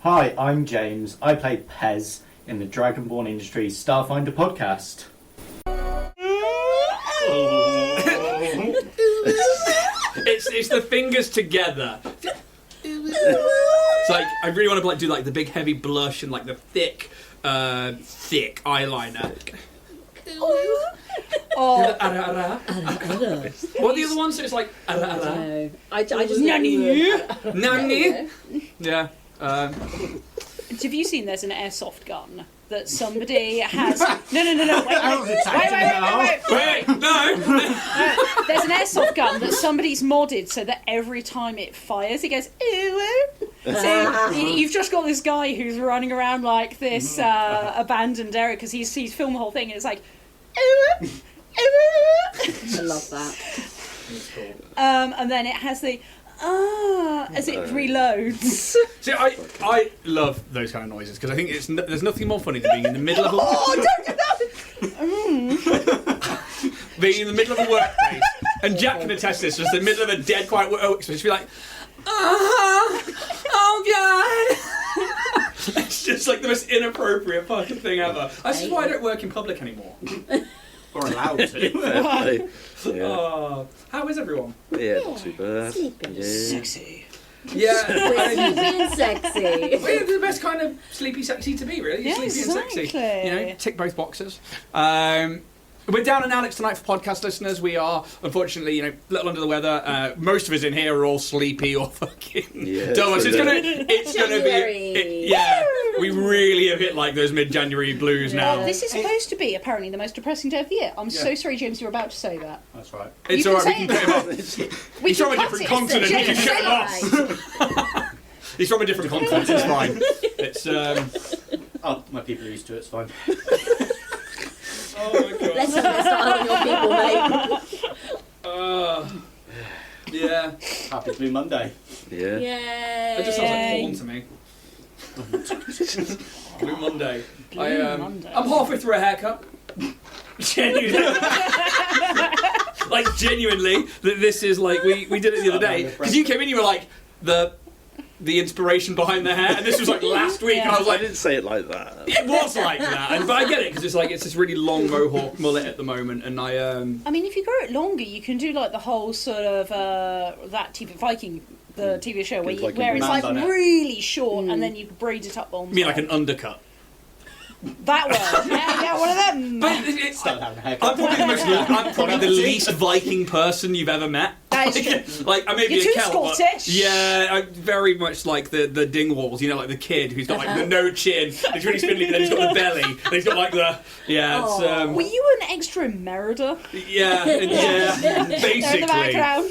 Hi, I'm James. I play Pez in the Dragonborn Industries Starfinder podcast. It's the fingers together. It's like I really want to do like the big heavy blush and like the thick eyeliner. Oh. What are the other ones? So it's like No. I just Nani. Yeah. Have you seen there's an airsoft gun that somebody has? No. Wait. No. There's an airsoft gun that somebody's modded so that every time it fires, it goes ooh. So you've just got this guy who's running around like this abandoned area because he's filmed the whole thing and it's like ooh. I love that. That's cool. And then it has the as it reloads. See, I love those kind of noises because I think there's nothing more funny than being in the middle of a being in the middle of a workplace, and Jack can attest this. Just the middle of a dead quiet workplace, just be like, oh god. It's just like the most inappropriate fucking thing ever. That's just why I don't work in public anymore. Or allowed to. Yeah. Oh, how is everyone? Yeah, not too bad. Sleeping. Yeah. Sexy. Yeah, Sleepy and sexy. we're the best kind of sleepy sexy to be, really. Yeah, Sleepy and sexy. exactly. You know, tick both boxes. We're down and Alex tonight for podcast listeners. We are, unfortunately, a little under the weather. Most of us in here are all sleepy or fucking dumb. So it's gonna be. Yeah, we really have hit like those mid-January blues now. Well, this is supposed to be apparently the most depressing day of the year. I'm so sorry, James, you're about to say that. That's right. It's You alright, we can can say cut him off. He's from a cut different it. continent, we can James, cut him say off. He's from a different continent, it's fine. It's, Oh, my people are used to it, it's fine. oh my god. Let's start on your people, mate. Yeah. Happy Blue Monday. Yeah. Yay. That just sounds like porn to me. Blue Monday. Monday. I'm halfway through a haircut. Genuinely. Like, genuinely, this is like, we did it the other day. Because you came in, you were like, the inspiration behind the hair, and this was like last week, and I was I like, didn't say it like that. it was like that, but I get it, because it's this really long mohawk mullet at the moment, and I mean, if you grow it longer, you can do like the whole sort of that TV Viking, the TV show where it's like really short, and then you braid it up on. I mean like an undercut. That one, yeah, one of them. But I'm probably the least Viking person you've ever met. That is true. Like I may be You're a too Celt, but Scottish. yeah, I'm very much like the Dingwalls, like the kid who's got like the no chin, he's really spindly, but then he's got the belly, and he's got like the It's, were you an extra in Merida? yeah, basically. In the background.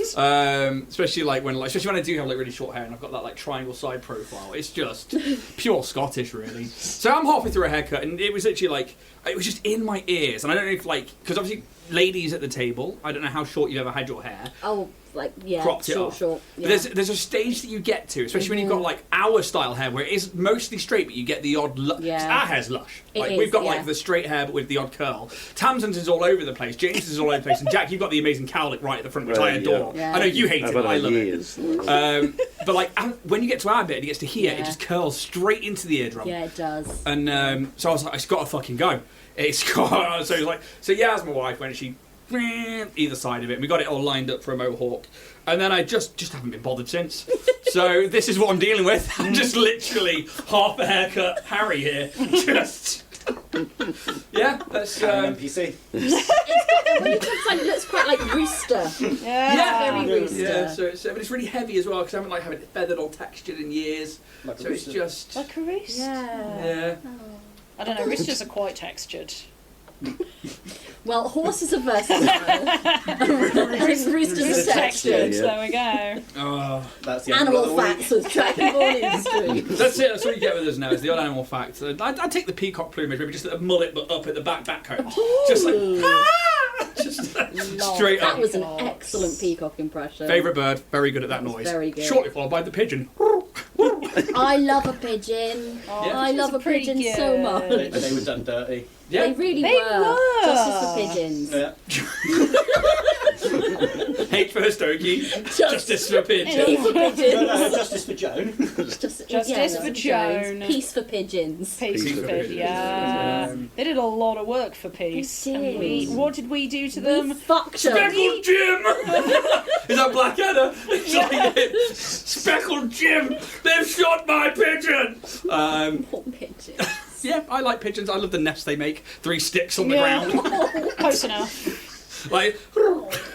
Especially when I do have like really short hair and I've got that like triangle side profile. It's just pure Scottish, really. So I'm halfway through a haircut, and it was literally like it was just in my ears, and I don't know if because obviously ladies at the table, I don't know how short you've ever had your hair. Oh, like, yeah, cropped it short, off. short. Yeah. But there's a stage that you get to, especially when you've got like our style hair, where it is mostly straight, but you get the odd. Our hair's lush. We've got like the straight hair, but with the odd curl. Tamsin's is all over the place. James is all over the place, and Jack, you've got the amazing cowlick right at the front, which I adore. Yeah. I know you hate it, but I love years. it. But like when you get to our bit, and it gets to here, it just curls straight into the eardrum. Yeah, it does. And so I was like, it's got to fucking go. It's got. So it was like, as my wife when she either side of it, and we got it all lined up for a mohawk. And then I just haven't been bothered since. So this is what I'm dealing with. Just literally half a haircut Harry here. Just that's NPC. It looks quite like rooster. Yeah, very rooster. Yeah, but it's really heavy as well because I haven't like having it feathered or textured in years. Like so it's just like a rooster. Yeah. I don't know. Roosters are quite textured. Well, horses are versatile. Roosters are textured. Yeah. There we go. Oh, that's the animal facts with Dragonborn industry. That's it. That's what you get with us now. Is the odd animal fact. I'd take the peacock plumage, maybe just a mullet, but up at the back comb. Just like straight up. That was an excellent peacock impression. Favourite bird. Very good at that noise. Very good. Shortly followed by the pigeon. I love a pigeon. I love a pigeon so much. They were done dirty. Yeah. They really were. Justice for pigeons. Yeah. Hey, H for Stogie, justice for P pigeons. for pigeons. No, justice for Joan. Justice for Joan. Peace for pigeons. Peace Peace for for pigeons. pigeons. Yeah. They did a lot of work for peace. They And did. what did we do to We them? fucked them. Speckled Jim! Is that Blackadder? Speckled Jim! They've shot my pigeon! Poor pigeons. Yeah, I like pigeons. I love the nest they make. 3 sticks on the ground. Close enough. Like,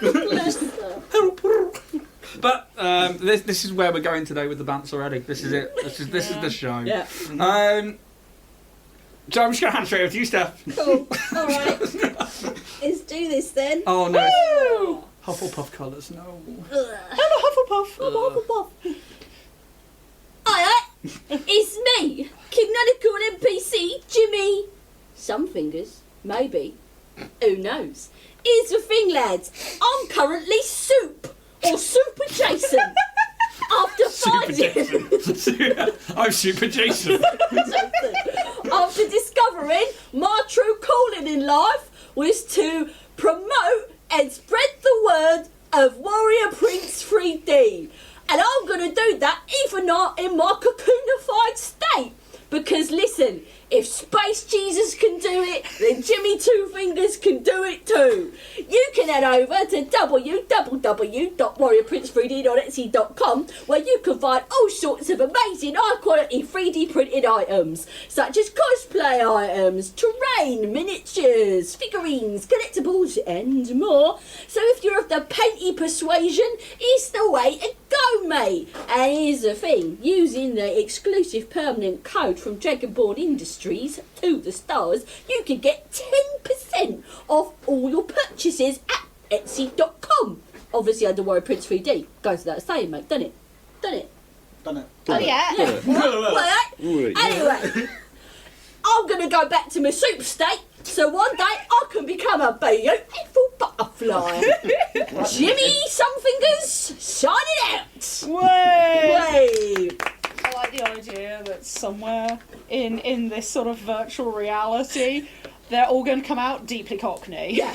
Bless them. but this is where we're going today with the bants already. This is it. This is the show. Yeah. So I'm just going to hand straight over to you, Steph. Cool. All right. Let's do this then. Oh no, Woo! Hufflepuff colours, no. Ugh. Hello, Hufflepuff. I'm Hufflepuff. Aye, it's me, Canonical NPC Jimmy. Some fingers, maybe. Who knows? Here's the thing, lads. I'm currently soup or super Jason. After Super 5 years. Jason. I'm Super Jason. After discovering my true calling in life was to promote and spread the word of Warrior Prince 3D. And I'm going to do that even not in my cocoonified state. Because listen, if Space Jesus can do it, then Jimmy Two Fingers can do it too. You can head over to www.warriorprince3d.etsy.com where you can find all sorts of amazing high quality 3D printed items such as cosplay items, terrain, miniatures, figurines, collectibles and more. So if you're of the painty persuasion, it's the way to go, mate. And here's the thing, using the exclusive permanent code from Dragonborn Industries to the stars, you can get 10% off all your purchases at Etsy.com. Obviously under Warrior Prince 3D. Goes without saying, mate, doesn't it? Doesn't it? Done it. Oh, yeah. Yeah. Well, Ooh, anyway, I'm going to go back to my soup state so one day I can become a beautiful butterfly. Jimmy Somefingers, signing out. Way. Way. I like the idea that somewhere in this sort of virtual reality, they're all going to come out deeply Cockney. Yeah.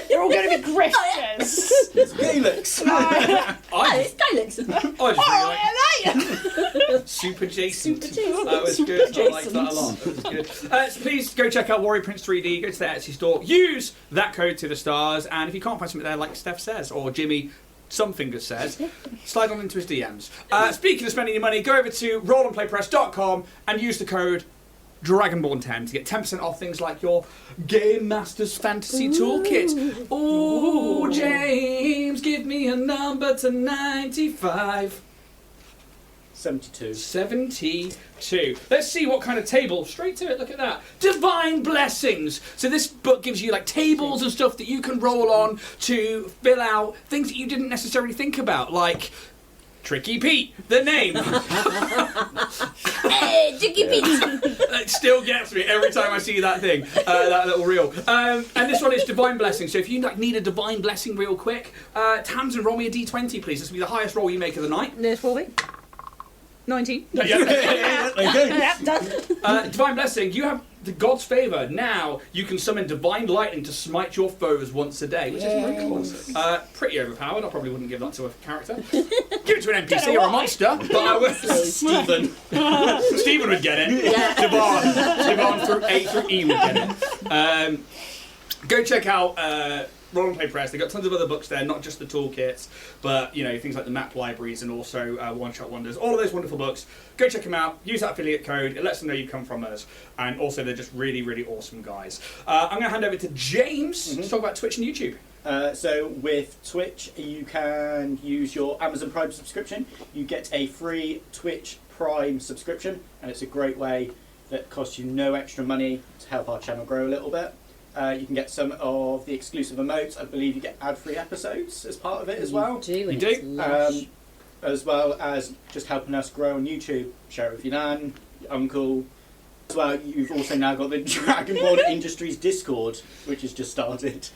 They're all going to be grifters. Gaelics. Hey, I it's Gaelics. just really like Super Jason. Super Jason. That was Super good. I liked that a Jasons. lot. That was good. So please go check out Warrior Prince 3D. Go to their Etsy store. Use that code to the stars. And if you can't find something there, like Steph says, or Jimmy Somefingers says, slide on into his DMs. Speaking of spending your money, go over to rollandplaypress.com and use the code Dragonborn10 to get 10% off things like your Game Master's Fantasy Toolkit. Ooh, James, give me a number to 95. 72. 72. Let's see what kind of table. Straight to it, look at that. Divine Blessings. So this book gives you like tables and stuff that you can roll on to fill out things that you didn't necessarily think about, like Tricky Pete, the name. Hey, Jiggy Pete. It still gets me every time I see that thing, that little reel. And this one is Divine Blessing. So if you like, need a Divine Blessing real quick, Tamsin, roll me a d20, please. This will be the highest roll you make of the night. There's 40. 19. Yeah. Yeah, done. Divine Blessing, you have the God's favour. Now you can summon Divine Lightning to smite your foes once a day, which is very cool. Pretty overpowered. I probably wouldn't give that to a character. Give it to an NPC or a monster. But I would. Stephen. Stephen would get it. Yeah. Devon through A through E would get it. Go check out Roll and Play Press. They've got tons of other books there, not just the toolkits, but you know, things like the map libraries and also One Shot Wonders. All of those wonderful books. Go check them out. Use that affiliate code. It lets them know you come from us. And also, they're just really, really awesome guys. I'm going to hand over to James to talk about Twitch and YouTube. So with Twitch, you can use your Amazon Prime subscription. You get a free Twitch Prime subscription, and it's a great way that costs you no extra money to help our channel grow a little bit. You can get some of the exclusive emotes. I believe you get ad-free episodes as part of it as well. You do? As well as just helping us grow on YouTube. Share it with your nan, your uncle. As well, you've also now got the Dragonborn Industries Discord, which has just started.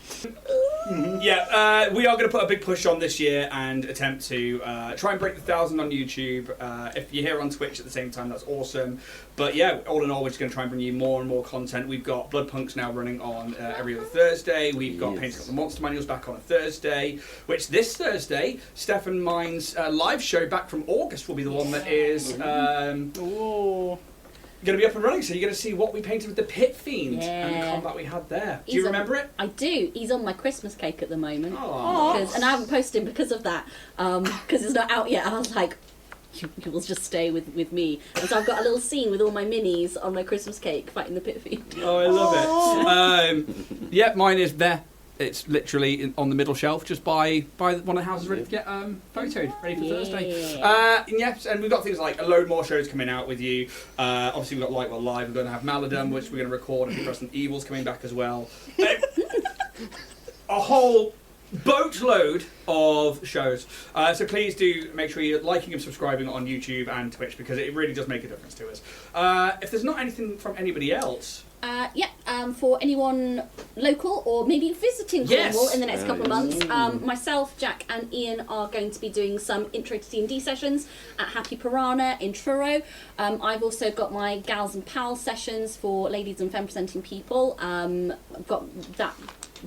Yeah, we are going to put a big push on this year and attempt to try and break the 1,000 on YouTube. If you're here on Twitch at the same time, that's awesome. But yeah, all in all, we're just going to try and bring you more and more content. We've got Blood Punks now running on every other Thursday. We've got Painting Up the Monster Manuals back on a Thursday, which this Thursday, Steph and mine's live show back from August will be the one that is going to be up and running. So you're going to see what we painted with the Pit Fiend and the combat we had there. Do you remember it? I do. He's on my Christmas cake at the moment. Aww. And I haven't posted him because of that, because it's not out yet. I was like, you will just stay with me. And so I've got a little scene with all my minis on my Christmas cake fighting the Pit Fiend. Oh, I love it. Yeah, mine is there. It's literally on the middle shelf, just by one of the houses ready to get photoed, ready for Thursday. Yes, and we've got things like a load more shows coming out with you. Obviously, we've got Light Well Live. We're going to have Maladum, which we're going to record, and Resident Evil's coming back as well. A whole boatload of shows. So please do make sure you're liking and subscribing on YouTube and Twitch, because it really does make a difference to us. If there's not anything from anybody else... for anyone local or maybe visiting Cornwall in the next couple of months, myself, Jack and Ian are going to be doing some intro to D&D sessions at Happy Piranha in Truro. I've also got my Gals and Pals sessions for ladies and femme presenting people. I've got that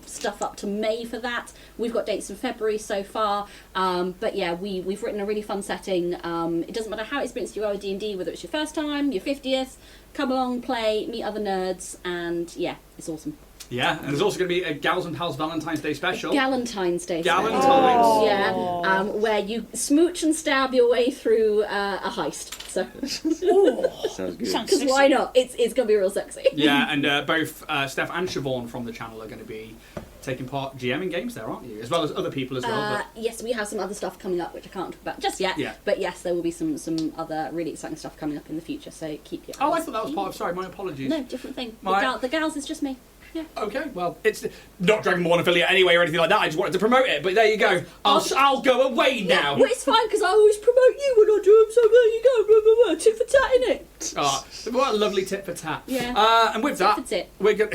stuff up to May for that. We've got dates in February so far, but yeah, we've written a really fun setting. It doesn't matter how experienced you are with D&D, whether it's your first time, your 50th, come along, play, meet other nerds, and yeah, it's awesome. Yeah, and there's also going to be a Gals and Pals Valentine's Day special. Galentine's Day Galentine's. special. Yeah, where you smooch and stab your way through a heist. So Sounds good. Sounds because why not? It's going to be real sexy. Yeah, and both Steph and Siobhan from the channel are going to be taking part GMing games there, aren't you? As well as other people as well. Yes, we have some other stuff coming up which I can't talk about just yet. Yeah. But yes, there will be some other really exciting stuff coming up in the future. So keep your eyes. Oh, I thought that was part of... Sorry, my apologies. No, different thing. My- The gals is just me. Yeah. Okay, well, it's not Dragonborn affiliate anyway or anything like that. I just wanted to promote it, but there you go. I'll go away now. Well, it's fine because I always promote you when I do them. So there you go. Blah, blah, blah. Tit for tat, innit? Oh, what a lovely tit for tat. Yeah. And with Tit that, for tit. we're going.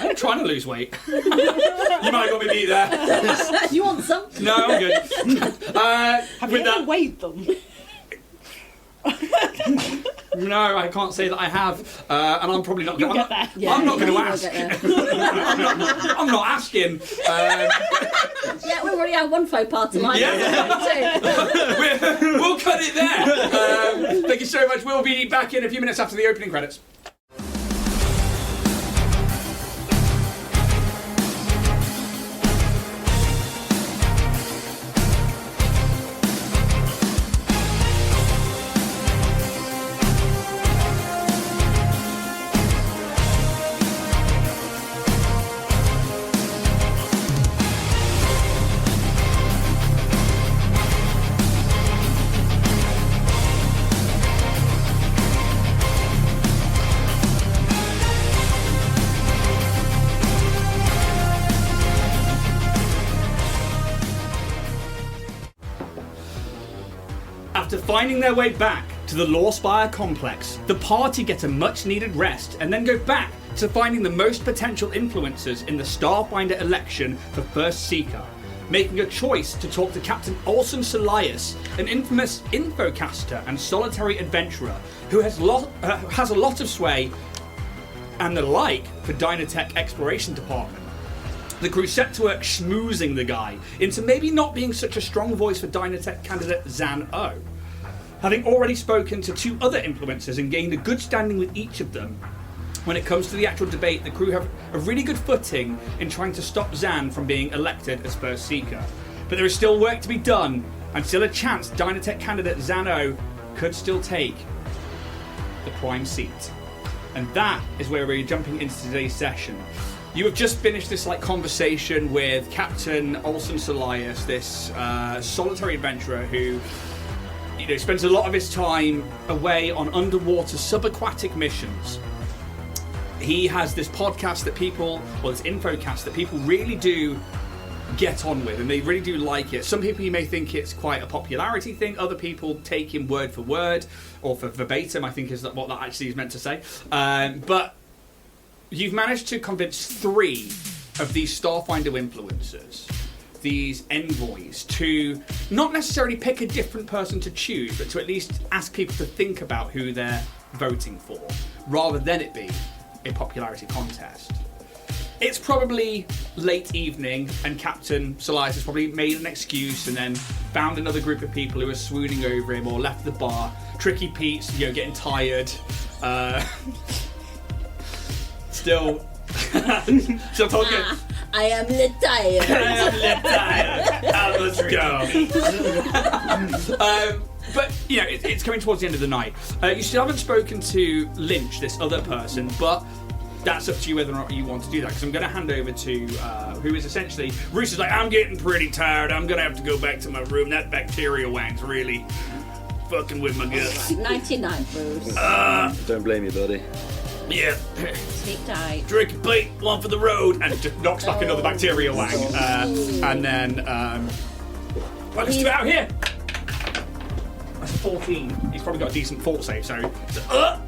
I'm trying to lose weight. You might have got me beat there. You want some? No, I'm good. Have you with ever that, weighed them? no, I can't say that I have, and I'm probably not going You'll get there. Yeah, I'm not going to you'll ask. get there. I'm not asking. Yeah, we've already had one faux pas tonight. Yeah. We'll cut it there. Thank you so much. We'll be back in a few minutes after the opening credits. After finding their way back to the Lawspire complex, the party get a much-needed rest and then go back to finding the most potential influencers in the Starfinder election for First Seeker, making a choice to talk to Captain Olson Solias, an infamous infocaster and solitary adventurer who has a lot of sway and the like for Dynatech Exploration Department. The crew set to work schmoozing the guy into maybe not being such a strong voice for Dynatech candidate Zan O. Having already spoken to two other influencers and gained a good standing with each of them, when it comes to the actual debate, the crew have a really good footing in trying to stop Zan from being elected as First Seeker. But there is still work to be done, and still a chance Dynatech candidate Zan O could still take the prime seat. And that is where we're jumping into today's session. You have just finished this conversation with Captain Olson Solias, this solitary adventurer who spends a lot of his time away on underwater subaquatic missions. He has this podcast that this infocast that people really do get on with, and they really do like it. Some people, you may think it's quite a popularity thing. Other people take him word for word, or for verbatim, I think is what that actually is meant to say. But you've managed to convince 3 of these Starfinder influencers, these envoys, to not necessarily pick a different person to choose, but to at least ask people to think about who they're voting for, rather than it be a popularity contest. It's probably late evening, and Captain Solias has probably made an excuse and then found another group of people who are swooning over him or left the bar. Tricky Pete's, getting tired. Still talking. I am retired. I must go. But, it's coming towards the end of the night. You still haven't spoken to Lynch, this other person, but that's up to you whether or not you want to do that, because I'm going to hand over to who is essentially... Bruce is like, I'm getting pretty tired. I'm going to have to go back to my room. That bacteria wang's really fucking with my guts. 99, Bruce. Don't blame you, buddy. Yeah. Sleep tight. Drink a plate, one for the road, and just knocks back another bacteria wang. And then... let's do it out here. That's 14. He's probably got a decent fort save, so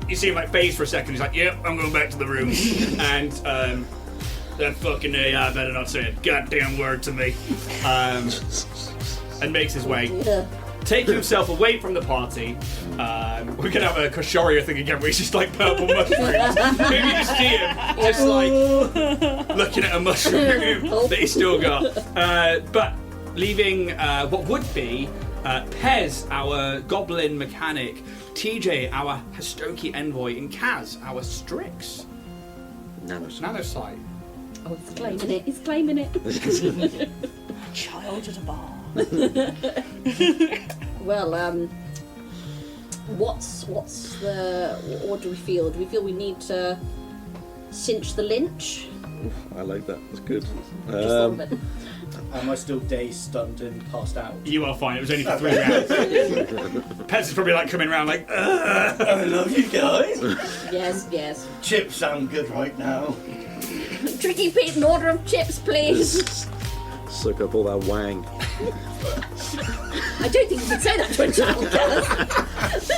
you see him phase for a second. He's like, "Yep, I'm going back to the room." And that fucking AI better not say a goddamn word to me. And makes his way, taking himself away from the party. We're gonna have a Koshoria thing again, where he's just purple mushrooms. Maybe you just see him just looking at a mushroom that he's still got. But leaving what would be. Pez, our goblin mechanic, TJ, our Hastoki envoy, and Kaz, our Strix. Nanosite. Oh, he's claiming it. He's claiming it. Child at a bar. Well, what do we feel? Do we feel we need to cinch the Lynch? I like that. That's good. Just a little bit. Am I still dazed, stunned, and passed out? You are fine. It was only for 3 rounds. Pez is probably coming around I love you guys. Yes. Chips sound good right now. Tricky Pete, an order of chips, please. Suck up all that wang. I don't think you can say that to a child, Kaz.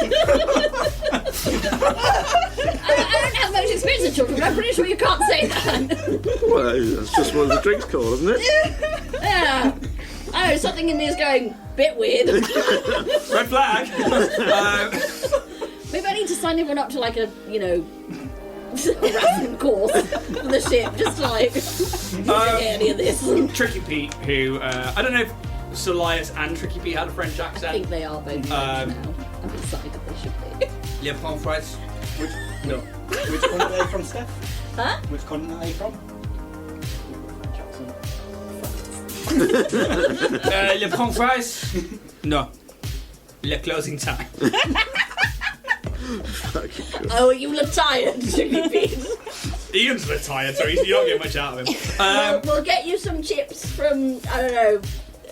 I don't have much experience with children, but I'm pretty sure you can't say that. Well, that's just what the drink's called, isn't it? Yeah. I know, something in me is going a bit weird. Red flag. Maybe I need to sign everyone up to a harassment course for the ship, just any of this. Tricky Pete, who I don't know if Solias and Tricky Pete had a French accent. I think they are both French now. I've decided they should be. Le Pont Fries. No. Which continent are they from, Steph? Huh? Which continent are they from? Le Pont Fries. No. Le closing time. Oh, you look tired, Tricky Pete. Ian's a bit tired, so you don't get much out of him. We'll get you some chips from, I don't know,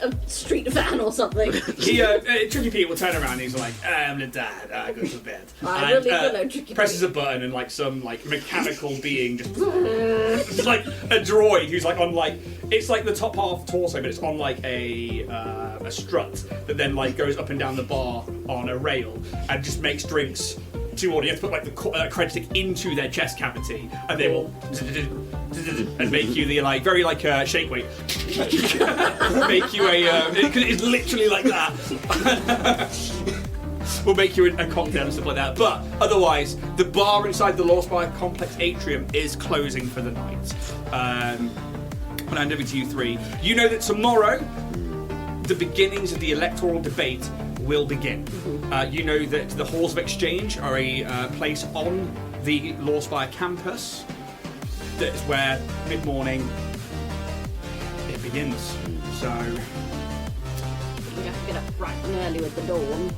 a street van or something. Tricky Pete will turn around and he's like, I'm the dad, I go to bed. I really don't know, Tricky presses Pete. a button and some mechanical being just it's like a droid who's on it's the top half torso, but it's on a strut that then goes up and down the bar on a rail and just makes drinks to order. You have to put the credit stick into their chest cavity, and they will and make you the very shake weight. Make you because it's literally like that. We'll make you a cocktail and stuff like that. But otherwise, the bar inside the Lost Spire Complex atrium is closing for the night. I'll hand over to you three. You know that tomorrow, the beginnings of the electoral debate will begin. You know that the Halls of Exchange are a place on the Law Spire campus. That is where mid-morning it begins. So We have to get up bright and early with the dawn.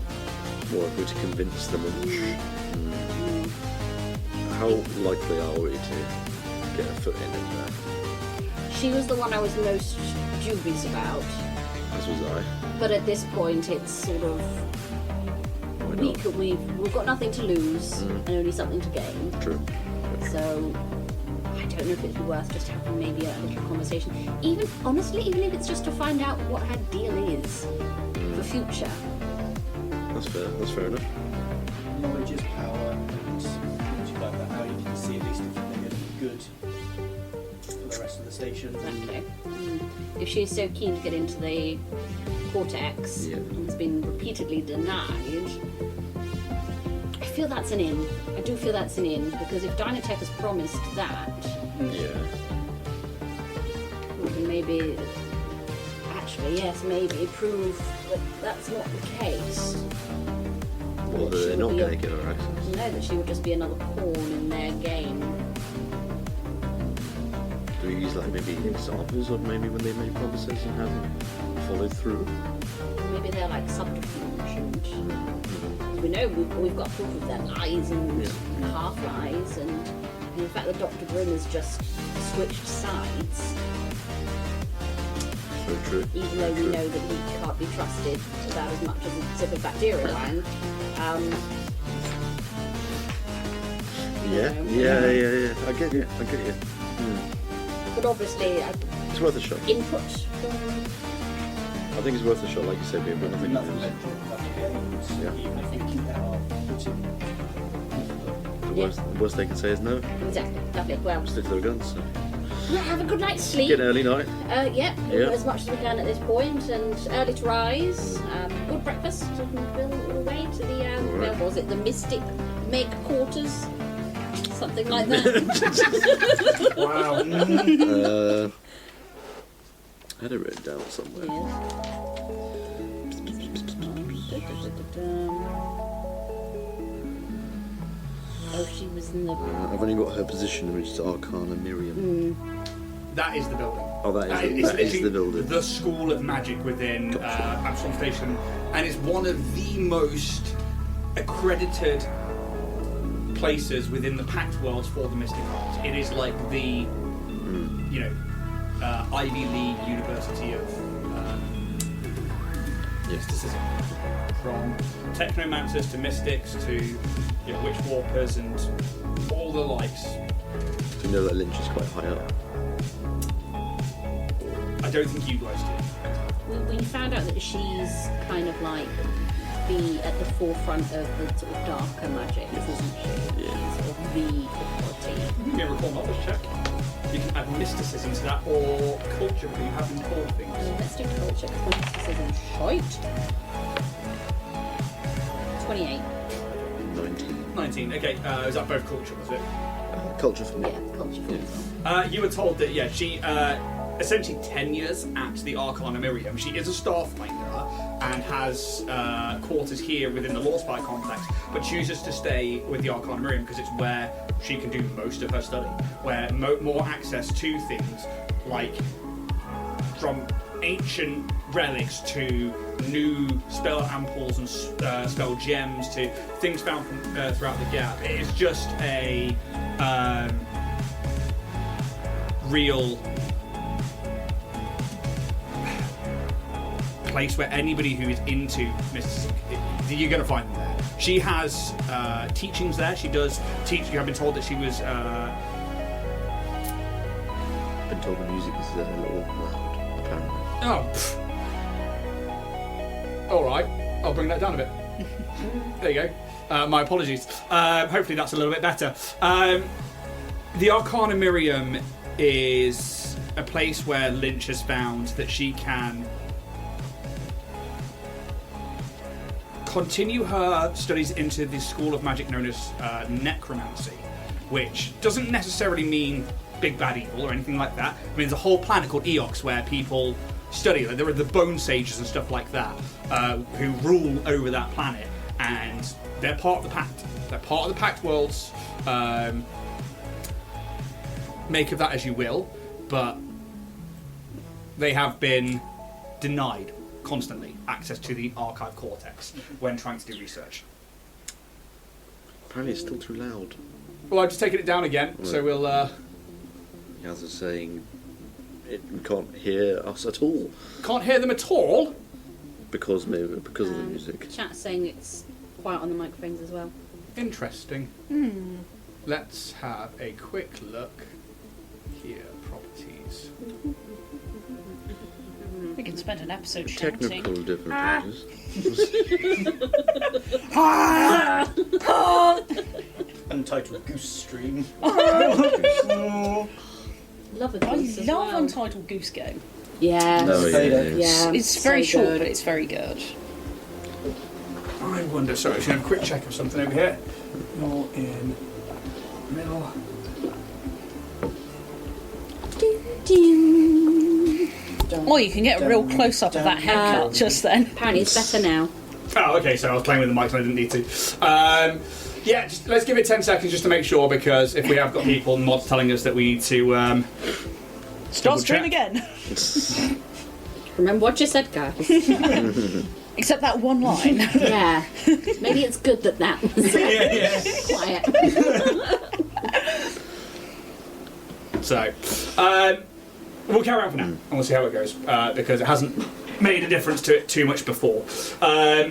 Or if we're to convince them. How likely are we to get a foot in there? She was the one I was most dubious about. As was I. But at this point, it's sort of Why not? we've got nothing to lose and only something to gain. True. So I don't know if it'd be worth just having maybe a little conversation. Even if it's just to find out what her deal is for future. That's fair. That's fair enough. Knowledge is power, and once you find that out, you can see at least if they're going to be good for the rest of the stations. Exactly. If she's so keen to get into the Cortex and has been repeatedly denied, I feel that's an in. I do feel that's an in, because if Dynatech has promised that, we can maybe, actually, yes, maybe prove that that's not the case. Well, they're not going to give her access. No, that she would just be another pawn in their game. Do we use like maybe examples of maybe when they made promises and haven't followed through? Maybe they're like subterfuge, and we know we've got proof of their lies and half lies, and the fact that Dr. Grimm has just switched sides, So true. even though we know that he can't be trusted about as much as a tip of bacteria land. Yeah. I get you. But obviously, It's worth a shot. input. I think it's worth a shot, like you said, but nothing Nothing else. ventured, Yeah. even if there are The worst they can say is no. Exactly. Lovely. Well, Stick to their guns. So. yeah, have a good night's sleep. Get an early night. Yeah, Yeah. as much as we can at this point, and early to rise. Good breakfast, and we'll all the way to the where was it? The Mystic Meg Quarters, something like that. Wow. I had it written down somewhere. Oh, she was in the. I've only got her position, which is Arcana Miriam. That is the building. Oh, that is It's the building. The School of Magic within Absalom Station, and it's one of the most accredited places within the Pact Worlds for the Mystic Arts. It is like the, Ivy League University of mysticism. From technomancers to mystics to witch warpers and all the likes. Do you know that Lynch is quite high up? I don't think you guys do. We found out that she's kind of like at the forefront of the sort of darker magic, isn't she? Yeah. She's sort of the authority. Give me a recall knowledge check. You can add mysticism to that or culture, but you haven't called things. Let's do culture, because mysticism shite. 28. 19. 19. Okay, is that both culture, was it? Culture for me. Yeah, culture for me. You were told that, she essentially tenures at the Arcana Miriam. She is a Starfinder and has quarters here within the Lawspire complex, but chooses to stay with the Arcana Miriam because it's where she can do most of her study, where more access to things like from ancient relics to new spell ampoules and spell gems to things found from, throughout the gap. It is just a real place where anybody who is into mysticism, you're going to find them there. She has teachings there. She does teach. You have been told that she was. Been told the music is a little loud, apparently. Oh. All right. I'll bring that down a bit. There you go. My apologies. Hopefully that's a little bit better. The Arcana Miriam is a place where Lynch has found that she can continue her studies into the school of magic known as necromancy, which doesn't necessarily mean big bad evil or anything like that. It means a whole planet called Eox where people study. Like, there are the bone sages and stuff like that who rule over that planet, and they're part of the Pact. They're part of the Pact worlds. Make of that as you will, but they have been denied constantly access to the archive cortex when trying to do research. Apparently it's still too loud. Well, I've just taken it down again, so we'll... Yaz is saying we can't hear us at all. Can't hear them at all? Because of the music. Chat's saying it's quiet on the microphones as well. Interesting. Let's have a quick look here. Properties. We can spend an episode shouting. Technical difficulties. Untitled Goose Stream. Love a I goose as love well. Untitled Goose Game. Yeah. Oh, yeah. Yeah. It's very so short, good. but it's very good. I wonder. Sorry, I should have a quick check of something over here. You're in middle. Or you can get a real close up of that haircut just then. Apparently it's better now. Oh, okay. So I was playing with the mic and I didn't need to. Yeah, just, let's give it 10 seconds just to make sure, because if we have got people mods telling us that we need to Start check. stream again. Remember what you said, guys. Except that one line. Yeah. Maybe it's good that that was quiet. So, we'll carry on for now, and we'll see how it goes, because it hasn't made a difference to it too much before. Well,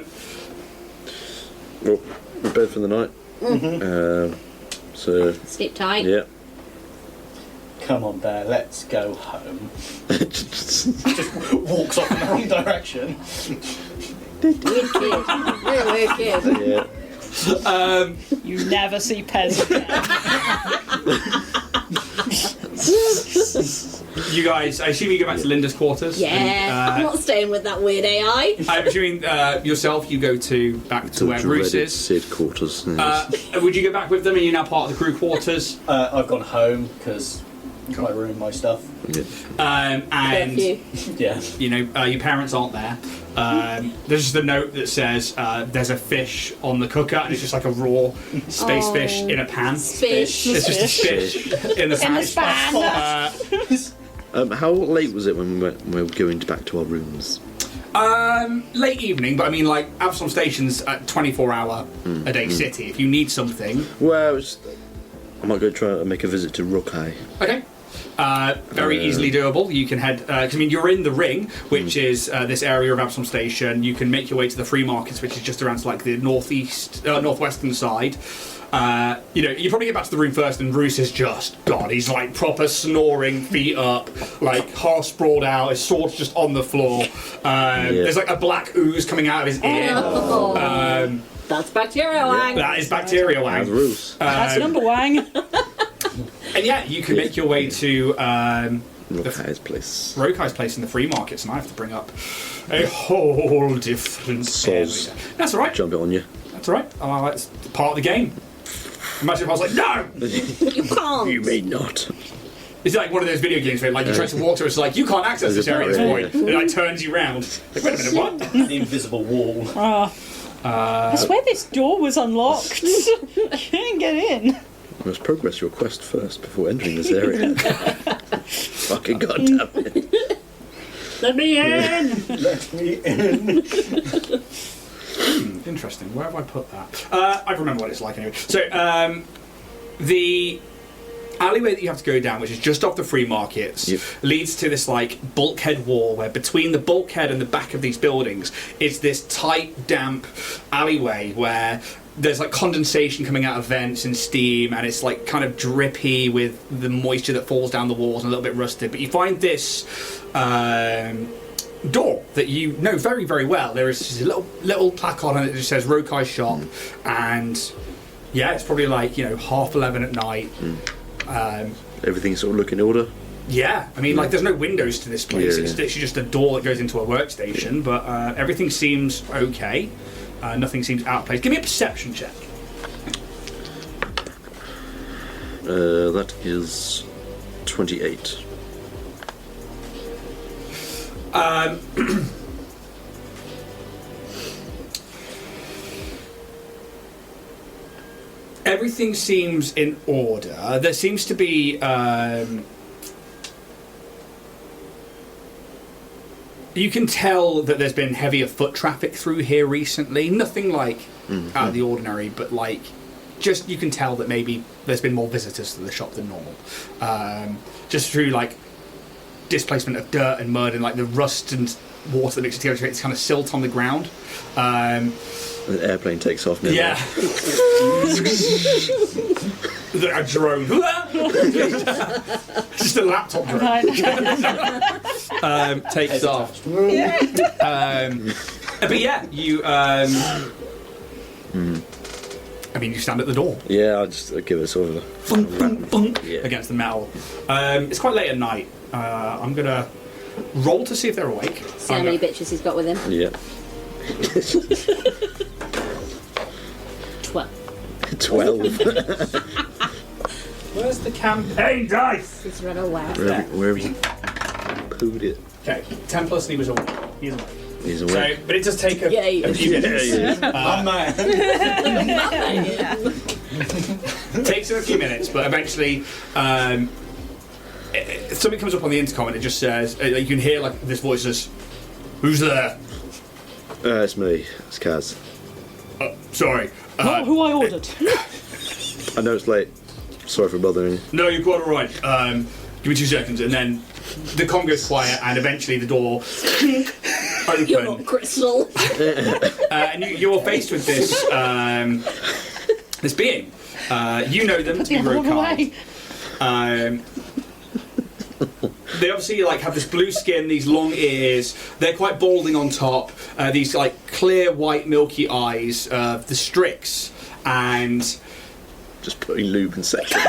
we're bed for the night. So, Sleep tight. yeah. Come on, Bear, let's go home. Just walks off in the wrong direction. Weird kid. Real weird kid. Yeah. You never see Pez again. You guys, I assume you go back to Linda's quarters. Yeah. and, I'm not staying with that weird AI. I'm assuming yourself, you go back to where Bruce dreaded is. Sid quarters. Would you go back with them? Are you now part of the crew quarters? I've gone home because I ruined my stuff. Yeah. And Curfew. Yeah. you know your parents aren't there. There's just a note that says there's a fish on the cooker, and it's just like a raw space fish in a pan. Fish. It's just a fish in the pan. How late was it when we were going back to our rooms? Late evening, but I mean, like, Absalom Station's a 24-hour a day city. If you need something, Well, I might go try and make a visit to Rokai. okay. Very easily doable. You can head. I mean, you're in the ring, which is this area of Absalom Station. You can make your way to the free markets, which is just around to, like, the northwestern side. You know, you probably get back to the room first, and Roos is just gone. He's like proper snoring, feet up, like half sprawled out. His sword's just on the floor. There's like a black ooze coming out of his ear. That's bacteria wang. That is bacteria How's wang. Roos? That's number wang. And yeah, you can make your way to Rokai's place. Rokai's place in the free markets, and I have to bring up a whole different Soz. area. That's all right. Jump it on you. That's all right. That's part of the game. Imagine if I was like, no! You can't. You may not. It's like one of those video games where, like, you try to walk to it, it's like, you can't access this area at this point. It like turns you round. Like, wait a minute, what? The invisible wall. I swear this door was unlocked. You didn't get in. You must progress your quest first before entering this area. Fucking goddamn it. Let me in. Let me in. Interesting. Where have I put that? I remember what it's like anyway. So, the alleyway that you have to go down, which is just off the free markets, leads to this like bulkhead wall where between the bulkhead and the back of these buildings is this tight, damp alleyway where there's like condensation coming out of vents and steam, and it's like kind of drippy with the moisture that falls down the walls and a little bit rusted. But you find this door that you know very, very well. There is a little placard on it that just says Rokai Shop, and yeah, it's probably like 11:30 at night. Everything's sort of looking in order. Yeah, I mean, like, there's no windows to this place. Yeah, It's literally just a door that goes into a workstation, but everything seems okay. Nothing seems out of place. Give me a perception check. That is 28. Everything seems in order. There seems to be you can tell that there's been heavier foot traffic through here recently. Nothing like out of the ordinary, but like just you can tell that maybe there's been more visitors to the shop than normal. Just through like displacement of dirt and mud and like the rust and water that mixes together, creates kind of silt on the ground. The airplane takes off. Yeah. A drone. Just a laptop drone. Takes off. But yeah, you I mean, you stand at the door. Yeah, I'll give it sort of a Bunk, bunk, bunk, Yeah. against the metal. It's quite late at night. I'm going to roll to see if they're awake. See how many bitches he's got with him. Yeah. 12. 12. Where's the campaign dice? He's run away. Where have you pooed it? Okay, 10 plus he was awake. He's awake. He's So, away. but it does take a Yay. few minutes. Oh man. It takes him a few minutes, but eventually something comes up on the intercom and it just says, you can hear like this voice says, "Who's there?" It's me. It's Kaz. Sorry. Not who I ordered. I know it's late. Sorry for bothering you. No, you're quite alright. Give me 2 seconds, and then the comm goes quiet, and eventually the door You're not open, Crystal. and you're faced with this this being. You know them Put to be the other very one kind. away. They obviously like have this blue skin, these long ears. They're quite balding on top. These like clear white milky eyes. The Strix, and Just putting lube in section.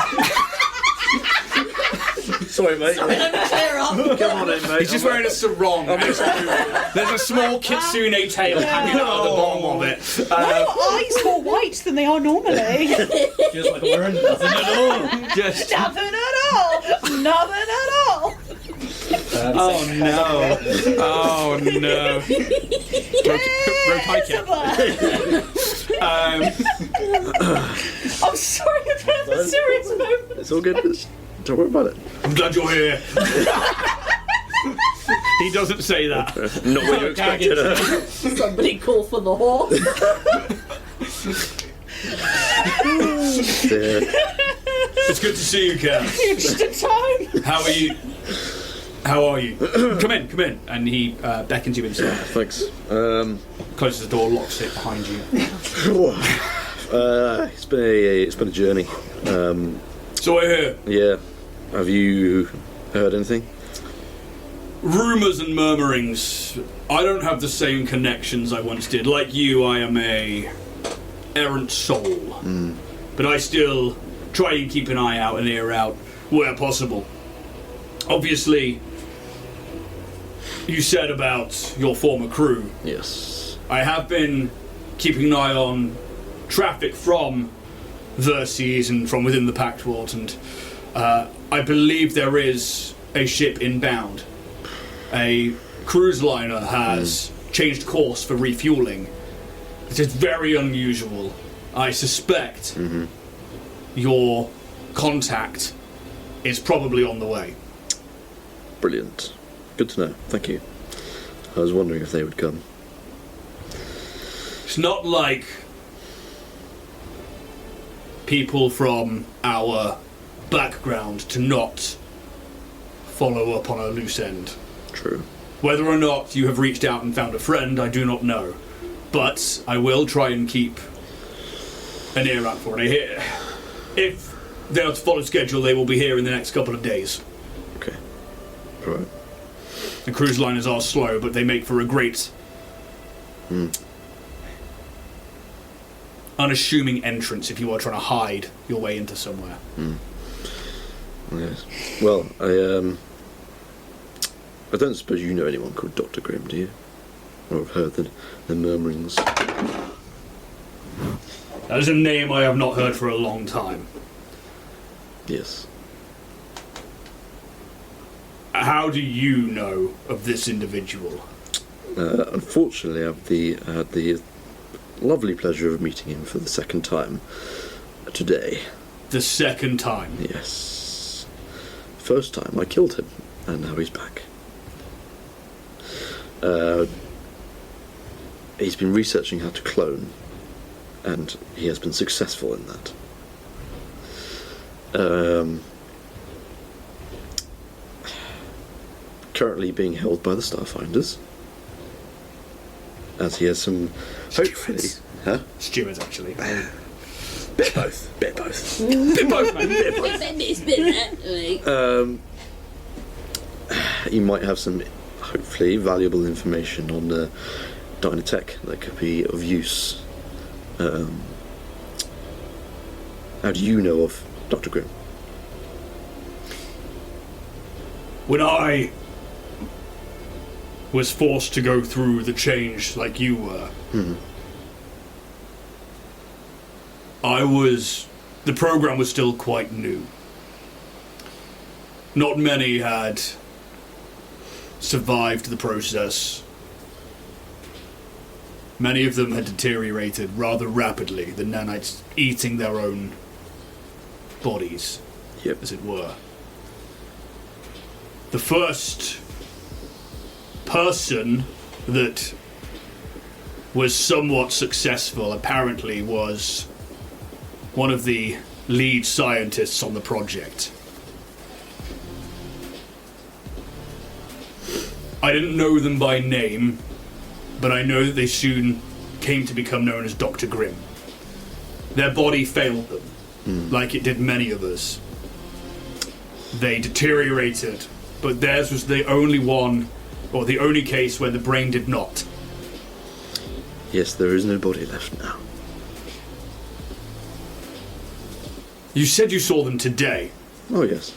Sorry, mate. Clear up. Come on in, mate. he's just wearing a sarong. And there's a small kitsune tail hanging out at the bottom of it. Why are eyes more white than they are normally? Just like we're nothing at all. Just Nothing at all. Nothing at all. oh no! Oh no! Rotaike. I'm sorry, I'm trying to have a serious moment. It's all good. Don't worry about it. I'm glad you're here. He doesn't say that. Not what you expected. Somebody call for the horse. It's good to see you, Kat. Just in time. How are you? How are you? Come in. And he beckons you inside. Thanks. Closes the door, locks it behind you. It's been a journey. So I hear. Yeah. Have you heard anything? Rumours and murmurings. I don't have the same connections I once did. Like you, I am a errant soul. But I still try and keep an eye out and ear out where possible. Obviously, you said about your former crew. Yes. I have been keeping an eye on traffic from the seas and from within the Pact World, and I believe there is a ship inbound. A cruise liner has changed course for refueling. It is very unusual. I suspect your contact is probably on the way. Brilliant. Good to know. Thank you. I was wondering if they would come. It's not like people from our background to not follow up on a loose end. True. Whether or not you have reached out and found a friend, I do not know. But I will try and keep an ear out for it. I hear if they are to follow schedule, they will be here in the next couple of days. Okay. Alright. The cruise liners are slow, but they make for a great unassuming entrance if you are trying to hide your way into somewhere. Yes. Well, I don't suppose you know anyone called Dr. Grimm, do you? Or have heard the murmurings? That is a name I have not heard for a long time. Yes. How do you know of this individual? Unfortunately, I had the lovely pleasure of meeting him for the second time today. The second time? Yes. First time I killed him, and now he's back. He's been researching how to clone, and he has been successful in that. Currently being held by the Starfinders, as he has some, hopefully, huh? Stewards, actually. Bit both. Bit both. Bit both, man. It's been that, like. You might have some, hopefully, valuable information on Dynatech that could be of use How do you know of Dr. Grimm? When I was forced to go through the change like you were, the program was still quite new. Not many had survived the process. Many of them had deteriorated rather rapidly, the nanites eating their own bodies, as it were. The first person that was somewhat successful apparently was one of the lead scientists on the project. I didn't know them by name, but I know that they soon came to become known as Dr. Grimm. Their body failed them, like it did many of us. They deteriorated, but theirs was the only one, or the only case where the brain did not. Yes, there is no body left now. You said you saw them today. Oh, yes.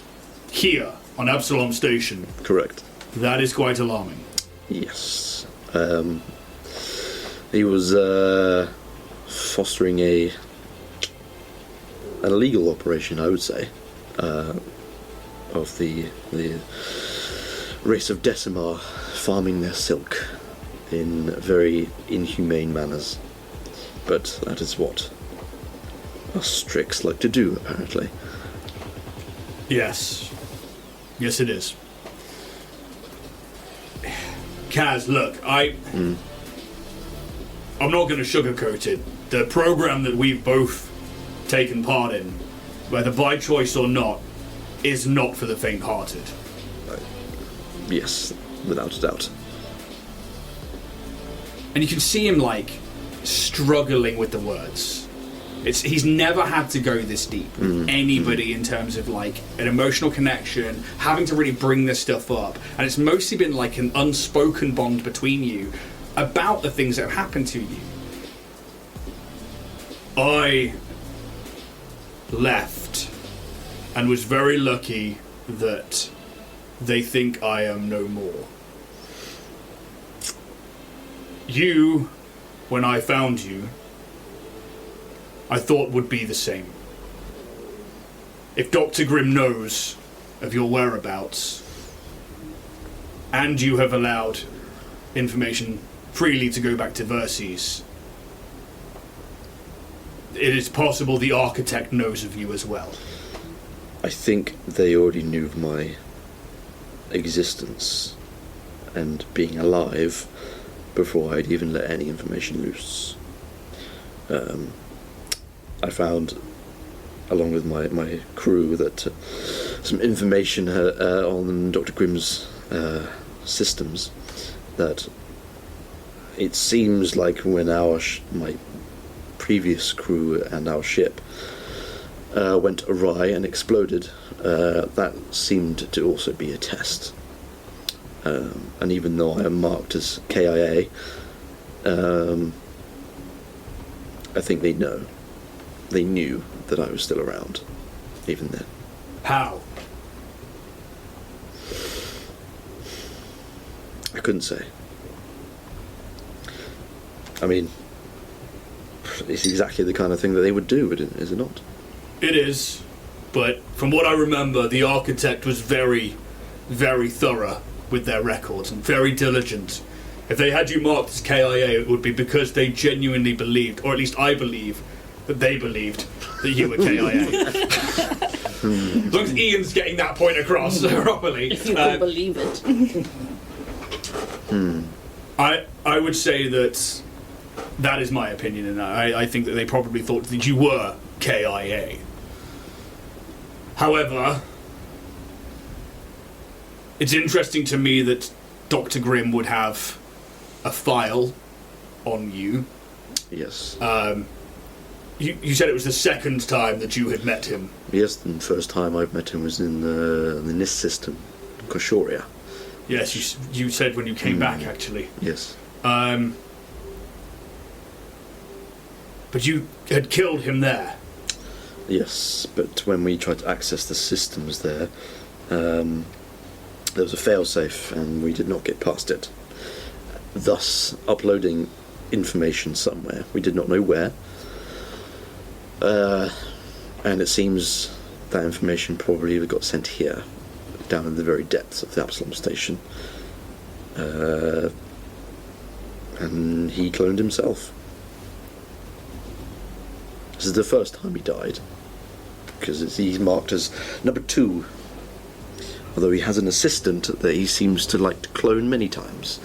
Here, on Absalom Station. Correct. That is quite alarming. Yes. He was fostering an illegal operation, I would say, of the race of Decimar, farming their silk in very inhumane manners. But that is what us Strix like to do, apparently. Yes. Yes, it is. Kaz, look, I'm not going to sugarcoat it. The program that we've both taken part in, whether by choice or not, is not for the faint-hearted. Yes, without a doubt. And you can see him, like, struggling with the words. He's never had to go this deep with anybody in terms of, like, an emotional connection, having to really bring this stuff up. And it's mostly been, like, an unspoken bond between you about the things that have happened to you. I left and was very lucky that they think I am no more. You, when I found you, I thought would be the same. If Dr. Grimm knows of your whereabouts, and you have allowed information freely to go back to Verces, it is possible the Architect knows of you as well. I think they already knew of my existence and being alive before I'd even let any information loose. I found, along with my crew, that some information on Dr. Grimm's systems, that it seems like when my previous crew and our ship went awry and exploded, that seemed to also be a test. And even though I am marked as KIA, I think they know. They knew that I was still around, even then. How? I couldn't say. I mean, it's exactly the kind of thing that they would do, is it not? It is, but from what I remember, the Architect was very, very thorough with their records and very diligent. If they had you marked as KIA, it would be because they genuinely believed, or at least I believe, that they believed that you were KIA. As long as Ian's getting that point across properly. If you can believe it. I would say that is my opinion, and I think that they probably thought that you were KIA. However, it's interesting to me that Dr. Grimm would have a file on you. Yes. You said it was the second time that you had met him. Yes, the first time I've met him was in the NIST system, Koshoria. Yes, you said when you came back, actually. Yes. But you had killed him there. Yes, but when we tried to access the systems there was a failsafe and we did not get past it. Thus, uploading information somewhere. We did not know where. And it seems that information probably got sent here, down in the very depths of the Absalom station. And he cloned himself. This is the first time he died, because he's marked as number 2. Although he has an assistant that he seems to like to clone many times.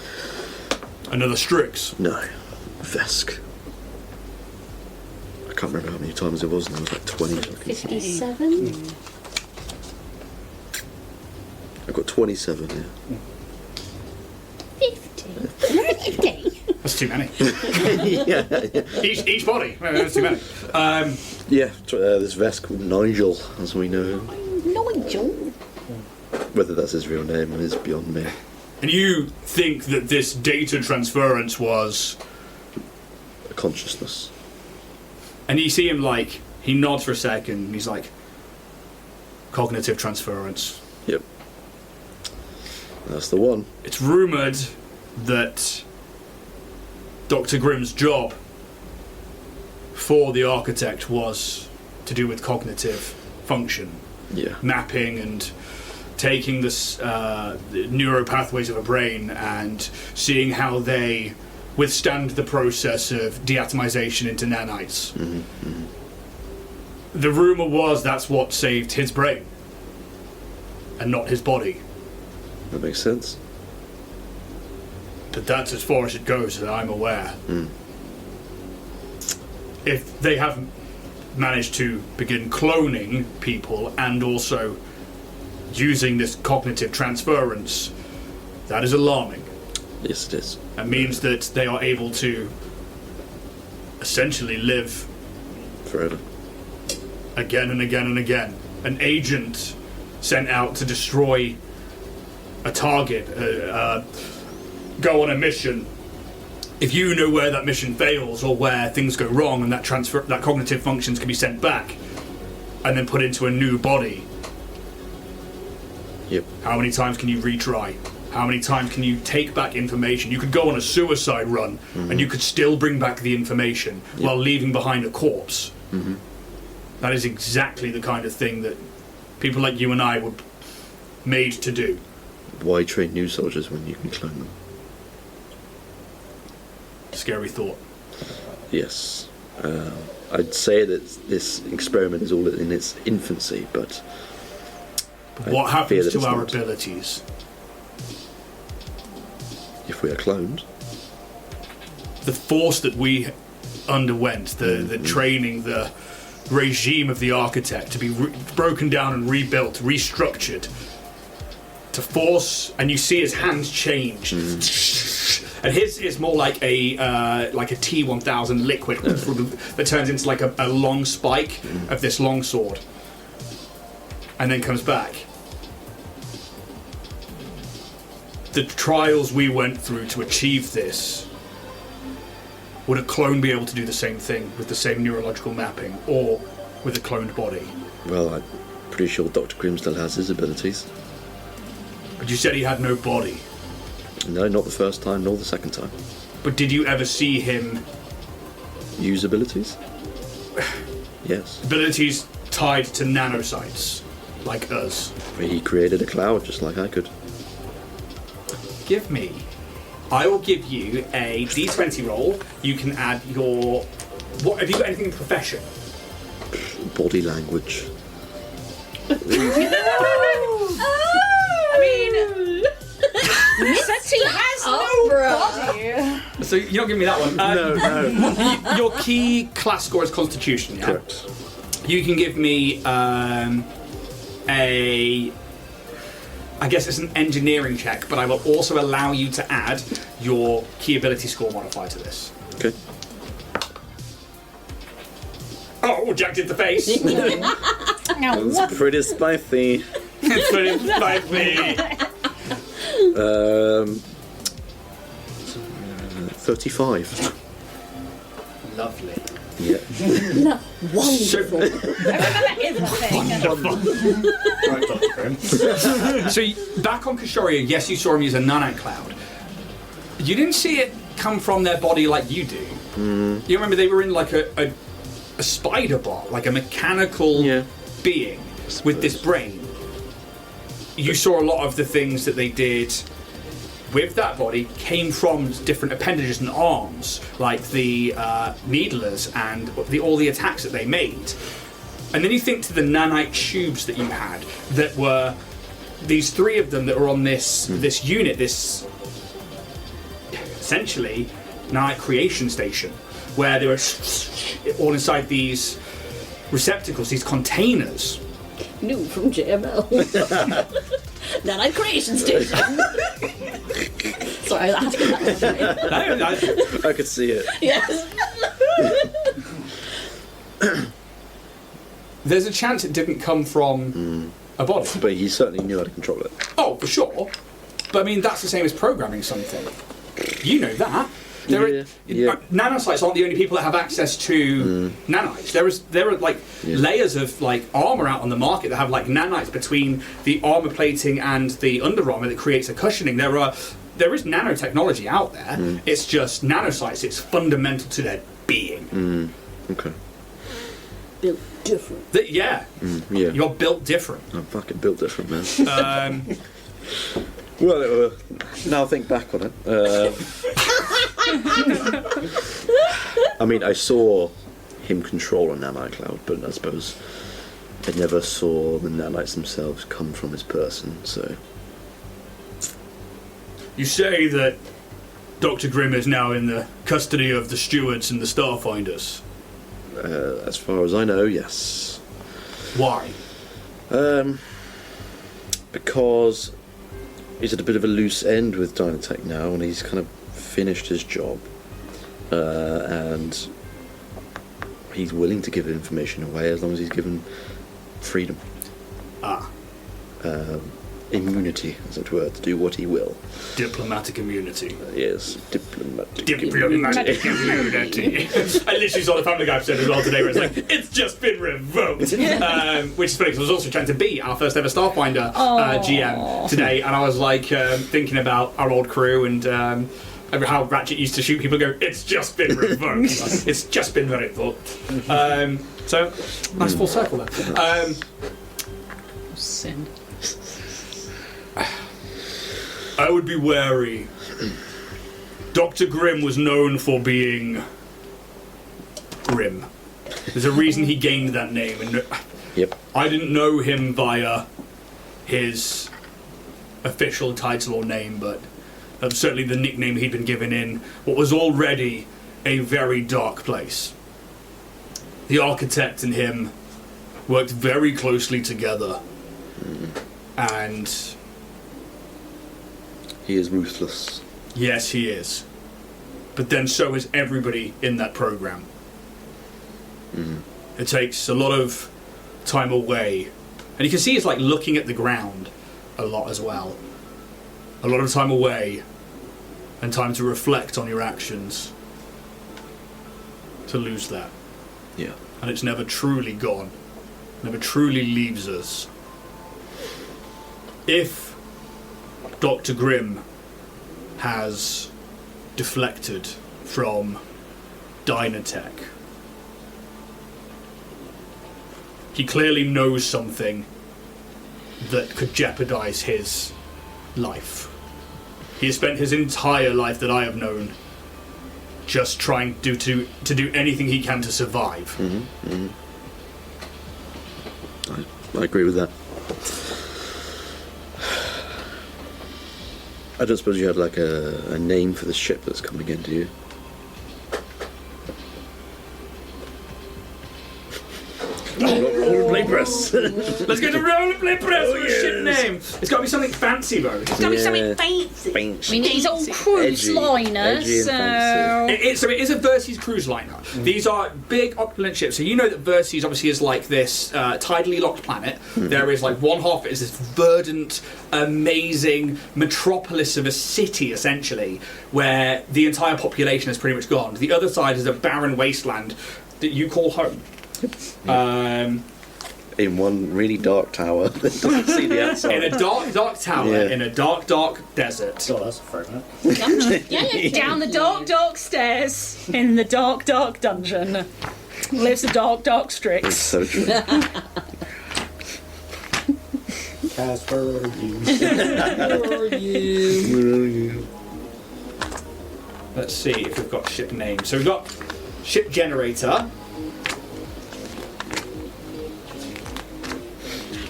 Another Strix? No, Vesk. I can't remember how many times it was, and it was like 20. 57? I've got 27 here. 50? That's too many. yeah. Each body. That's too many. Yeah, this Vesk called Nigel, as we know. Nigel? Whether that's his real name is beyond me. And you think that this data transference was... A consciousness. And you see him like, he nods for a second, and he's like, cognitive transference. Yep. That's the one. It's rumoured that Dr. Grimm's job for the architect was to do with cognitive function. Yeah. Mapping and taking this neuro pathways of a brain and seeing how they withstand the process of deatomization into nanites. Mm-hmm, mm-hmm. The rumour was that's what saved his brain and not his body. That makes sense. But that's as far as it goes, that I'm aware. Mm. If they haven't managed to begin cloning people and also using this cognitive transference, that is alarming. Yes, it is. That means that they are able to essentially live Forever. again and again and again. An agent sent out to destroy a target, go on a mission. If you know where that mission fails or where things go wrong, and that cognitive functions can be sent back and then put into a new body. Yep. How many times can you retry? How many times can you take back information? You could go on a suicide run and you could still bring back the information while leaving behind a corpse. Mm-hmm. That is exactly the kind of thing that people like you and I were made to do. Why train new soldiers when you can clone them? Scary thought. Yes. I'd say that this experiment is all in its infancy, but... What fear happens that to it's our not. abilities? If we are cloned... The force that we underwent, the training, the regime of the architect to be broken down and rebuilt, restructured, to force, and you see his hands change. And his is more like a T-1000 liquid that turns into like a long spike of this long sword, and then comes back. The trials we went through to achieve this, would a clone be able to do the same thing with the same neurological mapping, or with a cloned body? Well, I'm pretty sure Dr. Grimm still has his abilities. But you said he had no body. No, not the first time, nor the second time. But did you ever see him... Use abilities? Yes. abilities tied to nanocytes, like us? He created a cloud just like I could. I will give you a d20 roll. You can add your... What have you got anything in profession? Body language. I mean, since he has no body. So you're not giving me that one. No. Your key class score is Constitution, yeah? Correct. You can give me I guess it's an engineering check, but I will also allow you to add your key ability score modifier to this. Okay. Oh, jacked in the face! Now, what? It's pretty spicy. It's pretty spicy. 35. Lovely. Yeah. Wonderful. I remember everything. Right, Dr. Grim. So back on Kashoria, yes, you saw him use a nanite cloud. You didn't see it come from their body like you do. You remember they were in like a spider bot, like a mechanical being with this brain. You saw a lot of the things that they did with that body came from different appendages and arms, like the needlers and all the attacks that they made. And then you think to the nanite tubes that you had, that were these 3 of them that were on this unit, this essentially nanite creation station, where they were all inside these receptacles, these containers. New from JML. Nanite Creation Station. Sorry, I had to get that one. I could see it. Yes. There's a chance it didn't come from a body. But he certainly knew how to control it. Oh, for sure. But I mean, that's the same as programming something. You know that. Nanosites aren't the only people that have access to nanites. There are like layers of like armor out on the market that have like nanites between the armor plating and the Under Armour that creates a cushioning. There is nanotechnology out there. It's just nanosites. It's fundamental to their being. Okay. Built different. Yeah. You're built different. I'm fucking built different, man. Well, now think back on it. I mean, I saw him control a nanite cloud, but I suppose I never saw the nanites themselves come from his person, so... You say that Dr. Grimm is now in the custody of the stewards and the Starfinders. As far as I know, yes. Why? Because he's at a bit of a loose end with Dynatech now, and he's kind of finished his job. And he's willing to give information away as long as he's given freedom. Immunity, as it were, to do what he will. Diplomatic immunity. Yes, diplomatic immunity. I literally saw the Family Guy episode as well today where it's like, it's just been revoked. Which is funny because I was also trying to be our first ever Starfinder GM today, and I was like thinking about our old crew and how Ratchet used to shoot people and go, it's just been revoked. It's just been revoked. So, nice full circle there. Sin. I would be wary. Dr. Grimm was known for being grim. There's a reason he gained that name. And I didn't know him via his official title or name, but certainly the nickname he'd been given in what was already a very dark place. The architect and him worked very closely together. And... he is ruthless. yes, he is. But then so is everybody in that program. It takes a lot of time away. And you can see he's like looking at the ground a lot as well. A lot of time away and time to reflect on your actions. To lose that. Yeah. And it's never truly gone. Never truly leaves us. If Dr. Grimm has deflected from Dynatech, he clearly knows something that could jeopardize his life. He has spent his entire life that I have known just trying to do anything he can to survive. I agree with that. I don't suppose you had like a name for the ship that's coming in, do you? Roleplay press. Let's go to roleplay press for a ship name. It's got to be something fancy, though. It's got to be something fancy. Fancy. I mean, it's all cruise liner, edgy and fancy. So it is a Verces cruise liner. These are big opulent ships. So you know that Verces obviously is like this tidally locked planet. There is like one half of it is this verdant, amazing metropolis of a city, essentially, where the entire population has pretty much gone. The other side is a barren wasteland that you call home. In one really dark tower that doesn't see the outside. In a dark, dark tower, Yeah. in a dark, dark desert. God, that's a throwback. Down the dark, dark stairs in the dark, dark dungeon lives the dark, dark Strix. So true. Kaz, where are you? Where are you? Let's see if we've got ship names. So we've got ship generator.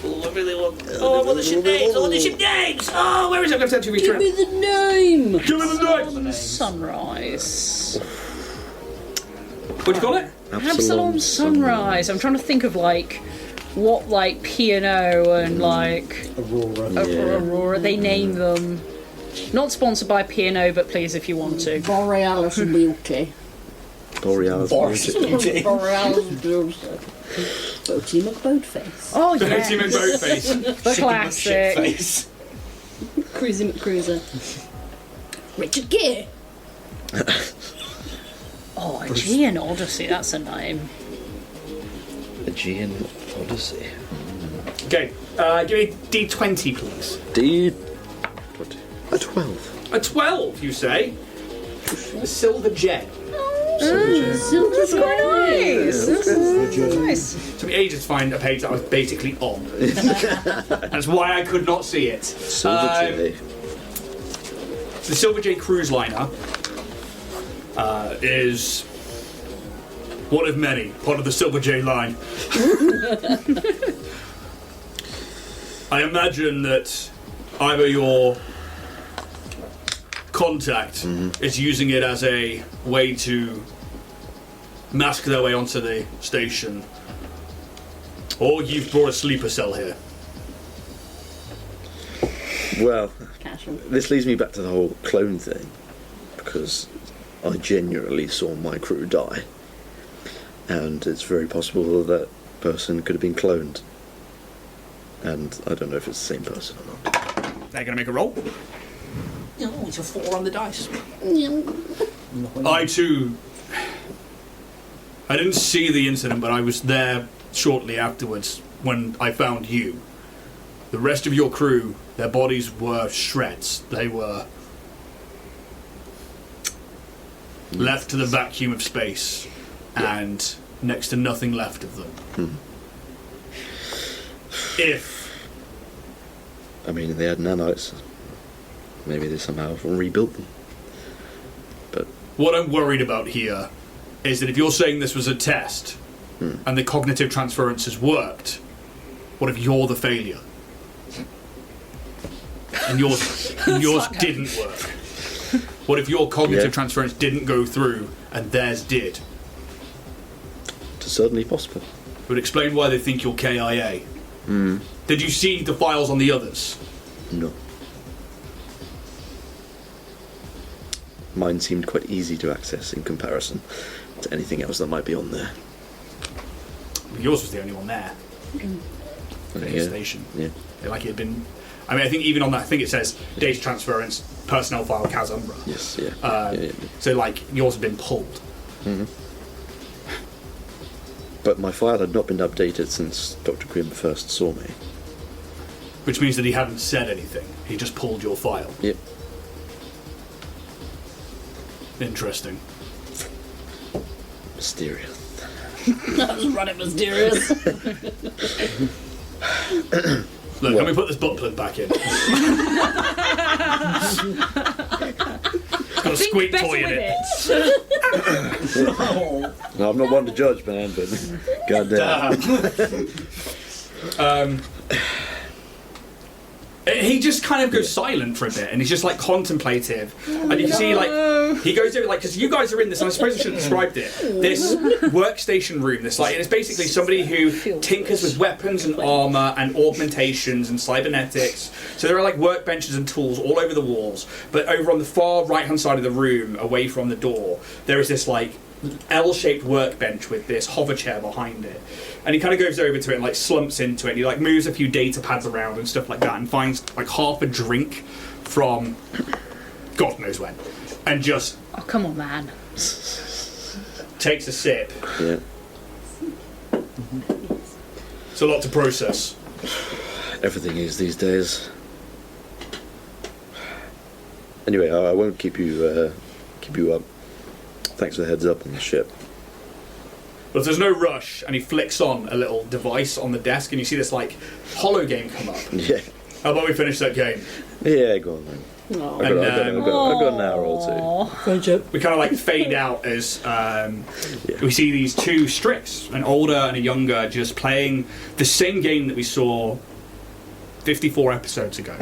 Oh, I really want. Oh, I want the ship names. I want the ship names. Oh, where is it? I'm going to have to Give me the name! Give me the names. Sunrise. What do you call it? Absalom Sunrise. I'm trying to think of like what like P&O and like Aurora. Aurora. They name them. Not sponsored by P&O, but please if you want to. Borealis Beauty. Borealis. Beauty. Borealis Beauty. Boaty McBoatface. Oh The yeah, Team Boatface. the classic. Face. Cruisy McCruiser. Richard Gere. Oh, Aegean Odyssey. That's a name. Aegean Odyssey. Okay, give me D20, please. A 12. A 12, you say? The Silver Jet. Silver Quite nice. Nice. Took me ages to find a page that I was basically on. That's why I could not see it. Silver J. The Silver J cruise liner is one of many, part of the Silver J line. I imagine that either your contact is using it as a way to mask their way onto the station, or you've brought a sleeper cell here. Well, Casual. this leads me back to the whole clone thing, because I genuinely saw my crew die, and it's very possible that person could have been cloned, and I don't know if it's the same person or not. They're going to make a roll. Oh, it's a 4 on the dice. I didn't see the incident, but I was there shortly afterwards when I found you. The rest of your crew, their bodies were shreds. They were left to the vacuum of space, and next to nothing left of them. I mean, they had nanites. Maybe they somehow rebuilt them. But What I'm worried about here is that if you're saying this was a test and the cognitive transference has worked, what if you're the failure? And yours didn't work? What if your cognitive transference didn't go through and theirs did? it's certainly possible. It would explain why they think you're KIA. Did you see the files on the others? No. Mine seemed quite easy to access in comparison to anything else that might be on there. Yours was the only one there. Yeah. Station. Yeah. Like it had been. I mean, I think even on that, I think it says data transference, personnel file, Kaz Umbra. Yes, yeah. Yeah. So, like, yours had been pulled. But my file had not been updated since Dr. Grimm first saw me. Which means that he hadn't said anything. He just pulled your file. Yep. Interesting. Mysterious. That was running mysterious. Look, can we put this butt plug back in? It's got a squeak toy in it. No, I'm not one to judge, man, but goddamn. He just kind of goes silent for a bit, and he's just like contemplative. And you can see, like, he goes over, like, because you guys are in this, and I suppose I should have described it. This workstation room, this, like, it's basically somebody who tinkers with weapons and armor and augmentations and cybernetics. So there are, like, workbenches and tools all over the walls. But over on the far right-hand side of the room, away from the door, there is this, like, L-shaped workbench with this hover chair behind it, and he kind of goes over to it and like slumps into it, and he like moves a few data pads around and stuff like that, and finds like half a drink from God knows when, and just Oh, come on, man. takes a sip, Yeah. It's a lot to process. Everything is these days. Anyway, I won't keep you up. Thanks for the heads up on the ship. But there's no rush, and he flicks on a little device on the desk, and you see this like holo game come up. Yeah. How about we finish that game? Yeah, go on then. Aw. I've got an hour or two. Friendship. We kind of like fade out as we see these two Strix, an older and a younger, just playing the same game that we saw 54 episodes ago.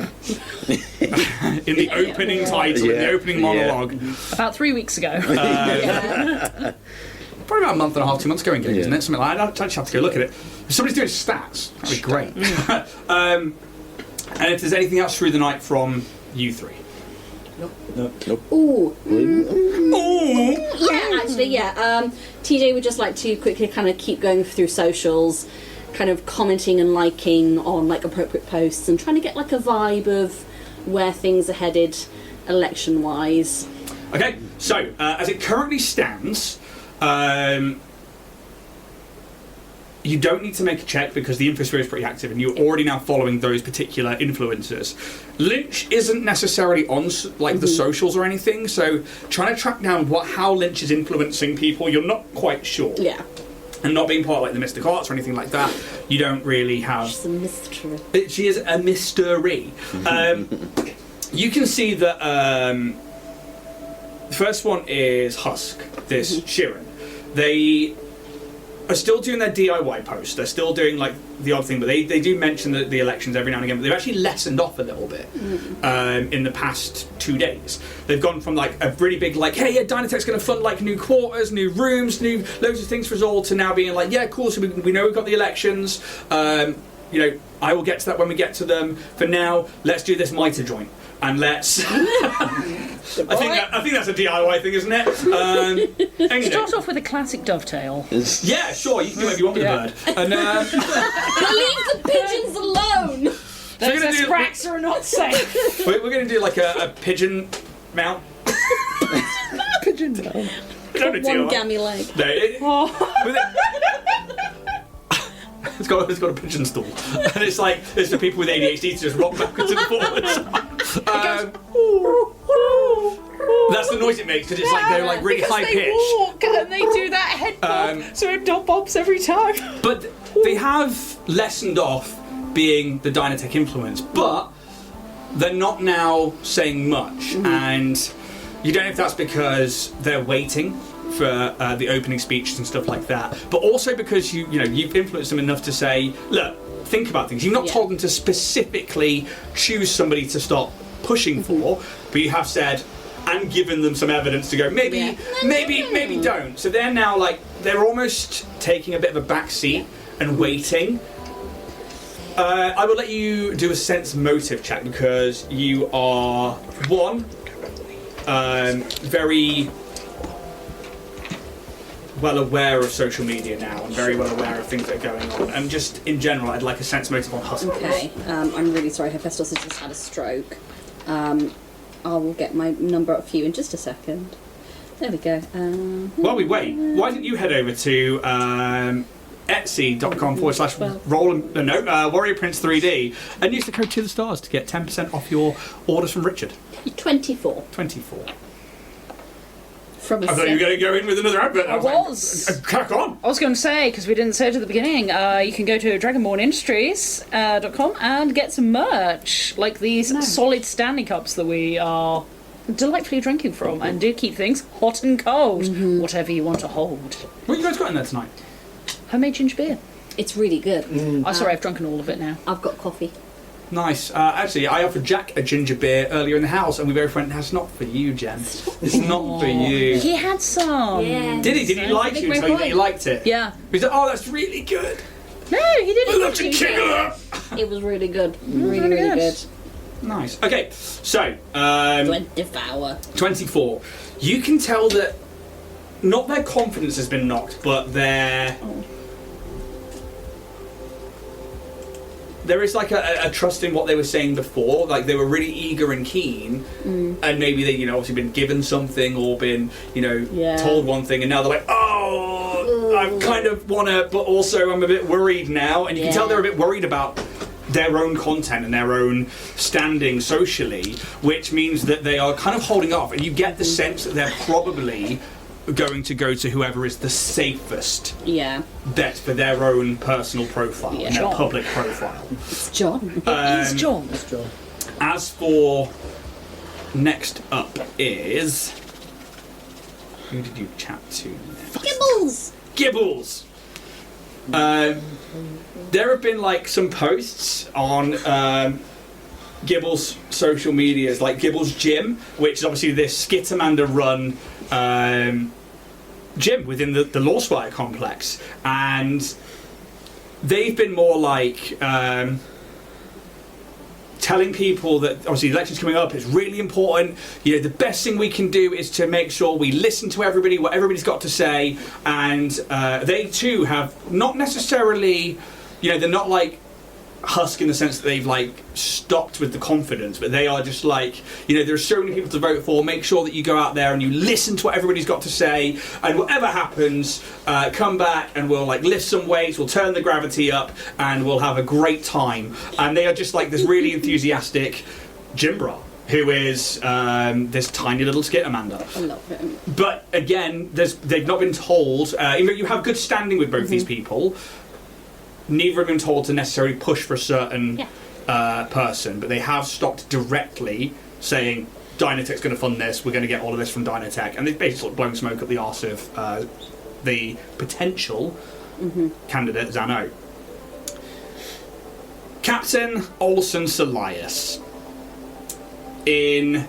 In the opening title, in the opening monologue. About 3 weeks ago. Probably about a month and a half, 2 months ago in game, isn't it? Something like that. I'd actually have to go look at it. If somebody's doing stats, that'd be great. And if there's anything else through the night from you three. Nope. Ooh. Ooh. Yeah, actually, yeah. TJ would just like to quickly kind of keep going through socials, kind of commenting and liking on like appropriate posts and trying to get like a vibe of where things are headed election-wise. Okay, so as it currently stands, you don't need to make a check because the infosphere is pretty active and you're already now following those particular influencers. Lynch isn't necessarily on like the socials or anything, so trying to track down how Lynch is influencing people, you're not quite sure. Yeah. And not being part of like the Mystic Arts or anything like that, you don't really have... She's a mystery. She is a mystery. You can see that the first one is Husk, this Shirin. They are still doing their DIY posts. They're still doing like the odd thing, but they do mention the elections every now and again, but they've actually lessened off a little bit in the past 2 days. They've gone from like a really big like, hey, yeah, Dynatech's going to fund like new quarters, new rooms, new loads of things for us all, to now being like, yeah, cool, so we know we've got the elections. You know, I will get to that when we get to them. For now, let's do this mitre joint. And let's... I think that's a DIY thing, isn't it? And, Start off with a classic dovetail. yeah, sure, you can do whatever you want with the bird. And, Leave the pigeons alone! Those sprats are not safe. we're going to do like a pigeon mount. Pigeon mount. One gammy leg. No, it's got a pigeon stool, and it's like it's for people with ADHD to just rock backwards and forwards. That's the noise it makes because it's like they're like really high They pitched. walk and they do that head bob, so it dot bobs every time. But they have lessened off being the Dynatech influence, but they're not now saying much, and you don't know if that's because they're waiting for the opening speeches and stuff like that, but also because you've influenced them enough to say, look, think about things. You've not told them to specifically choose somebody to stop pushing for, but you have said and given them some evidence to go, maybe don't. So they're now like, they're almost taking a bit of a back seat and waiting. I will let you do a sense motive check because you are very well aware of social media now and very well aware of things that are going on, and just in general I'd like a sense motive on Husk. Okay, I'm really sorry, Hephaestus has just had a stroke. I will get my number up for you in just a second. There we go. While we wait, why don't you head over to Etsy.com/Warrior Prince 3D and use the code to the stars to get 10% off your orders from Richard. 24. 24. From a I thought you were going to go in with another advert. I was. Crack on. I was going to say, because we didn't say it at the beginning, you can go to dragonbornindustries.com and get some merch, like these solid standing cups that we are delightfully drinking from, and do keep things hot and cold, whatever you want to hold. What you guys got in there tonight? Homemade ginger beer. It's really good. I'm sorry, I've drunken all of it now. I've got coffee. Nice. Actually, I offered Jack a ginger beer earlier in the house, and we both went, "That's not for you, Jen. It's not for you." He had some. Yeah. Did he? Did he like you and tell you that he liked it? Yeah. He said, "Oh, that's really good. No, he didn't. I love to kick it up." It was really good. Really good. Nice. Okay, so Devour. 24. You can tell that not their confidence has been knocked, but their there is like a trust in what they were saying before. Like they were really eager and keen, and maybe they, obviously been given something or been, told one thing, and now they're like, oh, I kind of want to, but also I'm a bit worried now, and you can tell they're a bit worried about their own content and their own standing socially, which means that they are kind of holding off, and you get the sense that they're probably going to go to whoever is the safest bet for their own personal profile and their public profile. It's John. It is John. That's John. As for next up is... Who did you chat to next? Gibbles! There have been like some posts on Gibble's social medias, like Gibble's Gym, which is obviously this Skittermander run gym within the Lawspire complex, and they've been more like telling people that obviously the election's coming up, it's really important. You know, the best thing we can do is to make sure we listen to everybody, what everybody's got to say, and they too have not necessarily, you know, they're not like husk in the sense that they've like stopped with the confidence, but they are just like, you know, there are so many people to vote for, make sure that you go out there and you listen to what everybody's got to say, and whatever happens, come back and we'll like lift some weights, we'll turn the gravity up, and we'll have a great time. And they are just like this really enthusiastic gym bra who is this tiny little Skittermander. I love him. But again, they've not been told, even though you have good standing with both these people, neither have been told to necessarily push for a certain person, but they have stopped directly saying Dynatech's going to fund this, we're going to get all of this from Dynatech, and they've basically sort of blown smoke up the arse of the potential candidate Zano. Captain Olson Solias, in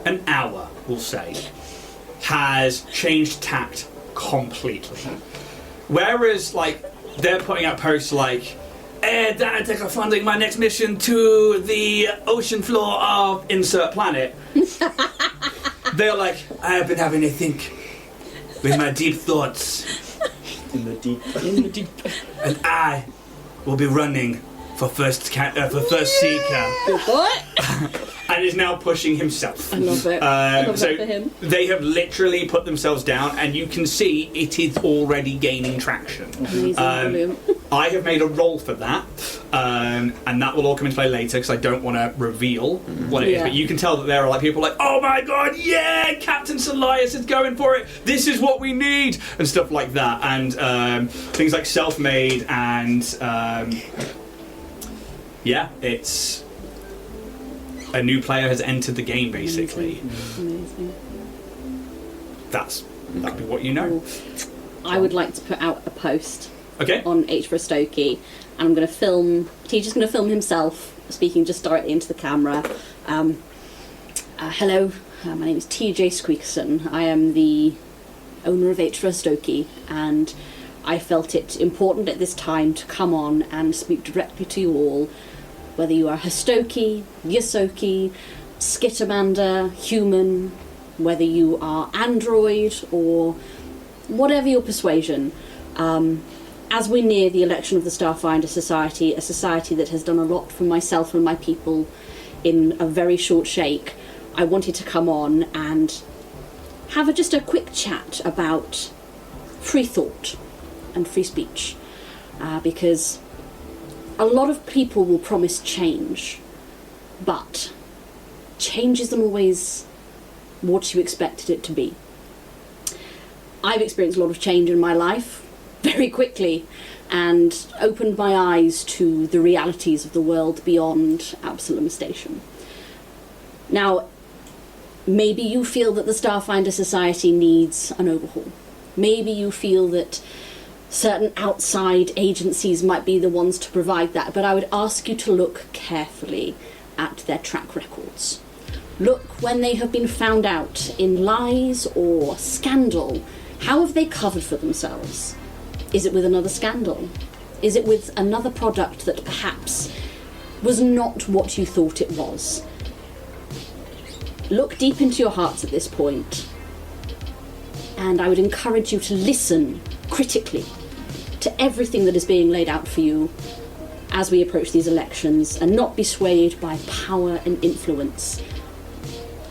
an hour, we'll say, has changed tact completely. Whereas, like, they're putting out posts like, Dynatech are funding my next mission to the ocean floor of insert planet. They're like, I have been having a think with my deep thoughts. In the deep. And I will be running for First Seeker. What? And is now pushing himself. I love it. I love so that for him. they have literally put themselves down, and you can see it is already gaining traction. Brilliant. I have made a roll for that, and that will all come into play later because I don't want to reveal what it is. But you can tell that there are like people like, oh my god, yeah, Captain Solias is going for it. This is what we need, and stuff like that, and things like Self-Made, and it's. A new player has entered the game, basically. Amazing. That'd be what you know. I would like to put out a post Okay. on H for Stokey, and I'm going to film. Teacher's going to film himself speaking just directly into the camera. Hello, my name is TJ Squeakson. I am the owner of H for Stokey, and I felt it important at this time to come on and speak directly to you all. Whether you are Hastoki, Yasoki, Skittermander, human, whether you are android or whatever your persuasion, as we near the election of the Starfinder Society, a society that has done a lot for myself and my people in a very short shake, I wanted to come on and have just a quick chat about free thought and free speech, because a lot of people will promise change, but change isn't always what you expected it to be. I've experienced a lot of change in my life very quickly and opened my eyes to the realities of the world beyond Absalom Station. Now, maybe you feel that the Starfinder Society needs an overhaul. Maybe you feel that certain outside agencies might be the ones to provide that, but I would ask you to look carefully at their track records. Look when they have been found out in lies or scandal. How have they covered for themselves? Is it with another scandal? Is it with another product that perhaps was not what you thought it was? Look deep into your hearts at this point, and I would encourage you to listen critically to everything that is being laid out for you as we approach these elections, and not be swayed by power and influence.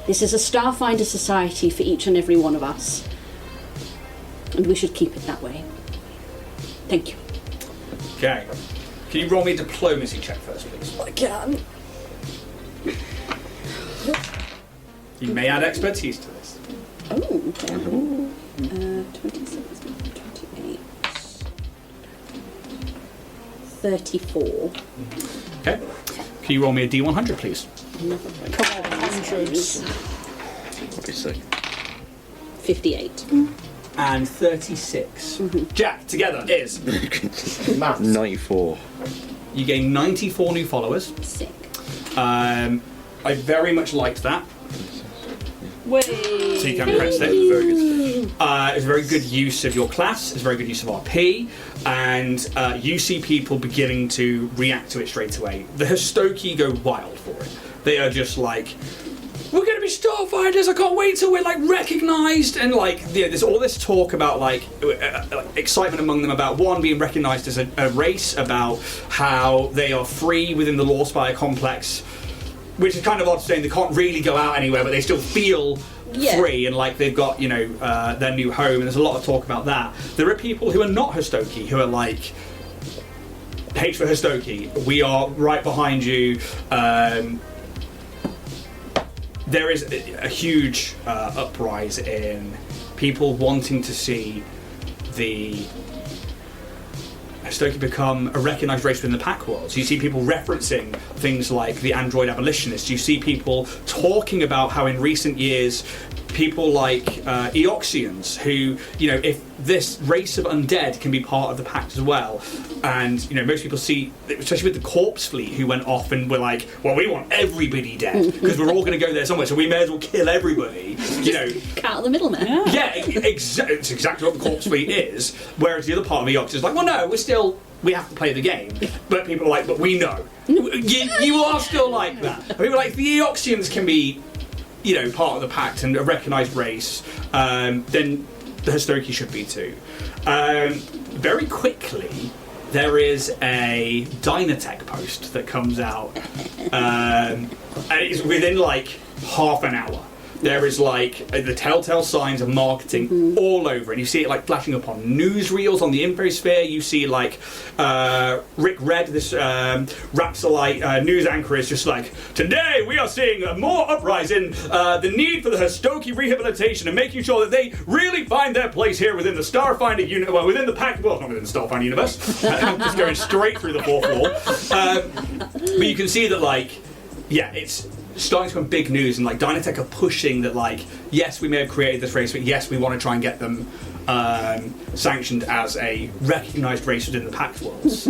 This is a Starfinder Society for each and every one of us. And we should keep it that way. Thank you. Okay. Can you roll me a diplomacy check first, please? I can. You may add expertise to this. Oh, okay. 26, 28, 34. Okay. Can you roll me a D100, please? Come on, hundreds. What do you say? 58. And 36. Jack, together is. Maths. 94. You gain 94 new followers. Sick. I very much liked that. Wait. So you can press it. Very good. It's a very good use of your class. It's a very good use of RP, and you see people beginning to react to it straight away. The Histoki go wild for it. They are just like, we're going to be Starfinders. I can't wait till we're like recognised, and like there's all this talk about like excitement among them about one being recognised as a race, about how they are free within the Lawspire complex. Which is kind of odd saying they can't really go out anywhere, but they still feel free and like they've got, their new home, and there's a lot of talk about that. There are people who are not Histoki who are like, H for Histoki, we are right behind you. There is a huge uprise in people wanting to see the Histoki become a recognised race within the pack world. So you see people referencing things like the android abolitionists. You see people talking about how in recent years people like Eoxians who, if this race of undead can be part of the pact as well, and most people see, especially with the corpse fleet who went off and were like, well, we want everybody dead because we're all going to go there somewhere, so we may as well kill everybody. Cut out the middleman. Yeah, it's exactly what the corpse fleet is. Whereas the other part of Eox is like, well, no, we have to play the game. But people are like, but we know. You are still like that. And people are like, the Eoxians can be, part of the pact and a recognised race, then the Histoki should be too. Very quickly, there is a Dynatech post that comes out, and it's within like half an hour. There is like the telltale signs of marketing all over, and you see it like flashing up on newsreels on the infosphere. You see like Rick Red, this Rapsolite news anchor, is just like, today we are seeing a more uprising, the need for the Histoki rehabilitation and making sure that they really find their place here within the Starfinder unit, well, within the pack, well, not within the Starfinder universe. I'm just going straight through the fourth wall. But you can see that it's starting to become big news, and like Dynatech are pushing that, like, yes, we may have created this race, but yes, we want to try and get them sanctioned as a recognised race within the Pact worlds.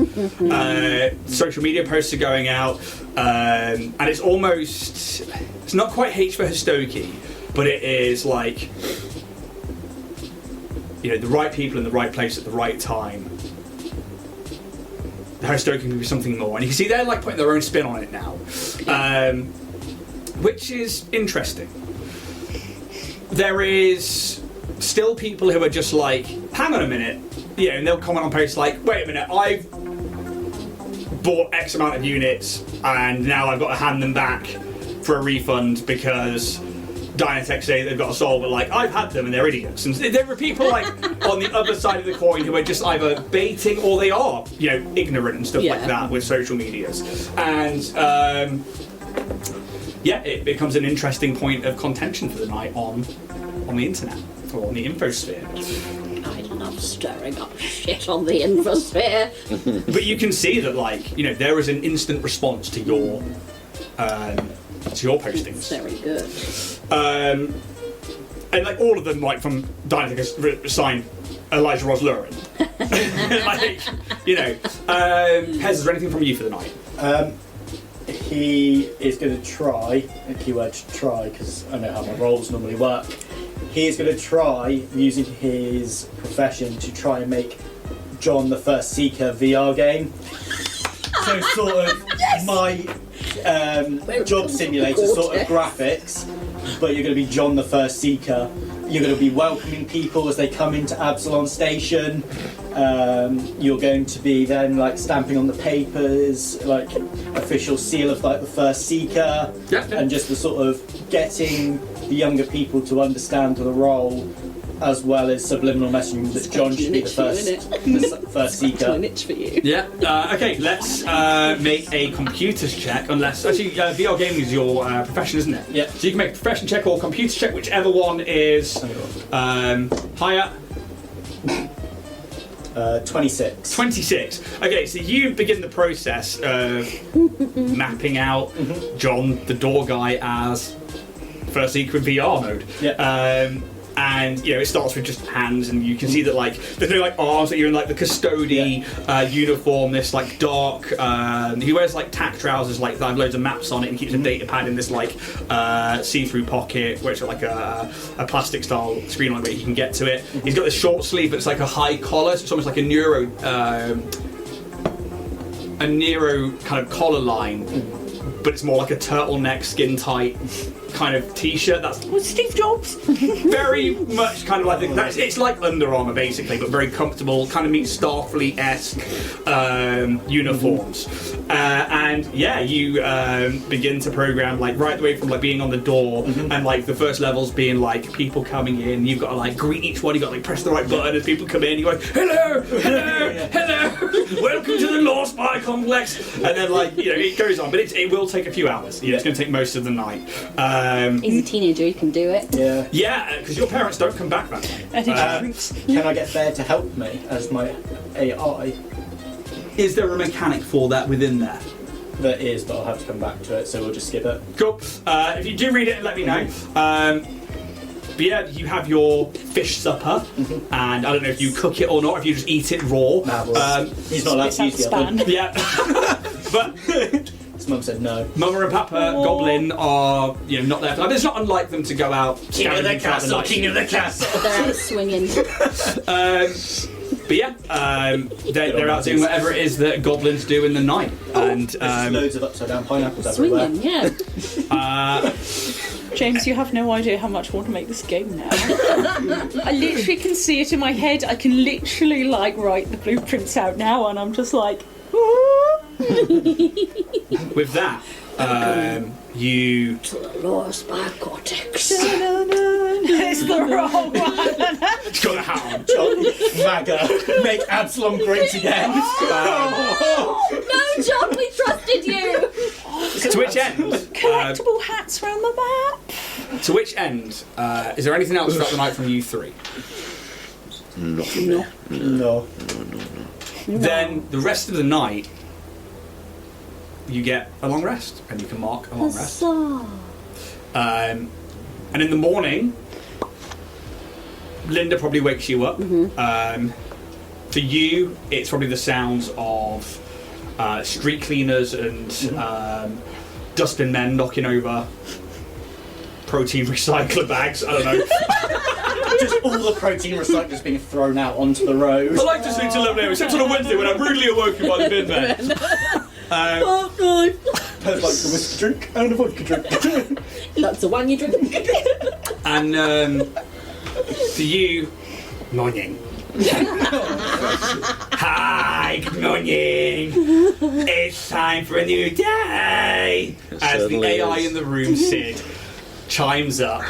Social media posts are going out, and it's not quite H for Histoki, but it is like, the right people in the right place at the right time. The Histoki can be something more, and you can see they're like putting their own spin on it now. Which is interesting. There is still people who are just like, hang on a minute, and they'll comment on posts like, wait a minute, I've bought X amount of units and now I've got to hand them back for a refund because Dynatech say they've got a soul, but like, I've had them and they're idiots. And there are people like on the other side of the coin who are just either baiting or they are, ignorant and stuff like that with social medias. And it becomes an interesting point of contention for the night on the internet or on the infosphere. I love stirring up shit on the infosphere. But you can see that, there is an instant response to your postings. It's very good. And like all of them, like from Dynatech, signed Elijah Ross Lurin. Pez, is there anything from you for the night? He is going to try, a keyword try, because I know how my roles normally work. He is going to try, using his profession, to try and make John the First Seeker VR game. So sort of my job simulator sort of graphics, but you're going to be John the First Seeker. You're going to be welcoming people as they come into Absalon Station. You're going to be then stamping on the papers, official seal of the First Seeker, and just the sort of getting the younger people to understand the role as well as subliminal messaging, that John should be the first seeker. An itch for you. Yeah. Okay. Let's make a computers check. Unless actually, VR gaming is your profession, isn't it? Yeah. So you can make a profession check or computer check, whichever one is higher. 26. 26. Okay, so you begin the process of mapping out John, the door guy, as First Seeker in VR mode. Yeah. And it starts with just hands, and you can see that there's no arms, that you're in the custody uniform, this dark. He wears tack trousers that have loads of maps on it, and keeps a data pad in this see-through pocket, where it's got a plastic style screen on it where you can get to it. He's got this short sleeve, but it's a high collar, so it's almost like a Nero kind of collar line, but it's more like a turtleneck, skin tight kind of t-shirt. That's Steve Jobs. very much kind of it's like Under Armour basically, but very comfortable, kind of meets Starfleet-esque uniforms. And you begin to program right the way from being on the door, and the first levels being people coming in. You've got to greet each one. You've got to press the right button as people come in. You go, hello, welcome to the Law Spy Complex, and then it goes on, but it will take a few hours. It's going to take most of the night. He's a teenager, he can do it. Yeah, because your parents don't come back that night. Can I get Fair to help me as my AI? Is there a mechanic for that within there? There is, but I'll have to come back to it, so we'll just skip it. Cool. If you do read it, let me know. But yeah, you have your fish supper, and I don't know if you cook it or not, if you just eat it raw. He's not allowed to use the oven. Yeah. But his mum said no. Mama and Papa Goblin are not there. But it's not unlike them to go out. King of the castle. They're out swinging. But yeah, they're out doing whatever it is that goblins do in the night. And there's loads of upside down pineapples everywhere. Swinging, yeah. James, you have no idea how much I want to make this game now. I literally can see it in my head. I can literally write the blueprints out now, and I'm just with that, you Law Spy Cortex. It's the wrong one. It's got a hat on. MAGA, make Absalom great again. No, John, we trusted you. To which end? Collectible hats around the map. To which end? Is there anything else throughout the night from you three? Not from me. No. Then the rest of the night, you get a long rest, and you can mark a long rest. And in the morning, Linda probably wakes you up. For you, it's probably the sounds of street cleaners and dustbin men knocking over protein recycler bags. I don't know. Just all the protein recyclers being thrown out onto the road. I like to sleep till 11 a.m. except on a Wednesday when I'm rudely awoken by the bin men. Oh, God. I'd like a whiskey drink and a vodka drink. That's the one you drink. And for you, morning. Hi, good morning. It's time for a new day. As the AI in the room, Sid, chimes up.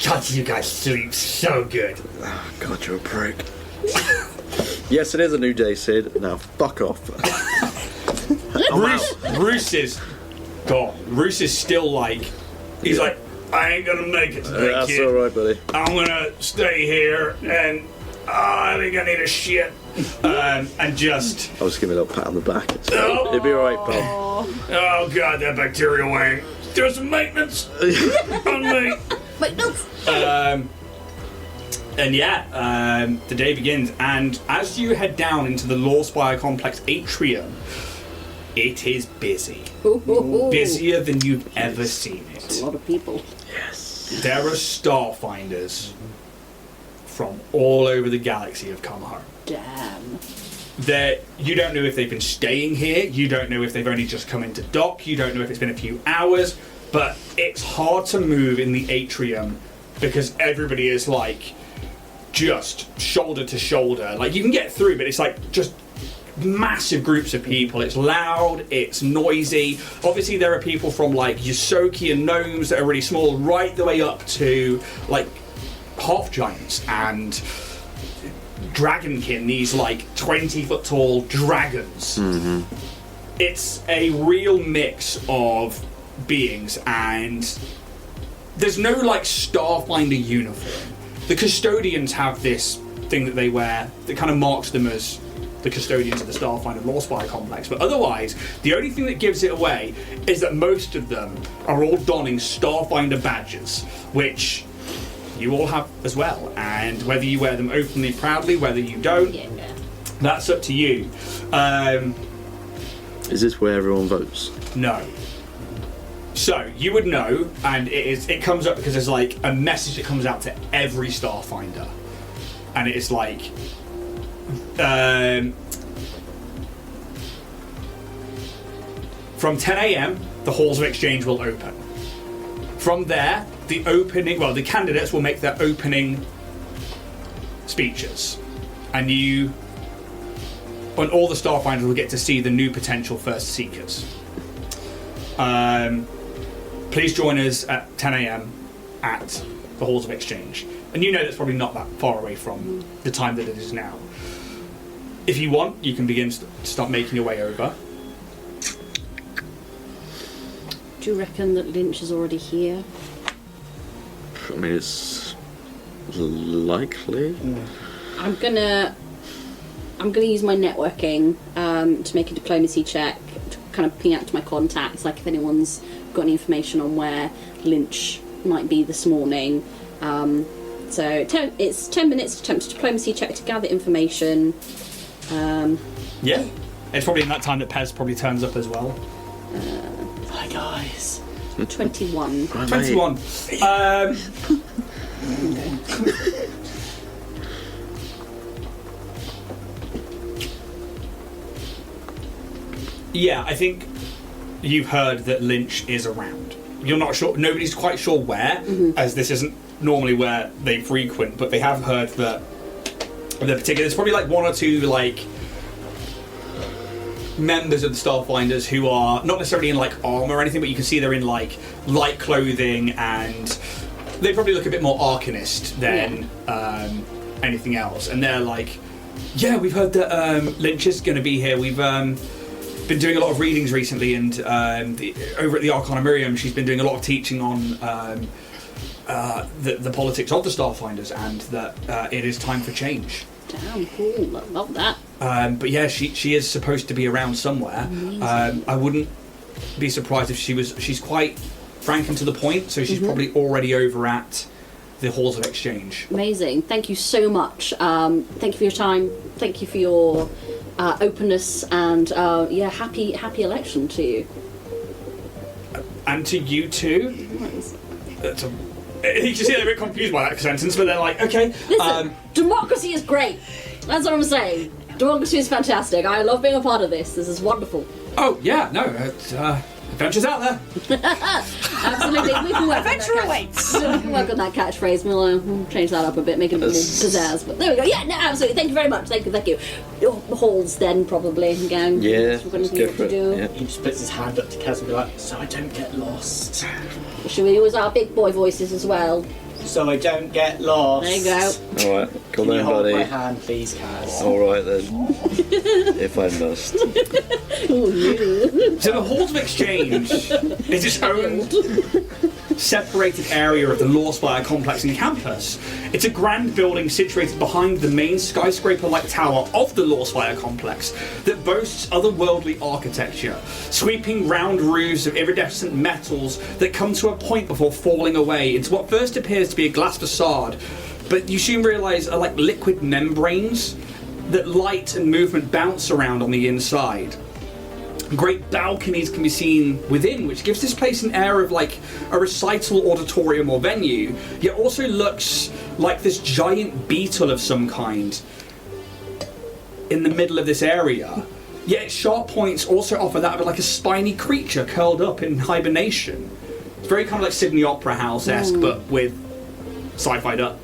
God, you guys sleep so good. Oh, God, you're a prick. Yes, it is a new day, Sid. Now, fuck off. Bruce is gone. Bruce is still he's I ain't gonna make it today, That's kid. alright, buddy. I'm gonna stay here and I think I need a shit. And just... I'll just give me a little pat on the back. Oh. It'll be alright, pal. Oh god, that bacterial wang. Do some maintenance on me. Maintenance. And yeah, the day begins, and as you head down into the Law Spire Complex atrium, it is busy. Busier than you've ever seen it. A lot of people. Yes. There are Starfinders from all over the galaxy have come home. Damn. You don't know if they've been staying here, you don't know if they've only just come into dock, you don't know if it's been a few hours, but it's hard to move in the atrium because everybody is just shoulder to shoulder. You can get through, but it's just massive groups of people. It's loud, it's noisy. Obviously there are people from Yosoki and gnomes that are really small, right the way up to half giants and dragonkin, these like 20-foot tall dragons. It's a real mix of beings, and there's no like Starfinder uniform. The custodians have this thing that they wear that kind of marks them as the custodians of the Starfinder Law Spire complex, but otherwise the only thing that gives it away is that most of them are all donning Starfinder badges, which you all have as well, and whether you wear them openly proudly, whether you don't, that's up to you. Is this where everyone votes? No. So you would know, and it comes up because there's like a message that comes out to every Starfinder, and it is like from 10 a.m. the halls of exchange will open. From there, the candidates will make their opening speeches, and all the Starfinders will get to see the new potential First Seekers. Please join us at 10 a.m. at the halls of exchange. And you know that's probably not that far away from the time that it is now. If you want, you can begin to start making your way over. Do you reckon that Lynch is already here? I mean, it's likely. I'm gonna use my networking to make a diplomacy check to kind of ping out to my contacts, like if anyone's got any information on where Lynch might be this morning. So it's 10 minutes to attempt a diplomacy check to gather information. Yeah, it's probably in that time that Pez probably turns up as well. Hi guys. 21. 21. Yeah, I think you've heard that Lynch is around. You're not sure, nobody's quite sure where, as this isn't normally where they frequent, but they have heard that there's probably like one or two like members of the Starfinders who are not necessarily in like armor or anything, but you can see they're in like light clothing, and they probably look a bit more Arcanist than anything else. And they're like, yeah, we've heard that Lynch is going to be here. We've been doing a lot of readings recently, and over at the Arcana Miriam, she's been doing a lot of teaching on the politics of the Starfinders, and that it is time for change. Damn cool, love that. But yeah, she is supposed to be around somewhere. I wouldn't be surprised if she's quite frank and to the point, so she's probably already over at the halls of exchange. Amazing, thank you so much. Thank you for your time, thank you for your openness, and happy election to you. And to you too. Nice. You can see they're a bit confused by that sentence, but they're like, okay. Listen, democracy is great. That's what I'm saying. Democracy is fantastic. I love being a part of this. This is wonderful. Oh yeah, no, adventures out there. Absolutely, we can work. Adventure awaits. We can work on that catchphrase. We'll change that up a bit, make it a bit more pizzazz. But there we go. Yeah, no, absolutely. Thank you very much. Thank you. Your halls then probably gang. Yeah, we're going to see what to do. Yeah. He just puts his hand up to Kaz and be like, so I don't get lost. Should we use our big boy voices as well? So I don't get lost. There you go. All right, come Can you on, hold buddy. my hand, please, Kaz? All right then, if I must. So the halls of exchange is its own separated area of the Law Spire complex and campus. It's a grand building situated behind the main skyscraper-like tower of the Law Spire complex that boasts otherworldly architecture, sweeping round roofs of iridescent metals that come to a point before falling away into what first appears to be a glass facade, but you soon realise are like liquid membranes that light and movement bounce around on the inside. Great balconies can be seen within, which gives this place an air of like a recital auditorium or venue, yet also looks like this giant beetle of some kind in the middle of this area. Yet its sharp points also offer that of like a spiny creature curled up in hibernation. It's very kind of like Sydney Opera House-esque, but with sci-fi'd up.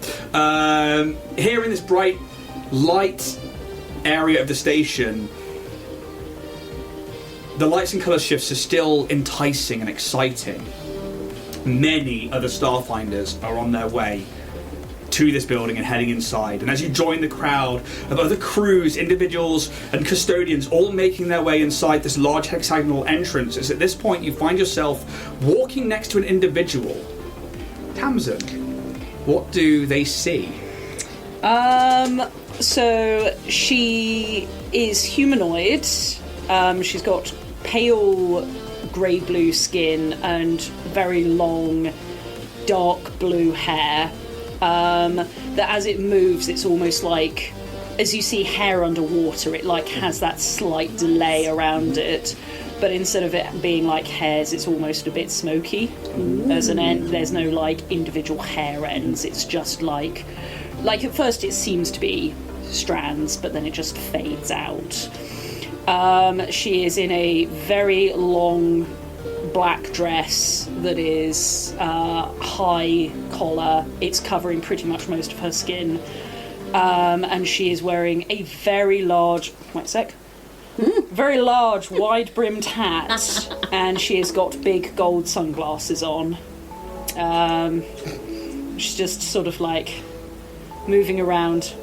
Here in this bright light area of the station, the lights and colour shifts are still enticing and exciting. Many other Starfinders are on their way to this building and heading inside. And as you join the crowd of other crews, individuals, and custodians all making their way inside this large hexagonal entrance, it's at this point you find yourself walking next to an individual. Tamsin, what do they see? So she is humanoid. She's got pale grey blue skin and very long dark blue hair. That as it moves, it's almost like, as you see hair underwater, it like has that slight delay around it. But instead of it being like hairs, it's almost a bit smoky. As an end, there's no like individual hair ends. It's just like at first it seems to be strands, but then it just fades out. She is in a very long black dress that is high collar. It's covering pretty much most of her skin. And she is wearing a very large... Wait a sec. Very large, wide-brimmed hat. And she has got big gold sunglasses on. She's just sort of like moving around,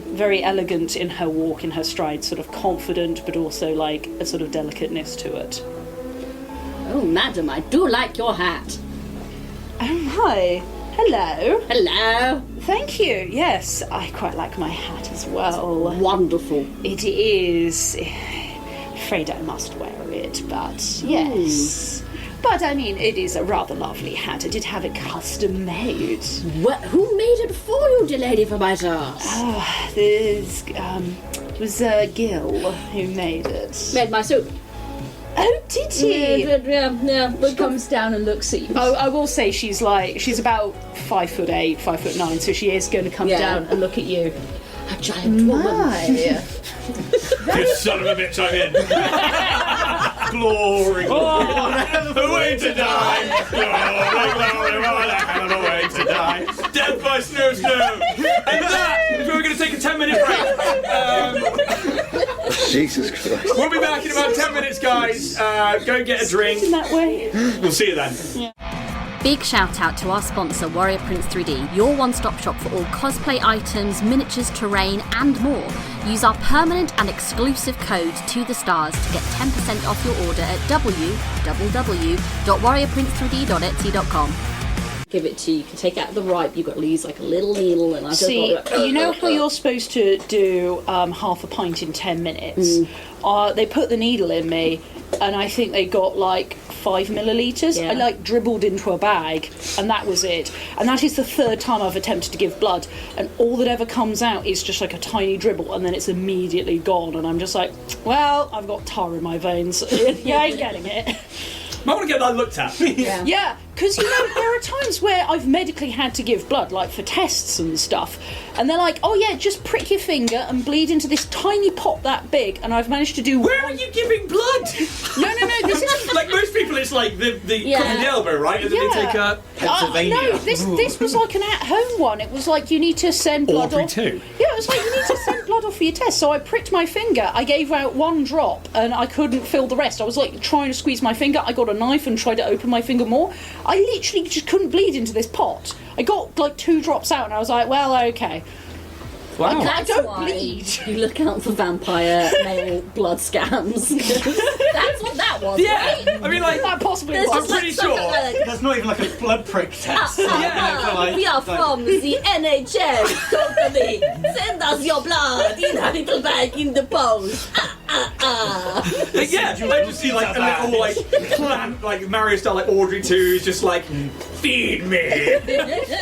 very elegant in her walk, in her stride, sort of confident, but also like a sort of delicateness to it. Oh, madam, I do like your hat. Oh, hi. Hello. Hello. Thank you. Yes, I quite like my hat as well. Wonderful. It is. Afraid I must wear it, but yes. But I mean, it is a rather lovely hat. I did have it custom made. What? Who made it for you, dear lady, for my ask? Oh, it was Gil who made it. Made my suit. Oh, did he? Yeah. She comes down and looks at you. Oh, I will say she's about 5'8", 5'9", so she is going to come down and look at you. A giant woman. You son of a bitch, I'm in. Glory. Oh, the way to die. Glory, the way to die. Death by snow. And that is where we're going to take a 10-minute break. Jesus Christ. We'll be back in about 10 minutes, guys. Go get a drink. In that way. We'll see you then. Yeah. Big shout out to our sponsor Warrior Prince 3D, your one-stop shop for all cosplay items, miniatures, terrain and more. Use our permanent and exclusive code to the stars to get 10% off your order at www.warriorprince3d.etsy.com. Give it to you. You can take out the ripe. You've got to use like a little needle, and I just See, got you know how you're supposed to do half a pint in 10 minutes? They put the needle in me, and I think they got like 5 millilitres. Yeah. I like dribbled into a bag, and that was it. And that is the third time I've attempted to give blood, and all that ever comes out is just like a tiny dribble, and then it's immediately gone. And I'm just like, well, I've got tar in my veins. Yeah, I ain't getting it. I want to get that looked at. Yeah, because, you know, there are times where I've medically had to give blood, like for tests and stuff, and they're like, oh yeah, just prick your finger and bleed into this tiny pot that big, and I've managed to do... Where are you giving blood? No, this isn't... Like most people, it's like the cut in the elbow, right? And then they take a... Pennsylvania. No, this was like an at-home one. It was like, you need to send blood Aubrey off... too. Yeah, it was like, you need to send blood off for your test. So I pricked my finger, I gave out 1 drop, and I couldn't fill the rest. I was like trying to squeeze my finger, I got a knife and tried to open my finger more. I literally just couldn't bleed into this pot. I got like 2 drops out, and I was like, well, okay. Wow. I don't why bleed. You look out for vampire male blood scams. That's what that was. Yeah, Right? I mean, like, That possibly There's was. I'm pretty sure. There's not even like a blood prick test. We are from the NHS, totally. Send us your blood in a little bag in the post. Like, yeah, I just see like a little like plant, like Mario style, like Audrey 2, is just like, feed me,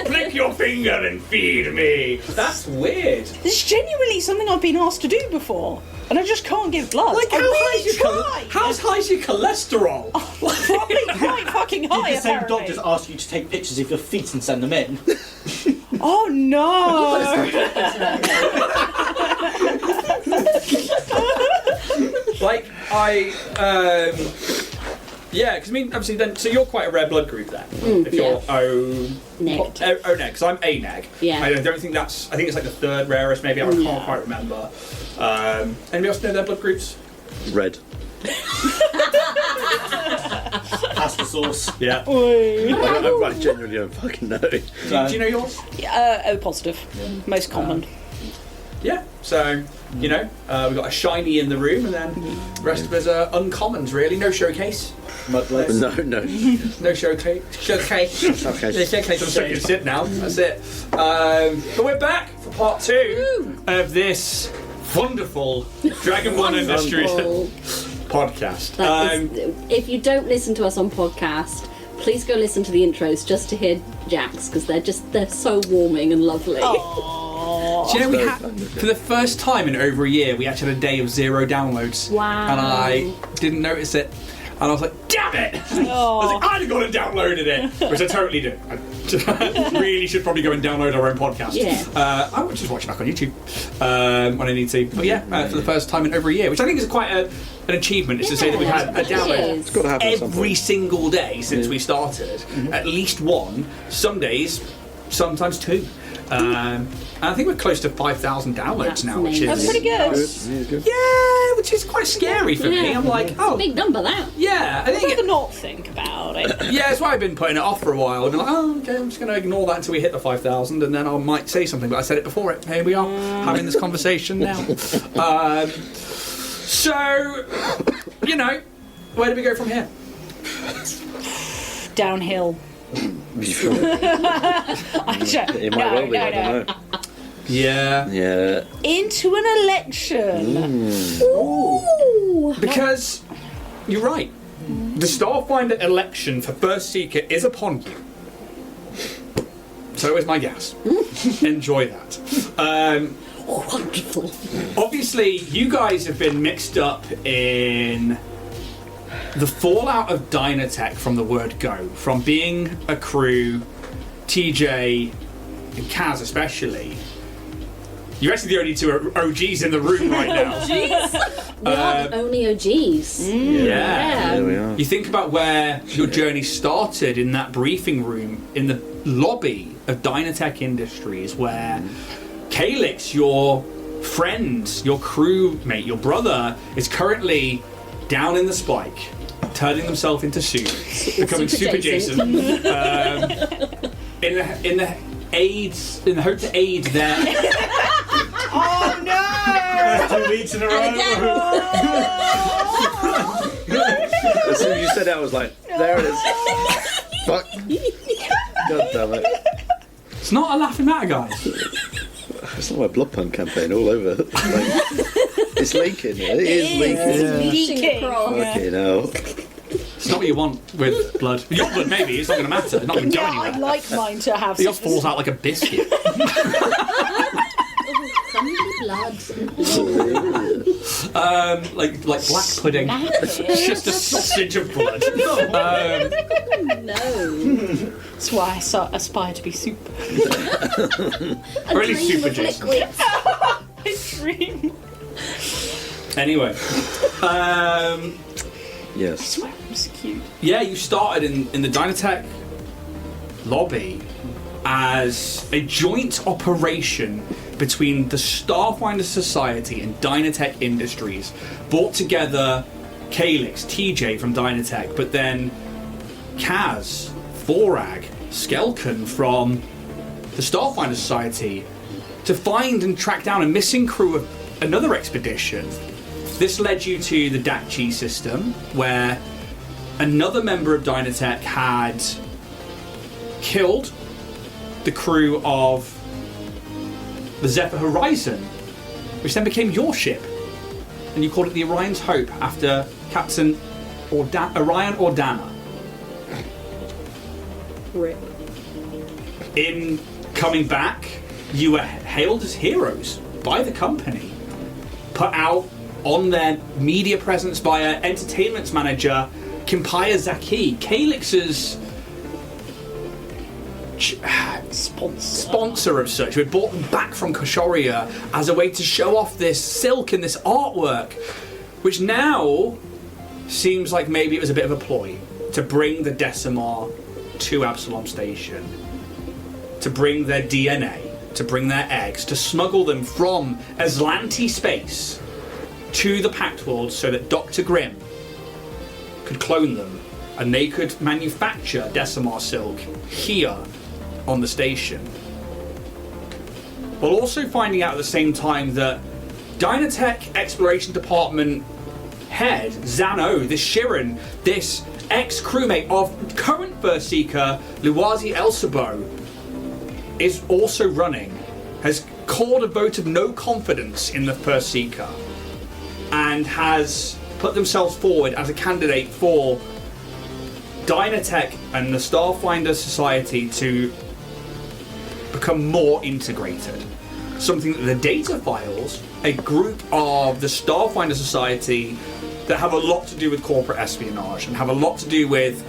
flick your finger and feed me. That's weird. It's genuinely something I've been asked to do before, and I just can't give blood. Like, I really how's high's your cholesterol? Probably quite fucking high, Did the same apparently. doctors ask you to take pictures of your feet and send them in? Oh no! Like, yeah, because I mean, obviously, then, so you're quite a rare blood group then. If you're Neg. O neg, because I'm A neg. Yeah. I don't think that's. I think it's like the 3rd rarest. Maybe I can't quite remember. Anybody else know their blood groups? Red. That's the source. Yeah. I genuinely don't fucking know. Do you know yours? O positive. Most common. Yeah. So, you know, we've got a shiny in the room, and then the rest of us are uncommons, really. No showcase. Mudblades. No. No showcase. Showcase. Okay. I'm stuck in sit now. That's it. But we're back for part 2 of this wonderful Dragonborn Industries podcast. If you don't listen to us on podcast, please go listen to the intros just to hear Jax, because they're so warming and lovely. Do you know, we had, for the first time in over a year, we actually had a day of 0 downloads. Wow. And I didn't notice it. And I was like, damn it! I was like, I'd have gone and downloaded it, which I totally do. I really should probably go and download our own podcast. Yeah. I would just watch it back on YouTube when I need to. But yeah, for the first time in over a year, which I think is quite an achievement, is to say that we've had a download It's got to happen at some every point. single day since we started. At least one, some days, sometimes 2. And I think we're close to 5,000 downloads That's now, which That's is pretty good. Good. yeah, which is quite scary for me. Yeah. I'm like, oh, Big number, that. yeah, I think Rather not think about it. yeah, that's why I've been putting it off for a while. I've been like, oh, okay, I'm just going to ignore that until we hit the 5,000, and then I might say something. But I said it before it. Here we are, having this conversation now. So, you know, where do we go from here? Downhill. It might well be, I don't know. Yeah, Yeah. Into an election. Ooh. because you're right. The Starfinder election for First Seeker is upon you. So is my gas. Enjoy that. Wonderful. Obviously, you guys have been mixed up in the fallout of Dynatech from the word go. From being a crew, TJ and Kaz especially. You're actually the only 2 OGs in the room right now. We are the only OGs. Yeah. There we are. You think about where your journey started in that briefing room in the lobby of Dynatech Industries, where Calyx, your friend, your crewmate, your brother, is currently down in the spike, turning himself into soup, becoming Super Jason. In the hope to aid their. Oh no! 2 weeks in a row. As soon as you said that, I was like, there it is. Fuck. God damn it. It's not a laughing matter, guys. It's not my blood pump campaign all over. Like, it's leaking. It is leaking. Leaking. Fucking hell. It's not what you want with blood. Your blood, maybe. It's not going to matter. It's not going to go Yeah, anywhere. I'd like mine to have Yours some. falls out like a biscuit. Blood. Like black pudding. It's just a sausage of blood. No. That's why I aspire to be super. Or at least Super Jason. I dream. Anyway. Yes. It's cute. Yeah, you started in the Dynatech lobby as a joint operation between the Starfinder Society and Dynatech Industries. Brought together Calyx, TJ from Dynatech, but then Kaz, Vorag, Skelken from the Starfinder Society to find and track down a missing crew of another expedition. This led you to the Dakchi system, where another member of Dynatech had killed the crew of the Zephyr Horizon, which then became your ship. And you called it the Orion's Hope after Captain Orion Ordana. Rip. In coming back, you were hailed as heroes by the company, put out on their media presence via entertainment manager Kimpaya Zaki, Calyx's sponsor of such, who had bought them back from Koshoria as a way to show off this silk and this artwork, which now seems like maybe it was a bit of a ploy to bring the Decimar to Absalom Station, to bring their DNA, to bring their eggs, to smuggle them from Aslanti space to the Pact World so that Dr. Grimm could clone them and they could manufacture Decimar silk here on the station. While also finding out at the same time that Dynatech Exploration Department head, Zano, this Shirin, this ex-crewmate of current First Seeker, Luwazi Elsabo, is also running, has called a vote of no confidence in the First Seeker, and has put themselves forward as a candidate for Dynatech and the Starfinder Society to become more integrated. Something that the data files, a group of the Starfinder Society that have a lot to do with corporate espionage and have a lot to do with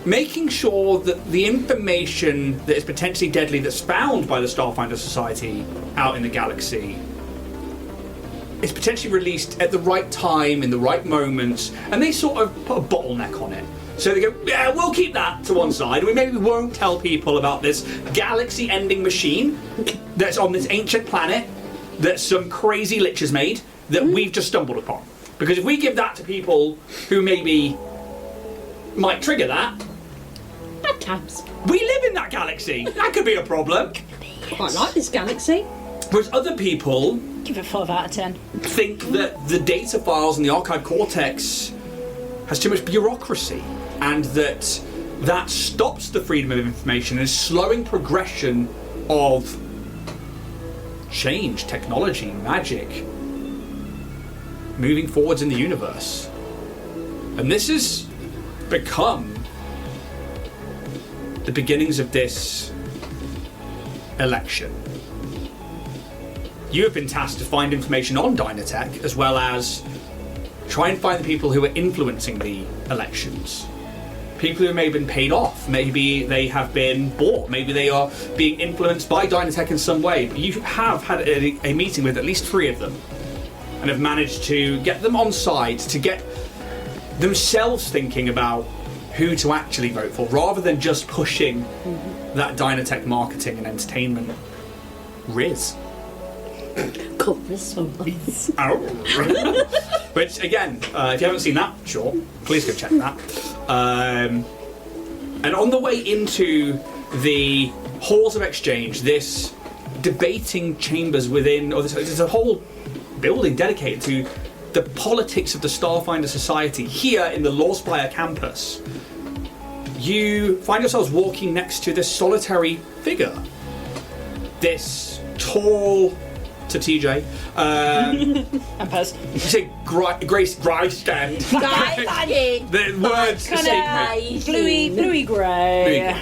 making sure that the information that is potentially deadly that's found by the Starfinder Society out in the galaxy is potentially released at the right time, in the right moments, and they sort of put a bottleneck on it. So they go, yeah, we'll keep that to one side. We maybe won't tell people about this galaxy-ending machine that's on this ancient planet that some crazy lich has made that we've just stumbled upon. Because if we give that to people who maybe might trigger that, Bad times. we live in that galaxy. That could be a problem. Quite like this galaxy. Whereas other people Give it 5 out of 10. think that the data files and the archive cortex has too much bureaucracy, and that stops the freedom of information and is slowing progression of change, technology, magic, moving forwards in the universe. And this has become the beginnings of this election. You have been tasked to find information on Dynatech, as well as try and find the people who are influencing the elections. People who may have been paid off, maybe they have been bought, maybe they are being influenced by Dynatech in some way. But you have had a meeting with at least 3 of them, and have managed to get them on side, to get themselves thinking about who to actually vote for, rather than just pushing that Dynatech marketing and entertainment riz. God, this so nice. Which, again, if you haven't seen that, sure, please go check that. And on the way into the halls of exchange, this debating chambers within, or there's a whole building dedicated to the politics of the Starfinder Society here in the Lawspire campus. You find yourselves walking next to this solitary figure. This tall, to TJ, And Pez. you say Grace Greistand. The words escape me. Bluey grey.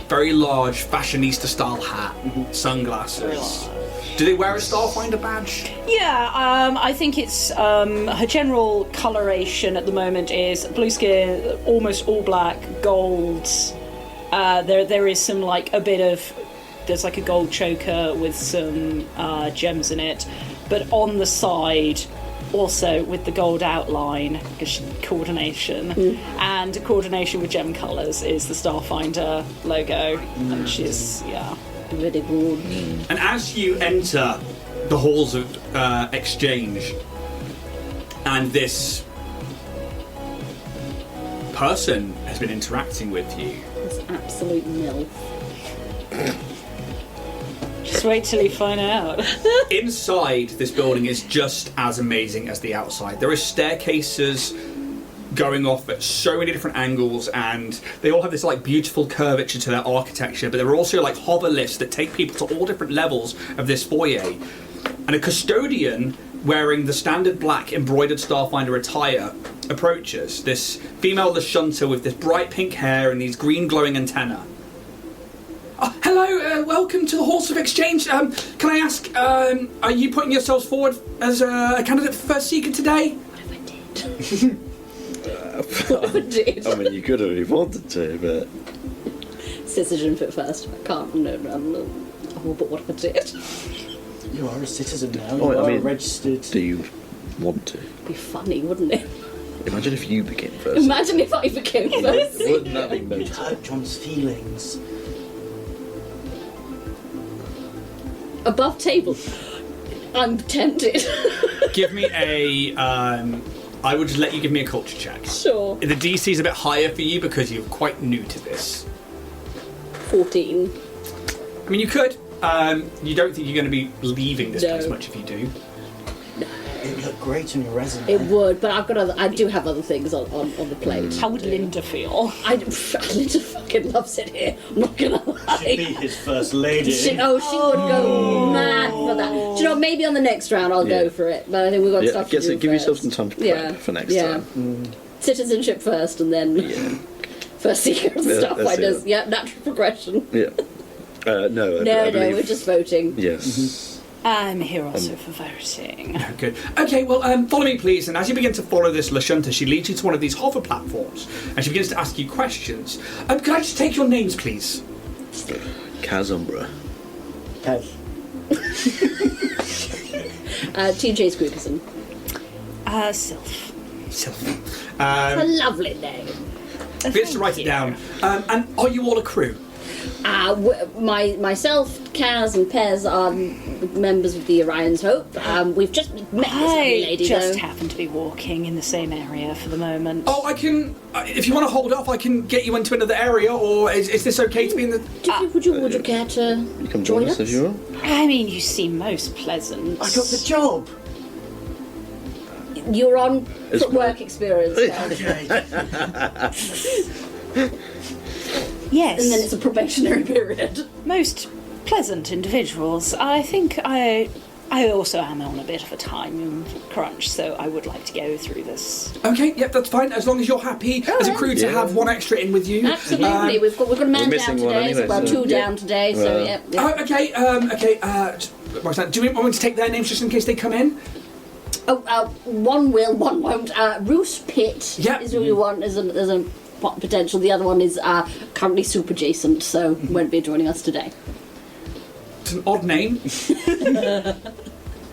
Very large fashionista style hat, sunglasses. Do they wear a Starfinder badge? Yeah, I think it's her general coloration at the moment is blue skin, almost all black, gold. There is some there's like a gold choker with some gems in it, but on the side also with the gold outline, because coordination and coordination with gem colours is the Starfinder logo, and she's Really good. And as you enter the halls of exchange, and this person has been interacting with you, It's absolute nil. Just wait till you find out. inside this building is just as amazing as the outside. There are staircases going off at so many different angles, and they all have this beautiful curvature to their architecture, but there are also hover lifts that take people to all different levels of this foyer. And a custodian wearing the standard black embroidered Starfinder attire approaches, this female Lashunta with this bright pink hair and these green glowing antennae. Hello, welcome to the Halls of Exchange. Can I ask, are you putting yourselves forward as a candidate for First Seeker today? What I did. I mean, you could have if you wanted to, but Citizen fit first. I can't. No. Oh, but what if I did? You are a citizen now. Oh, You I are mean, registered. do you want to? It'd be funny, wouldn't it? Imagine if you became first. Imagine if I became first. Wouldn't that be You'd mental? hurt John's feelings. Above table. I'm tempted. Give me a I would just let you give me a culture check. Sure. The DC is a bit higher for you because you're quite new to this. 14. I mean, you could. You don't think you're going to be leaving this place much if you do? It would look great on your resume. It would, but I do have other things on the plate. How would Linda feel? Linda fucking loves it here. I'm not gonna lie. She'd be his first lady. She would go mad for that. Do you know, maybe on the next round I'll go for it, but I think we've got stuff to do give yourself first. some time to prep for next time. Citizenship first, and then First Seeker and Starfinders. Yeah, natural progression. Yeah. No, No, we're just voting. Yes. I'm here also for voting. Good. Okay, well, follow me, please. And as you begin to follow this Lashunta, she leads you to one of these hover platforms, and she begins to ask you questions. Could I just take your names, please? Kazumbra. Kev. TJ Scroogerson. Sylph. Sylph. It's a lovely name. Begins to write it down. And are you all a crew? Myself, Kaz, and Pez are members of the Orion's Hope. We've just met this lovely I lady, just though. happen to be walking in the same area for the moment. Oh, I can... if you want to hold off, I can get you into another area, or is this okay to be in the... Would you care to You can join us if you want. I mean, you seem most pleasant. I got the job. You're on It's work experience, Kaz. Okay. Yes. And then it's a probationary period. Most pleasant individuals. I think I also am on a bit of a time crunch, so I would like to go through this. Okay, yep, that's fine, as long as you're happy as a crew to have one extra in with you. Absolutely. We've got a man down today, two down today, so yeah. Oh, okay, do you want me to take their names just in case they come in? One will, one won't. Roose Pitt is who we want as a potential. The other one is currently super adjacent, so won't be joining us today. It's an odd name.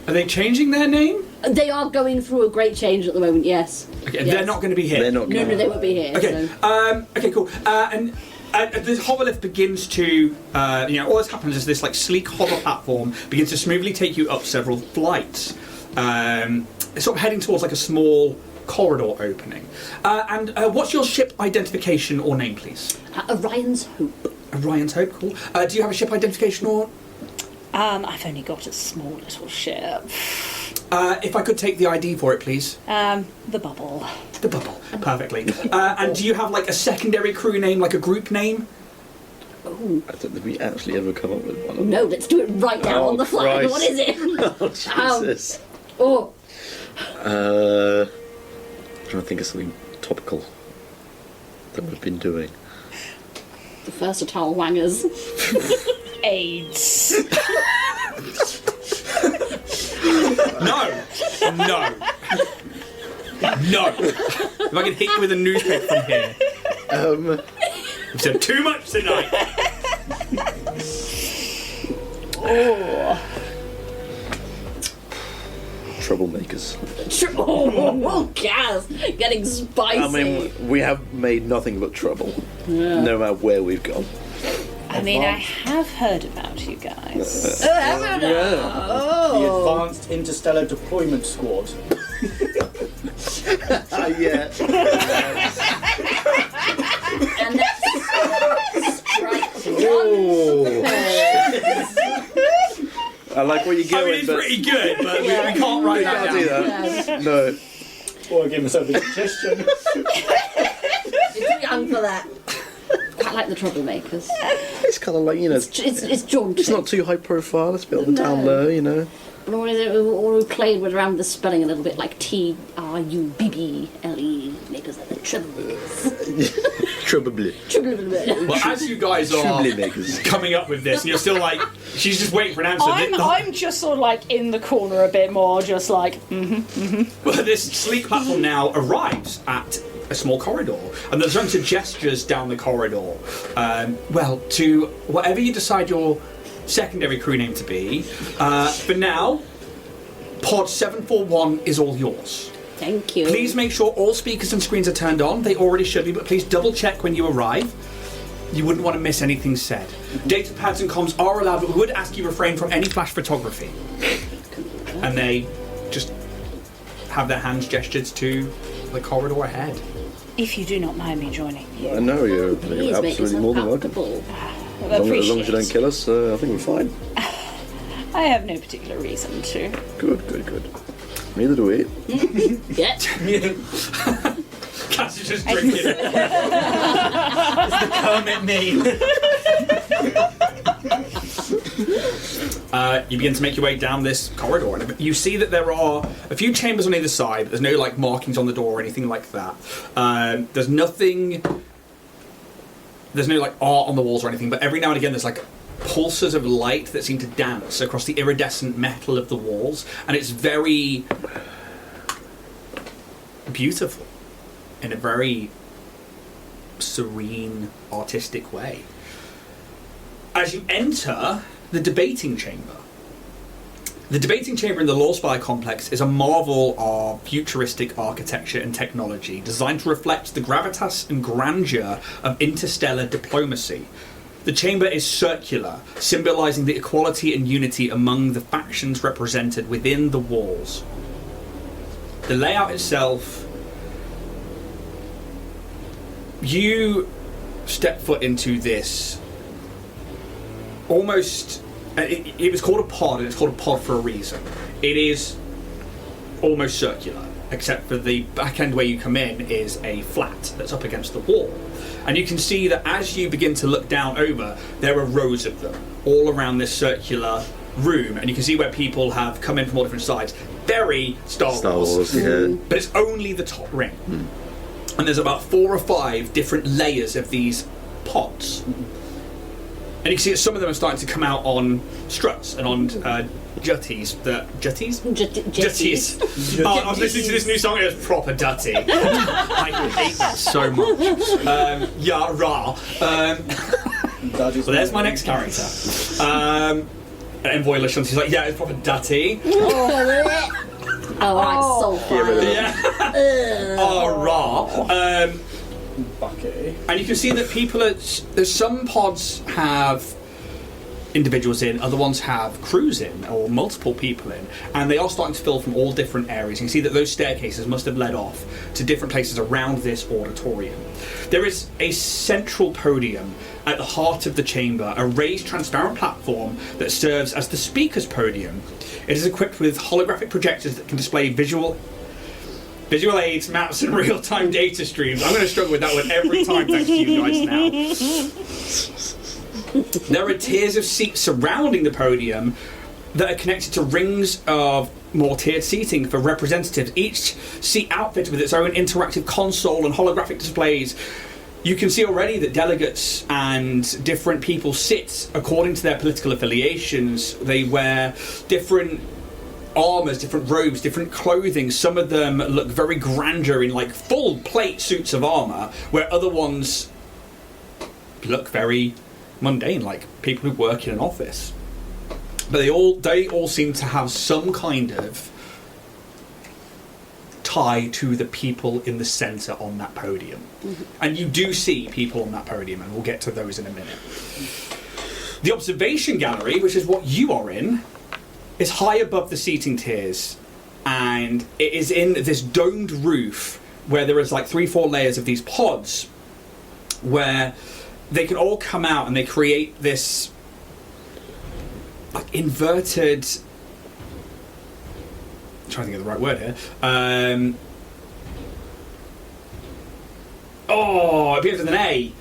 Are they changing their name? They are going through a great change at the moment, yes. Okay, Yes. they're not going to be here. They're not No, they won't be here. Okay, So. okay, cool. And the hover lift begins to, all that's happens is this like sleek hover platform begins to smoothly take you up several flights, sort of heading towards like a small corridor opening. And what's your ship identification or name, please? Orion's Hope. Orion's Hope, cool. Do you have a ship identification or? I've only got a small little ship. If I could take the ID for it, please. The bubble. The bubble, perfectly. And do you have like a secondary crew name, like a group name? I don't think we actually ever come up with one. No, let's do it right now on the fly. Christ. What is it? Oh, Jesus. I'm trying to think of something topical that we've been doing. The versatile wangers. AIDS. No. If I could hit you with a newspaper from here. You've said too much tonight. Troublemakers. Gas! Getting spicy. I mean, we have made nothing but trouble, no matter where we've gone. I mean, I have heard about you guys. The Advanced Interstellar Deployment Squad. Yeah. And that's strike one. I like where you're I going, mean, it's but pretty good, but we can't write that can't do down. that. No. Or I give myself a suggestion. You're too young for that. Quite like the troublemakers. It's kind of like, It's jaunty. it's not too high profile, it's a bit on the down low, Or we played with around the spelling a little bit, like TRUBBLE, makers of the troubles. Probably. Well, as you guys are Troublemakers. coming up with this, and you're still like, she's just waiting for an answer. I'm just sort of like in the corner a bit more, just like, Well, this sleek platform now arrives at a small corridor, and there's some gestures down the corridor. To whatever you decide your secondary crew name to be. For now, Pod 741 is all yours. Thank you. Please make sure all speakers and screens are turned on. They already should be, but please double check when you arrive. You wouldn't want to miss anything said. Data pads and comms are allowed, but we would ask you refrain from any flash photography. And they just have their hands gestured to the corridor ahead. If you do not mind me joining you. I know you're Please make absolutely more than welcome. yourself comfortable. As long as you don't kill us, I think we're fine. I have no particular reason to. Good. Neither do we. Yeah. Cass is just drinking it. It's the Kermit meme. You begin to make your way down this corridor, and you see that there are a few chambers on either side, but there's no like markings on the door or anything like that. There's nothing. There's no like art on the walls or anything, but every now and again there's like pulses of light that seem to dance across the iridescent metal of the walls, and it's very beautiful in a very serene, artistic way. As you enter the debating chamber. The debating chamber in the Law Spire complex is a marvel of futuristic architecture and technology designed to reflect the gravitas and grandeur of interstellar diplomacy. The chamber is circular, symbolising the equality and unity among the factions represented within the walls. The layout itself, you step foot into this almost, it was called a pod, and it's called a pod for a reason. It is almost circular, except for the back end where you come in is a flat that's up against the wall. And you can see that as you begin to look down over, there are rows of them all around this circular room, and you can see where people have come in from all different sides. Very Star Wars. Yeah. But it's only the top ring. And there's about 4 or 5 different layers of these pods. And you can see that some of them are starting to come out on struts and on jutties. Jutties? Jutties. Oh, I was listening to this new song, it was proper dutty. I hate that so much. Yeah, rah. Well, there's my next character. Envoy Lashon, he's like, yeah, it's proper dutty. Oh, that's so funny. Yeah. Oh, rah. Bucky. And you can see that people are. There's some pods have individuals in, other ones have crews in, or multiple people in, and they are starting to fill from all different areas. You can see that those staircases must have led off to different places around this auditorium. There is a central podium at the heart of the chamber, a raised transparent platform that serves as the speaker's podium. It is equipped with holographic projectors that can display visual aids, maps, and real-time data streams. I'm going to struggle with that one every time, thanks to you guys now. There are tiers of seats surrounding the podium that are connected to rings of more tiered seating for representatives, each seat outfitted with its own interactive console and holographic displays. You can see already that delegates and different people sit according to their political affiliations. They wear different armours, different robes, different clothing. Some of them look very grandeur in like full plate suits of armour, where other ones look very mundane, like people who work in an office. But they all seem to have some kind of tie to the people in the centre on that podium. And you do see people on that podium, and we'll get to those in a minute. The observation gallery, which is what you are in, is high above the seating tiers, and it is in this domed roof where there is like 3-4 layers of these pods where they can all come out and they create this like inverted, I'm trying to think of the right word here, it begins with an A.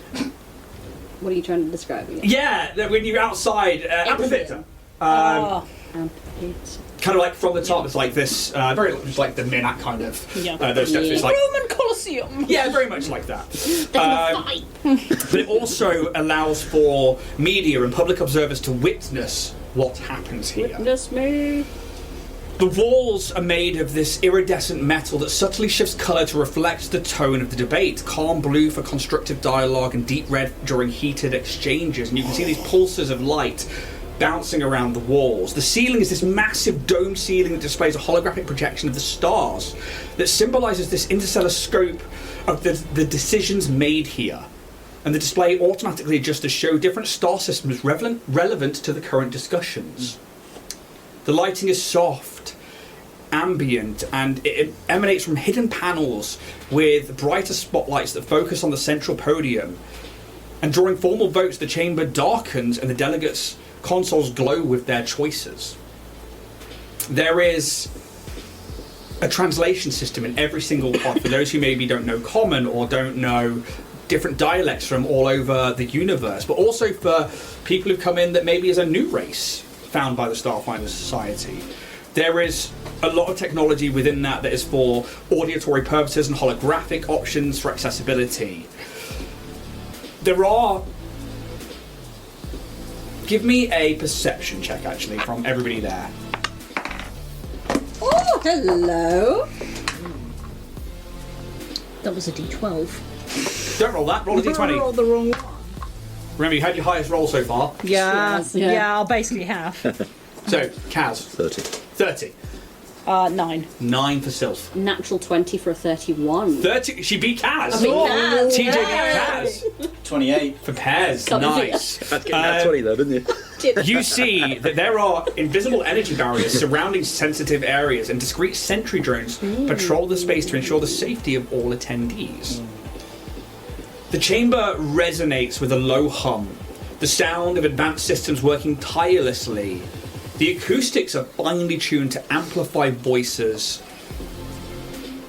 What are you trying to describe again? Yeah, when you're outside, amphitheatre. Kind of like from the top, it's like this, very just like the Minac kind of. Those steps. It's like Roman Colosseum. Yeah, very much like that. But it also allows for media and public observers to witness what happens here. Witness me. The walls are made of this iridescent metal that subtly shifts colour to reflect the tone of the debate. Calm blue for constructive dialogue and deep red during heated exchanges. And you can see these pulses of light bouncing around the walls. The ceiling is this massive dome ceiling that displays a holographic projection of the stars that symbolises this interstellar scope of the decisions made here. And the display automatically adjusts to show different star systems relevant to the current discussions. The lighting is soft, ambient, and it emanates from hidden panels with brighter spotlights that focus on the central podium. And during formal votes, the chamber darkens and the delegates' consoles glow with their choices. There is a translation system in every single pod for those who maybe don't know Common or don't know different dialects from all over the universe, but also for people who come in that maybe is a new race found by the Starfinder Society. There is a lot of technology within that is for auditory purposes and holographic options for accessibility. There are... Give me a perception check, actually, from everybody there. Oh, hello. That was a D12. Don't roll that, roll a d20. Roll the wrong one. Remember, you had your highest roll so far. Yeah, Yeah. I'll basically have. So, Kaz, 30. 30. 9. 9 for Sylph. Natural 20 for a 31. 30, she beat Kaz. I beat Kaz, TJ yes. beat Kaz. 28. For Pez, Got nice. I'd get that 20 though, didn't you? You see that there are invisible energy barriers surrounding sensitive areas, and discrete sentry drones patrol the space to ensure the safety of all attendees. The chamber resonates with a low hum, the sound of advanced systems working tirelessly. The acoustics are finely tuned to amplify voices,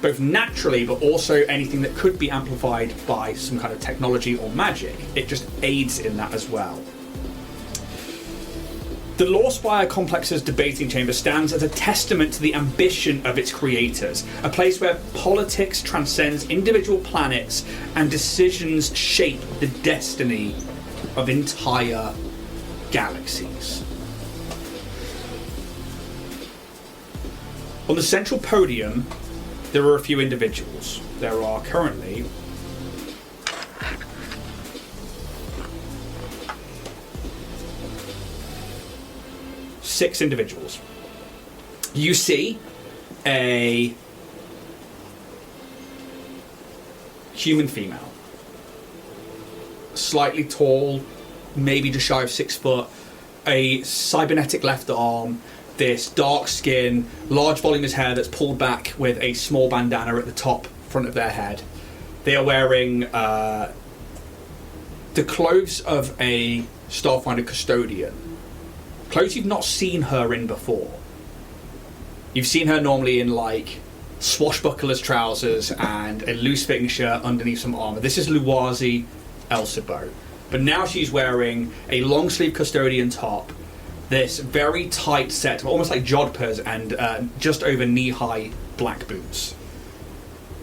both naturally but also anything that could be amplified by some kind of technology or magic. It just aids in that as well. The Lawspire Complex's debating chamber stands as a testament to the ambition of its creators, a place where politics transcends individual planets and decisions shape the destiny of entire galaxies. On the central podium, there are a few individuals. There are currently 6 individuals. You see a human female, slightly tall, maybe just shy of 6 foot, a cybernetic left arm, this dark skin, large voluminous hair that's pulled back with a small bandana at the top front of their head. They are wearing the clothes of a Starfinder custodian. Clothes you've not seen her in before. You've seen her normally in like swashbuckler's trousers and a loose fitting shirt underneath some armour. This is Luwazi Elsebo. But now she's wearing a long sleeve custodian top, this very tight set, almost like jodhpurs, and just over knee-high black boots.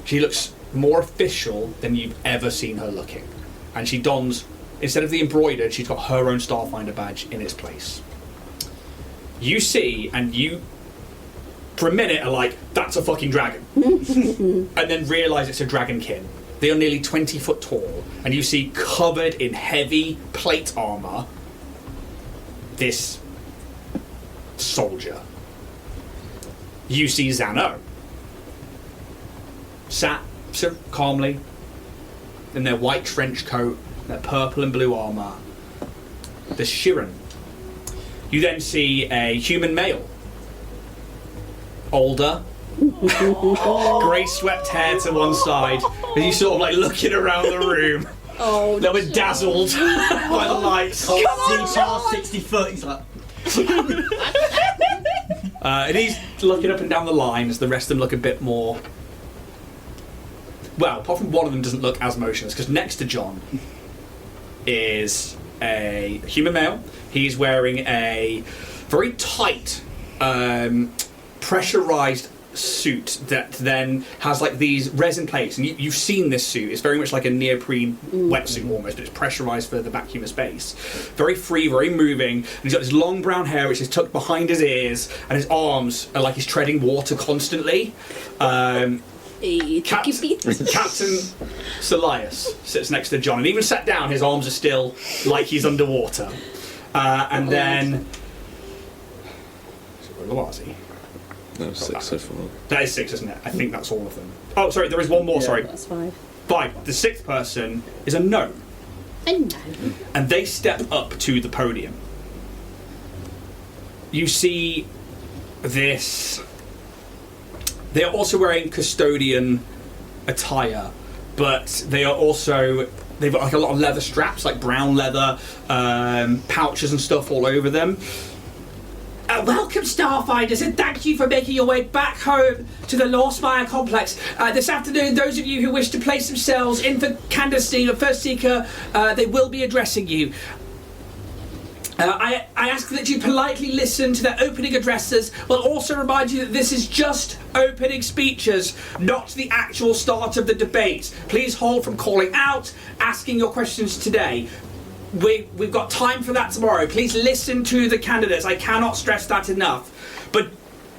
She looks more official than you've ever seen her looking. And she dons, instead of the embroidered, she's got her own Starfinder badge in its place. You see, and you, for a minute, are like, that's a fucking dragon. And then realise it's a dragonkin. They are nearly 20 foot tall, and you see, covered in heavy plate armour, this soldier. You see Zano, sat calmly in their white trench coat, their purple and blue armour. The Shirin. You then see a human male, older, grey swept hair to one side, and you sort of like looking around the room, a little bit dazzled by the lights. Come on, 60 foot. He's like, and he's looking up and down the line as the rest of them look a bit more. Well, apart from one of them doesn't look as motionless, because next to John is a human male. He's wearing a very tight, pressurized suit that then has like these resin plates, and you've seen this suit. It's very much like a neoprene wetsuit almost, but it's pressurized for the vacuum of space. Very free, very moving, and he's got this long brown hair which is tucked behind his ears, and his arms are like he's treading water constantly. Captain Solias sits next to John, and even sat down, his arms are still like he's underwater. And then Luwazi. No, 6 so far. That is 6, isn't it? I think that's all of them. Oh, sorry, there is one more, sorry. That's 5. 5. The 6th person is a gnome. A gnome. And they step up to the podium. You see this They are also wearing custodian attire, but they've got like a lot of leather straps, like brown leather, pouches and stuff all over them. Welcome, Starfinders, and thank you for making your way back home to the Lawspire complex. This afternoon, those of you who wish to place themselves in for candidacy of First Seeker, they will be addressing you. I ask that you politely listen to their opening addresses. We'll also remind you that this is just opening speeches, not the actual start of the debate. Please hold from calling out, asking your questions today. We've got time for that tomorrow. Please listen to the candidates. I cannot stress that enough. But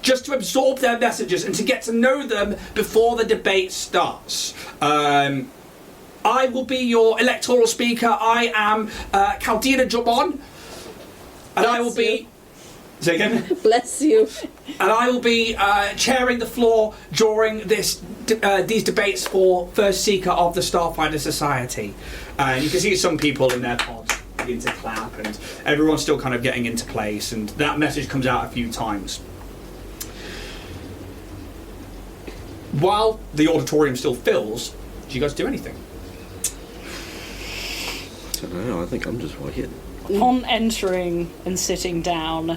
just to absorb their messages and to get to know them before the debate starts. I will be your electoral speaker. I am Caldina Jobon. And I will be... Say again? Bless you. And I will be chairing the floor during these debates for First Seeker of the Starfinder Society. And you can see some people in their pods begin to clap, and everyone's still kind of getting into place, and that message comes out a few times. While the auditorium still fills, do you guys do anything? I don't know, I think I'm just waiting. Upon entering and sitting down,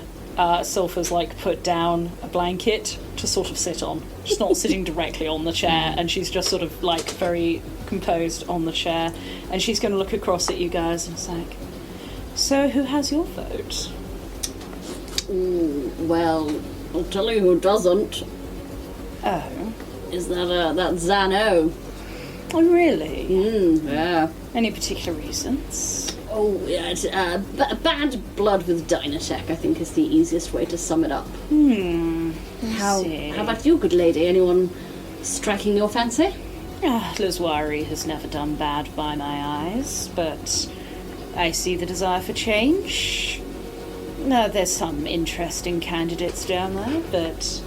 Sulphur's like put down a blanket to sort of sit on. She's not sitting directly on the chair, and she's just sort of like very composed on the chair. And she's going to look across at you guys and it's like, so who has your vote? Well, I'll tell you who doesn't. Oh. Is that Zano? Oh, really? Yeah. Any particular reasons? Oh, yeah, bad blood with Dynatech, I think, is the easiest way to sum it up. How about you, good lady? Anyone striking your fancy? Lizwari has never done bad by my eyes, but I see the desire for change. No, there's some interesting candidates down there, but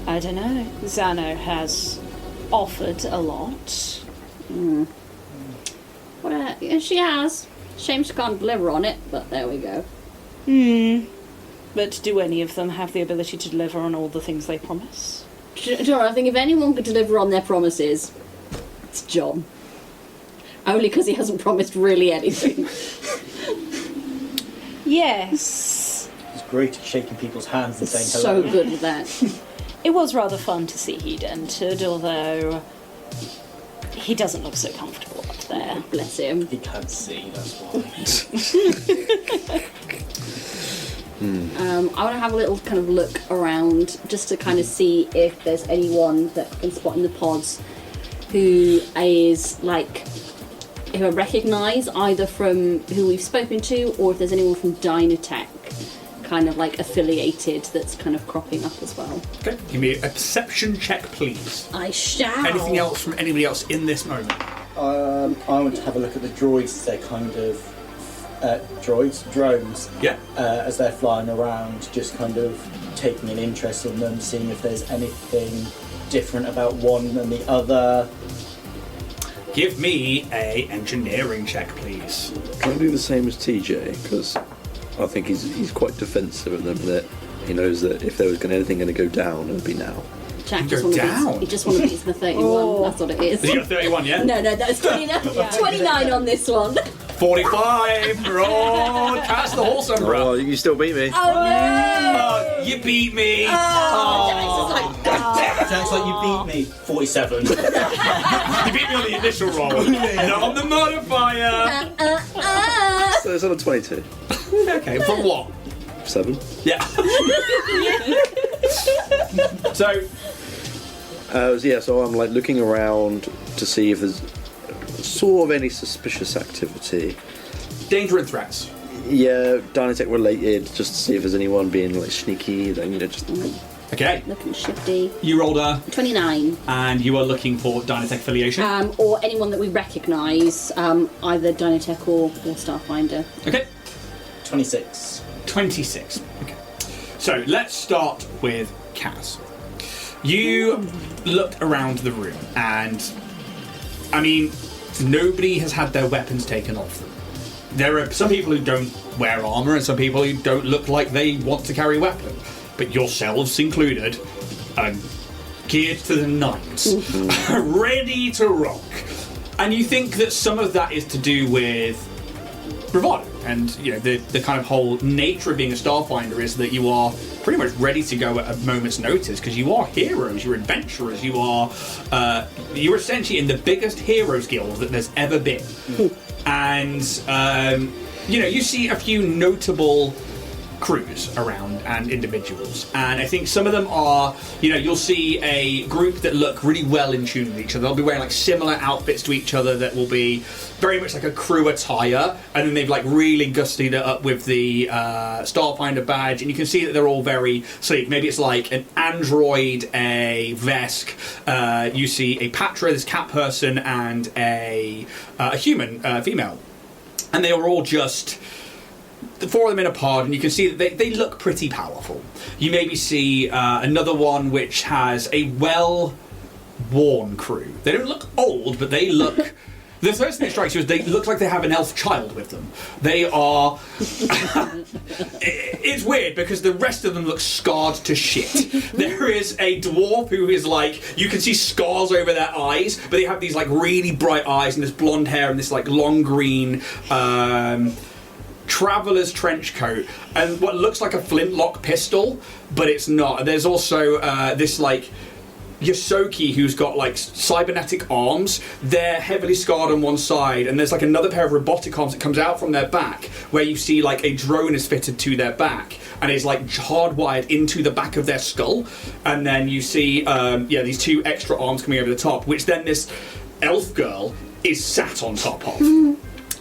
I don't know. Zano has offered a lot. Well, yeah, she has. Shame she can't deliver on it, but there we go. But do any of them have the ability to deliver on all the things they promise? Sure, I think if anyone could deliver on their promises, it's John. Only because he hasn't promised really anything. Yes. He's great at shaking people's hands and saying So hello. good at that. It was rather fun to see he'd entered, although he doesn't look so comfortable up there. Bless him. He can't see, that's why. I want to have a little kind of look around just to kind of see if there's anyone that I can spot in the pods who is like, who I recognise either from who we've spoken to, or if there's anyone from Dynatech kind of like affiliated that's kind of cropping up as well. Okay, give me a perception check, please. I shall. Anything else from anybody else in this moment? I want to have a look at the droids. They're kind of drones. Yeah. As they're flying around, just kind of taking an interest in them, seeing if there's anything different about one than the other. Give me a engineering check, please. Can I do the same as TJ? Because I think he's quite defensive of them, that he knows that if there was anything going to go down, it would be now. Jack Go down. He just wants to beat the 31. Oh. That's what it is. You got 31, yeah? No, that's 29. 29 on this one. 45. Roll. Cast the horse umbrella. Oh, you still beat me. Oh no! Oh, you beat me. Sounds like you beat me. 47. You beat me on the initial roll, not on the modifier. So it's on a 22. Okay, from what? 7. Yeah. So, so I'm like looking around to see if there's sort of any suspicious activity. danger and threats. Yeah, Dynatech related, just to see if there's anyone being like sneaky, then just. Okay. Looking shifty. You rolled a 29. and you are looking for Dynatech affiliation. Or anyone that we recognise, either Dynatech or Starfinder. Okay. 26. 26. Okay. So let's start with Kaz. You looked around the room, and I mean, nobody has had their weapons taken off them. There are some people who don't wear armour, and some people who don't look like they want to carry a weapon. But yourselves included, geared to the nines, ready to rock. And you think that some of that is to do with bravado, and you know the kind of whole nature of being a Starfinder is that you are pretty much ready to go at a moment's notice, because you are heroes, you're adventurers, you're essentially in the biggest heroes guild that there's ever been. And you see a few notable crews around and individuals, and I think some of them are, you'll see a group that look really well in tune with each other. They'll be wearing like similar outfits to each other that will be very much like a crew attire, and then they've like really gussied it up with the Starfinder badge, and you can see that they're all very sleek. Maybe it's like an android, a Vesk, you see a Patra, this cat person, and a human female, and they are all just the four of them in a pod, and you can see that they look pretty powerful. You maybe see another one which has a well-worn crew. They don't look old, but they look... The first thing that strikes you is they look like they have an elf child with them. They are... It's weird, because the rest of them look scarred to shit. There is a dwarf who is like... You can see scars over their eyes, but they have these like really bright eyes and this blonde hair and this like long green... traveler's trench coat and what looks like a flintlock pistol, but it's not. There's also this like Yosoki who's got like cybernetic arms. They're heavily scarred on one side, and there's like another pair of robotic arms that comes out from their back, where you see like a drone is fitted to their back and is like hardwired into the back of their skull. And then you see these two extra arms coming over the top, which then this elf girl is sat on top of.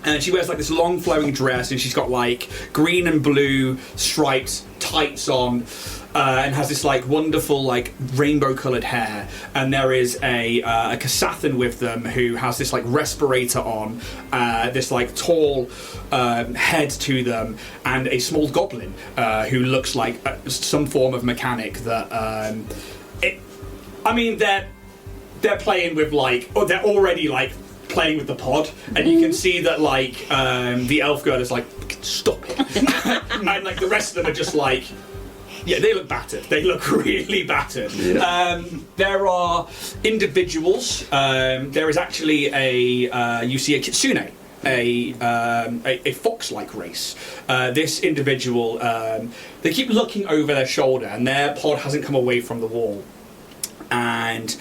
And she wears like this long flowing dress, and she's got like green and blue striped tights on, and has this like wonderful like rainbow coloured hair. And there is a Kasathan with them who has this like respirator on, this like tall head to them, and a small goblin who looks like some form of mechanic that they're playing with like, or they're already like playing with the pod, and you can see that like the elf girl is like, stop it. And like the rest of them are just like, yeah, they look battered. They look really battered. Yeah. There are individuals. There is actually you see a kitsune, a fox-like race. This individual, they keep looking over their shoulder, and their pod hasn't come away from the wall. And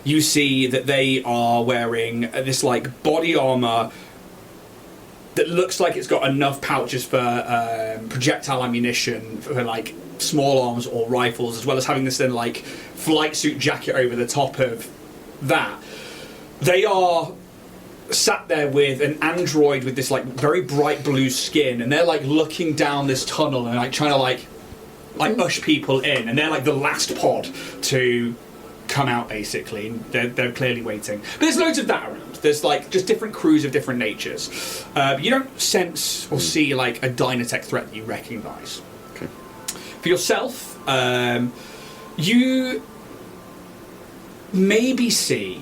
you see that they are wearing this like body armor that looks like it's got enough pouches for projectile ammunition for like small arms or rifles, as well as having this then like flight suit jacket over the top of that. They are sat there with an android with this like very bright blue skin, and they're like looking down this tunnel and like trying to like ush people in, and they're like the last pod to come out, basically. They're clearly waiting. But there's loads of that around. There's like just different crews of different natures. But you don't sense or see like a Dynatech threat that you recognise. Okay. For yourself, you maybe see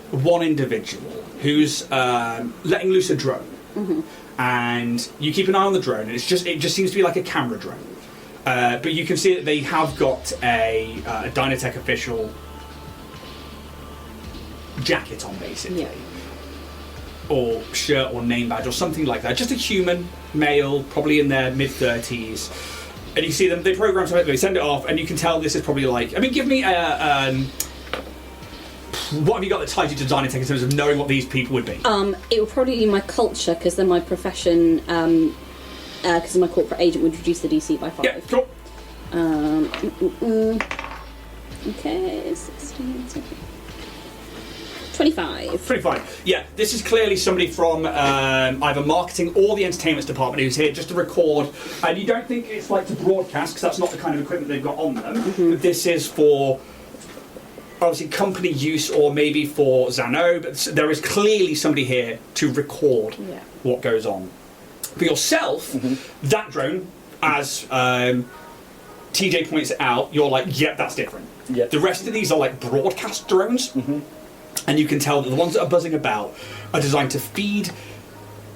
one individual who's letting loose a drone. Mm-hmm. And you keep an eye on the drone, and it just seems to be like a camera drone. But you can see that they have got a Dynatech official jacket on, basically. Yeah. Or shirt or name badge or something like that. Just a human, male, probably in their mid-30s. And you see them, they program something, they send it off, and you can tell this is probably like... I mean, give me a... what have you got that ties you to Dynatech in terms of knowing what these people would be? It would probably be my culture, because then my profession... because my corporate agent would reduce the DC by 5. Yeah, cool. Okay, 16, 17. 25. 25. Yeah, this is clearly somebody from either marketing or the entertainment department who's here just to record. And you don't think it's like to broadcast, because that's not the kind of equipment they've got on them. Mm-hmm. But this is for obviously company use, or maybe for Zano. But there is clearly somebody here to record what goes on. For yourself, that drone, as TJ points it out, you're like, yep, that's different. Yep. The rest of these are like broadcast drones. Mm-hmm. And you can tell that the ones that are buzzing about are designed to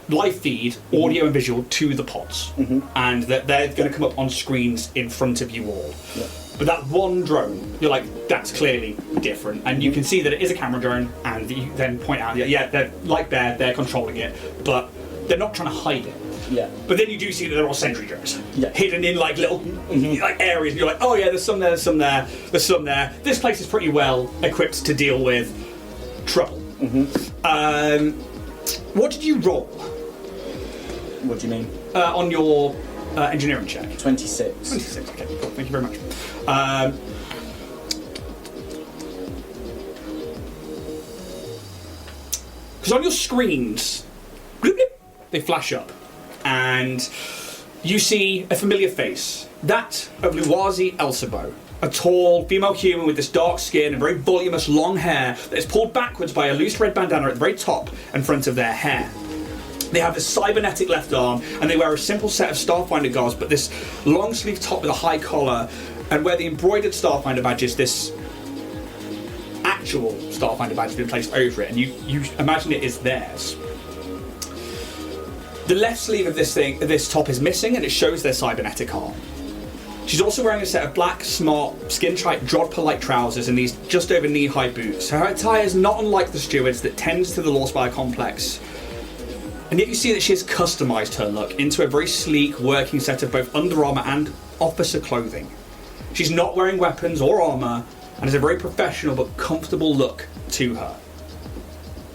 live feed audio and visual to the pods. Mm-hmm. And that they're going to come up on screens in front of you all. Yep. But that one drone, you're like, that's clearly different. And you can see that it is a camera drone, and you then point out, yeah, they're like they're controlling it, but they're not trying to hide it. Yeah. But then you do see that there are sentry drones, Yeah. hidden in like little like areas. And you're like, oh yeah, there's some there, there's some there, there's some there. This place is pretty well equipped to deal with trouble. What did you roll What do you mean? on your engineering check? 26. 26. Okay, cool. Thank you very much. Because on your screens, bloop, bloop, they flash up, and you see a familiar face. That of Luwazi Elsabo, a tall female human with this dark skin and very voluminous long hair that is pulled backwards by a loose red bandana at the very top and front of their hair. They have this cybernetic left arm, and they wear a simple set of Starfinder guards, but this long sleeve top with a high collar, and where the embroidered Starfinder badge is this actual Starfinder badge has been placed over it, and you imagine it is theirs. The left sleeve of this top is missing, and it shows their cybernetic arm. She's also wearing a set of black, smart, skin-tight, Jodhpur-like trousers and these just over knee-high boots. Her attire is not unlike the stewards that tends to the Lawspire complex. And yet you see that she has customised her look into a very sleek working set of both Under Armour and officer clothing. She's not wearing weapons or armour, and has a very professional but comfortable look to her.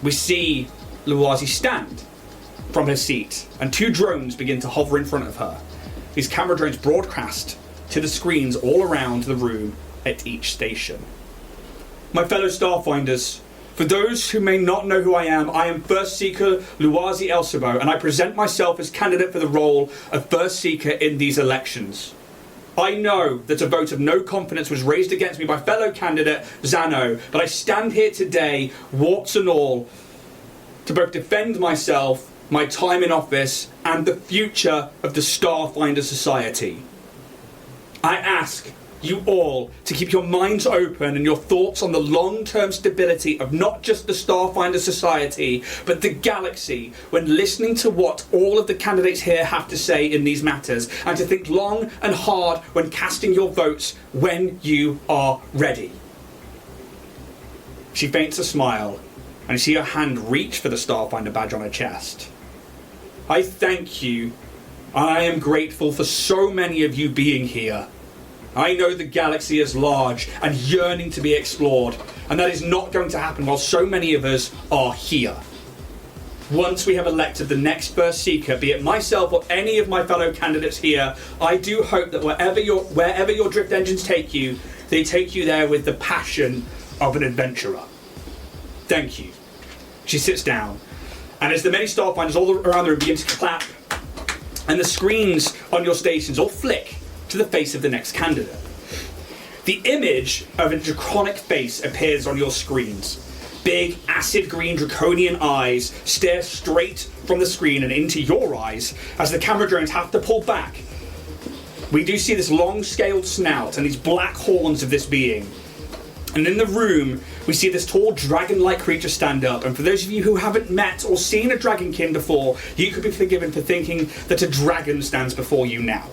We see Luwazi stand from her seat, and two drones begin to hover in front of her. These camera drones broadcast to the screens all around the room at each station. My fellow Starfinders, for those who may not know who I am First Seeker Luwazi Elsabo, and I present myself as candidate for the role of First Seeker in these elections. I know that a vote of no confidence was raised against me by fellow candidate Zano, but I stand here today, warts and all, to both defend myself, my time in office, and the future of the Starfinder Society. I ask you all to keep your minds open and your thoughts on the long-term stability of not just the Starfinder Society, but the galaxy when listening to what all of the candidates here have to say in these matters, and to think long and hard when casting your votes when you are ready. She feints a smile, and you see her hand reach for the Starfinder badge on her chest. I thank you. I am grateful for so many of you being here. I know the galaxy is large and yearning to be explored, and that is not going to happen while so many of us are here. Once we have elected the next First Seeker, be it myself or any of my fellow candidates here, I do hope that wherever your drift engines take you, they take you there with the passion of an adventurer. Thank you. She sits down, and as the many Starfinders all around the room begin to clap, and the screens on your stations all flick to the face of the next candidate. The image of a draconic face appears on your screens. Big, acid green draconian eyes stare straight from the screen and into your eyes as the camera drones have to pull back. We do see this long-scaled snout and these black horns of this being. And in the room, we see this tall dragon-like creature stand up. And for those of you who haven't met or seen a dragonkin before, you could be forgiven for thinking that a dragon stands before you now.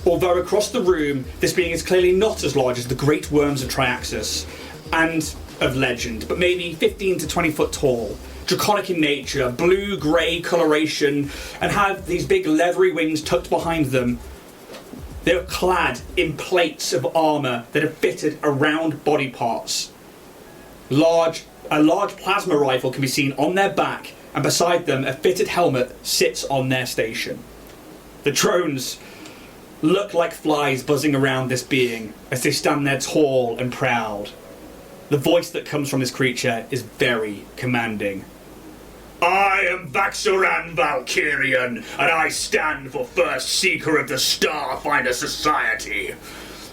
Although across the room, this being is clearly not as large as the great worms of Triaxis and of legend, but maybe 15 to 20 foot tall, draconic in nature, blue-grey coloration, and have these big leathery wings tucked behind them. They're clad in plates of armour that are fitted around body parts. A large plasma rifle can be seen on their back, and beside them a fitted helmet sits on their station. The drones look like flies buzzing around this being as they stand there tall and proud. The voice that comes from this creature is very commanding. I am Vaxoran Valkyrian, and I stand for First Seeker of the Starfinder Society.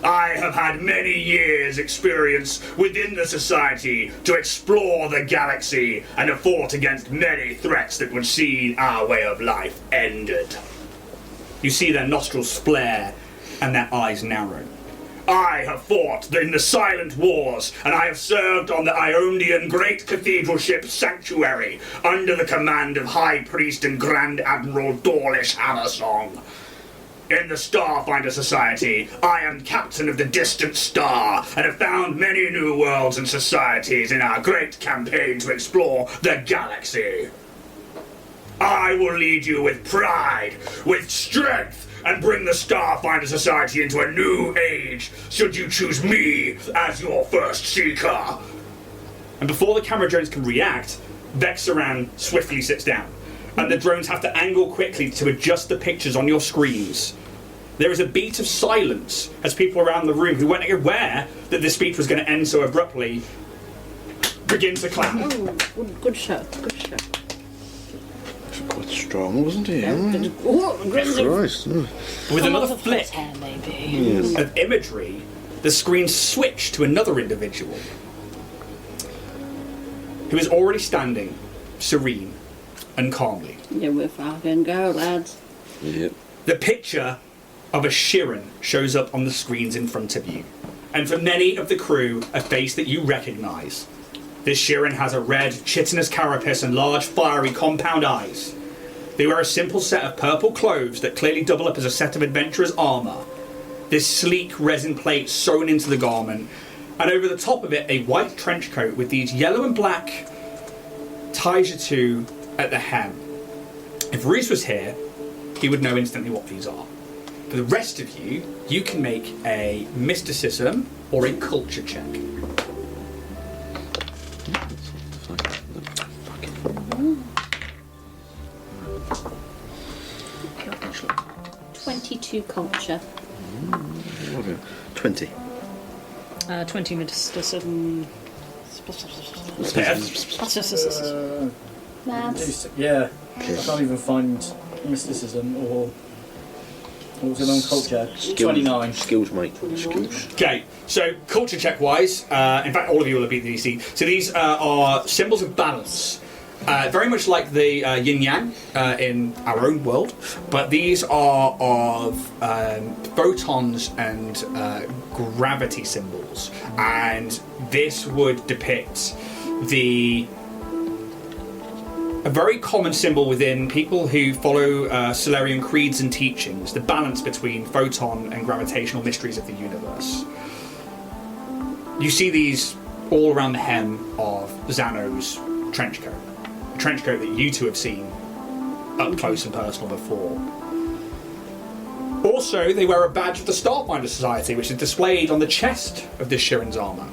I have had many years' experience within the Society to explore the galaxy and have fought against many threats that would see our way of life ended. You see their nostrils flare and their eyes narrow. I have fought in the Silent Wars, and I have served on the Iondian Great Cathedral Ship Sanctuary under the command of High Priest and Grand Admiral Dawlish Hammersong. In the Starfinder Society, I am captain of the distant star and have found many new worlds and societies in our great campaign to explore the galaxy. I will lead you with pride, with strength, and bring the Starfinder Society into a new age, should you choose me as your first seeker. And before the camera drones can react, Vexaran swiftly sits down, and the drones have to angle quickly to adjust the pictures on your screens. There is a beat of silence as people around the room who weren't aware that this speech was going to end so abruptly begin to clap. Oh, good show. Quite strong, wasn't he? Aggressive. Christ. With another flick Hair, maybe. Yes. of imagery, the screen switched to another individual who is already standing, serene and calmly. Yeah, we're fucking go, lads. Yep. The picture of a Shirin shows up on the screens in front of you, and for many of the crew, a face that you recognise. This Shirin has a red, chitinous carapace and large, fiery, compound eyes. They wear a simple set of purple clothes that clearly double up as a set of adventurer's armour. This sleek resin plate sewn into the garment, and over the top of it, a white trench coat with these yellow and black taijutsu at the hem. If Reese was here, he would know instantly what these are. For the rest of you, you can make a mysticism or a culture check. 22 culture. 20. 20 mysticism. Lads. Yeah, I can't even find mysticism or what was it on culture? 29. Skills, mate. Skills. Okay, so culture check wise, in fact all of you will have beat the DC. So these are symbols of balance. Very much like the yin yang in our own world, but these are of photons and gravity symbols, and this would depict a very common symbol within people who follow Solarian creeds and teachings, the balance between photon and gravitational mysteries of the universe. You see these all around the hem of Xano's trench coat. Trench coat that you two have seen up close and personal before. Also, they wear a badge of the Starfinder Society, which is displayed on the chest of this Shirin's armour.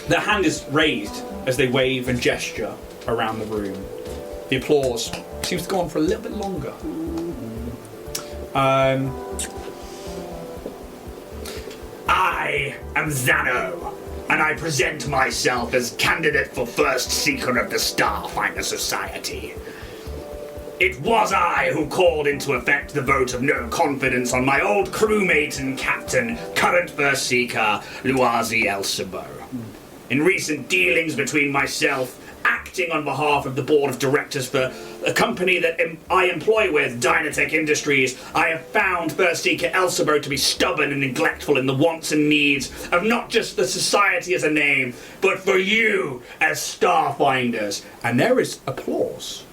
Their hand is raised as they wave and gesture around the room. The applause seems to go on for a little bit longer. I am Xano, and I present myself as candidate for First Seeker of the Starfinder Society. It was I who called into effect the vote of no confidence on my old crewmate and captain, current First Seeker, Luazi Elsabo. In recent dealings between myself, acting on behalf of the board of directors for a company that I employ with, Dynatech Industries, I have found First Seeker Elsabo to be stubborn and neglectful in the wants and needs of not just the society as a name, but for you as Starfinders. And there is applause.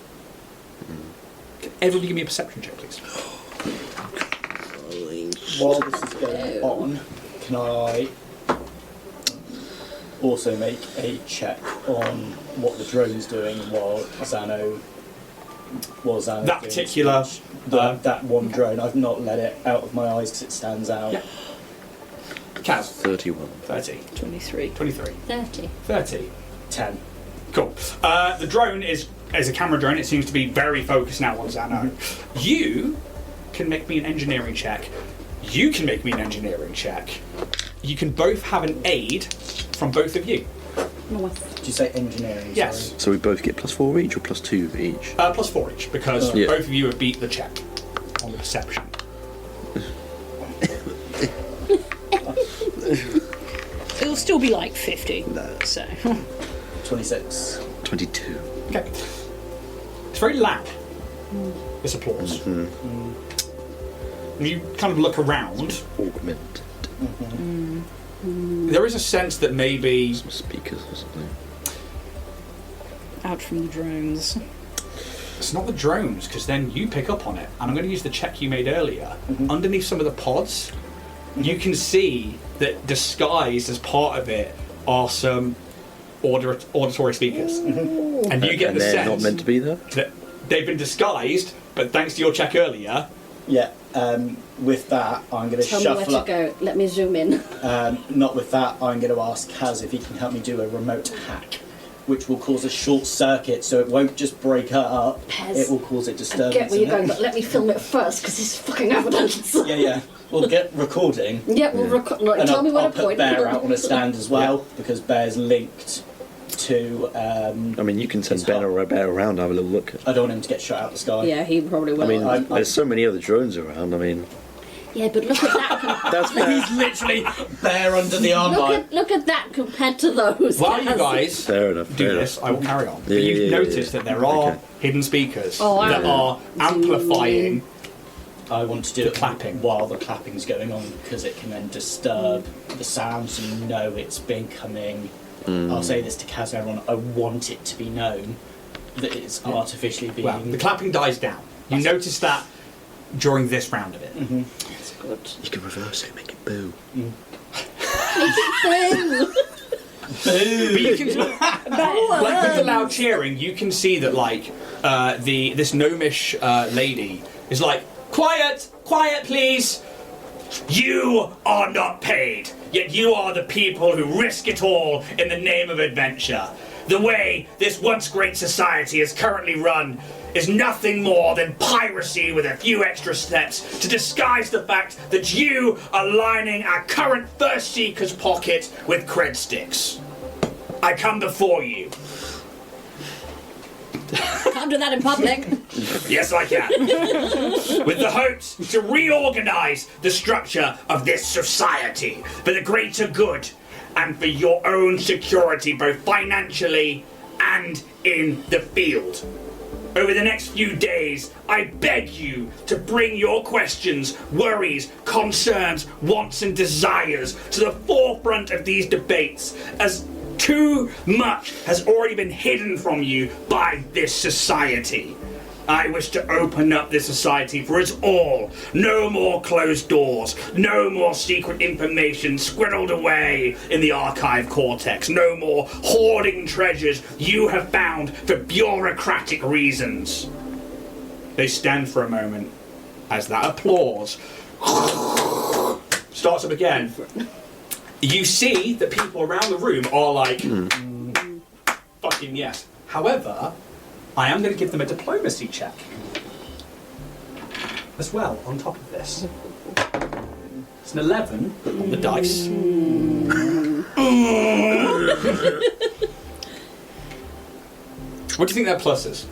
Can everybody give me a perception check, please? While this is going on, can I also make a check on what the drone's doing while Xano That particular... that one drone, I've not let it out of my eyes because it stands out. Yeah. Kaz? 31. 30. 23. 23. 30. 30. 10. Cool. The drone is a camera drone. It seems to be very focused now on Xano. You can make me an engineering check. You can make me an engineering check. You can both have an aid from both of you. Did you say engineering? Yes. So we both get +4 each or +2 each? +4 each, because Yeah. both of you have beat the check on the perception. It'll still be like 50. No. So 26. 22. Okay. It's very loud, this applause. When you kind of look around, Augmented. there is a sense that maybe Some speakers or something. out from the drones. It's not the drones, because then you pick up on it, and I'm going to use the check you made earlier. Underneath some of the pods, you can see that disguised as part of it are some auditory speakers. And you get the they're sense not meant to be there? that they've been disguised, but thanks to your check earlier... Yeah, with that, I'm going to Tell shuffle me where up. to go. Let me zoom in. Not with that, I'm going to ask Kaz if he can help me do a remote hack, which will cause a short circuit, so it won't just break her up, Pez, it will cause a I disturbance. get where you're in it. going, but let me film it first, because it's fucking evidence. Yeah. We'll get recording. Yeah, we'll record. Right, And tell me where I'll to put point. Bear out on a stand as well, because Bear's linked to... I mean, you can send It's Ben hot. or a bear around, have a little look. I don't want him to get shot out the sky. Yeah, he probably will. I mean, I'm- there's so many other drones around. I mean, yeah, but look at that. that's fair. He's literally Bear under the armbar. look at that compared to those. While you guys Fair enough. do fair this, enough. I will carry on. Yeah, You've yeah, noticed yeah. that there are Okay. hidden speakers Oh, that are amplifying I want to do the it clapping. while the clapping's going on, because it can then disturb the sound, so you know it's becoming... I'll say this to Kaz and everyone, I want it to be known that it's artificially being... Well, the clapping dies down. You notice that during this round of it. That's good. You can reverse it, make it boo. But you can, like with the loud cheering, you can see that like this gnomish lady is like, quiet, please. You are not paid, yet you are the people who risk it all in the name of adventure. The way this once great society is currently run is nothing more than piracy with a few extra steps to disguise the fact that you are lining our current First Seeker's pocket with cred sticks. I come before you. Can't do that in public. Yes, I can. With the hopes to reorganize the structure of this society for the greater good and for your own security, both financially and in the field. Over the next few days, I beg you to bring your questions, worries, concerns, wants and desires to the forefront of these debates, as too much has already been hidden from you by this society. I wish to open up this society for us all. No more closed doors. No more secret information squirreled away in the archive cortex. No more hoarding treasures you have found for bureaucratic reasons. They stand for a moment as that applause starts up again. You see that people around the room are like, fucking yes. However, I am going to give them a diplomacy check as well on top of this. It's an 11 on the dice. What do you think their plus is?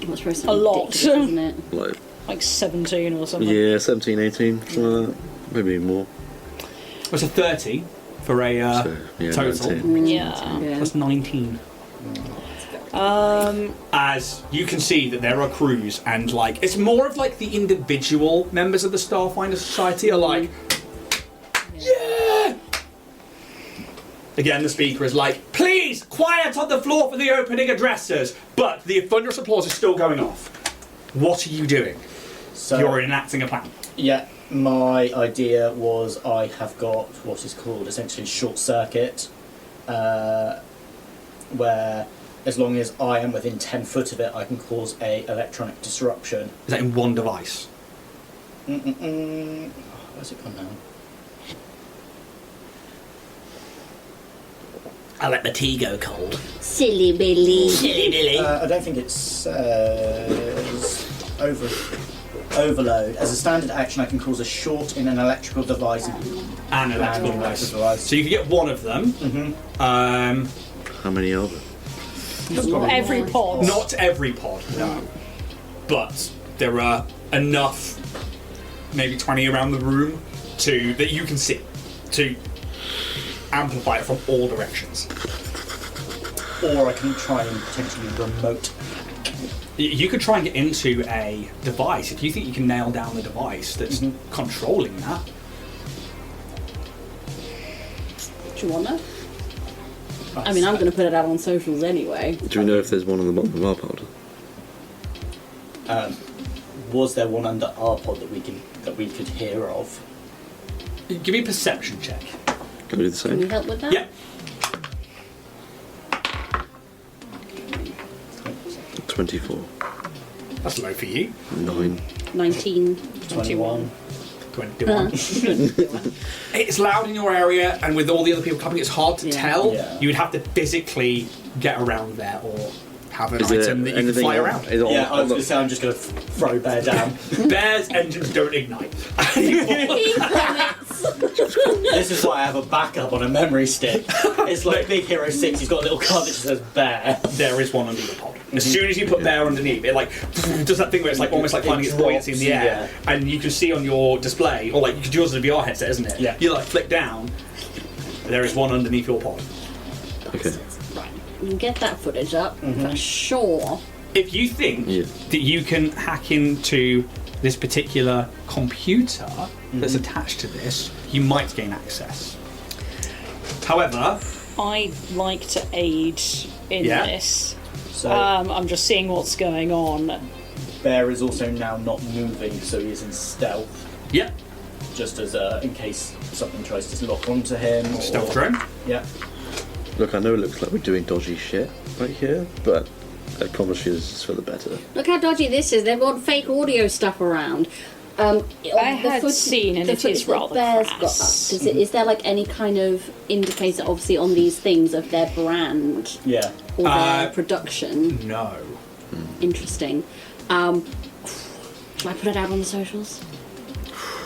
That's very A lot. ridiculous, isn't it? Like 17 or something. Yeah, 17, 18, something like that. Maybe more. It's a 30 for a So, yeah, total. 19. Yeah. Yeah. Plus 19. As you can see that there are crews and like it's more of like the individual members of the Starfinder Society are like, yeah. Again, the speaker is like, please, quiet on the floor for the opening addresses. But the thunderous applause is still going off. What are you doing? So, You're enacting a plan. yeah, my idea was I have got what is called essentially short circuit, where as long as I am within 10 foot of it, I can cause a electronic disruption. Is that in one device? Where's it gone now? I let the tea go cold. Silly Billy. Silly Billy. I don't think it says overload. As a standard action, I can cause a short in an electrical device. An electrical And device. device. So you can get one of them. How many are there? Not every pod. Not every pod, no. But there are enough, maybe 20 around the room, that you can see, to amplify it from all directions. Or I can try and potentially remote. You could try and get into a device, if you think you can nail down the device that's controlling that. Do you want that? I mean, I'm going to put it out on socials anyway. Do we know if there's one on the bottom of our pod? Was there one under our pod that we could hear of? Give me a perception check. Can we do the Can you same? help with that? Yeah. 24. That's low for you. 9. 19. 21. 21. It's loud in your area, and with all the other people coming, it's hard to Yeah. tell. Yeah. You would have to physically get around there or have an Is there item that you can anything fly on- around. is it on- Yeah, I on was the- going to say I'm just going to throw Bear down. Bear's engines don't ignite. He plummets. This is why I have a backup on a memory stick. It's like Big Hero 6, he's got a little card that just says Bear. There is one under the pod. As soon as you put Bear underneath, it like does that thing where it's like almost like It finding its buoyancy in the drops, air, and you can see on your display, or like you could do yours as a VR headset, isn't it? Yeah. You like flick down. There is one underneath your pod. Okay. Right. You can get that footage up for sure. If you think Yeah. that you can hack into this particular computer that's attached to this, you might gain access. However, I'd like to aid in Yeah. this. So I'm just seeing what's going on. Bear is also now not moving, so he is in stealth, yeah, just as in case something tries to lock onto him. Or, stealth drone. Yeah. Look, I know it looks like we're doing dodgy shit right here, but I promise you this is for the better. Look how dodgy this is. They've got fake audio stuff around. I had seen, and the it is footage that rather Bear's got crass. up. Is there like any kind of indicator, obviously, on these things of their brand Yeah. or their production? No. Interesting. Shall I put it out on the socials?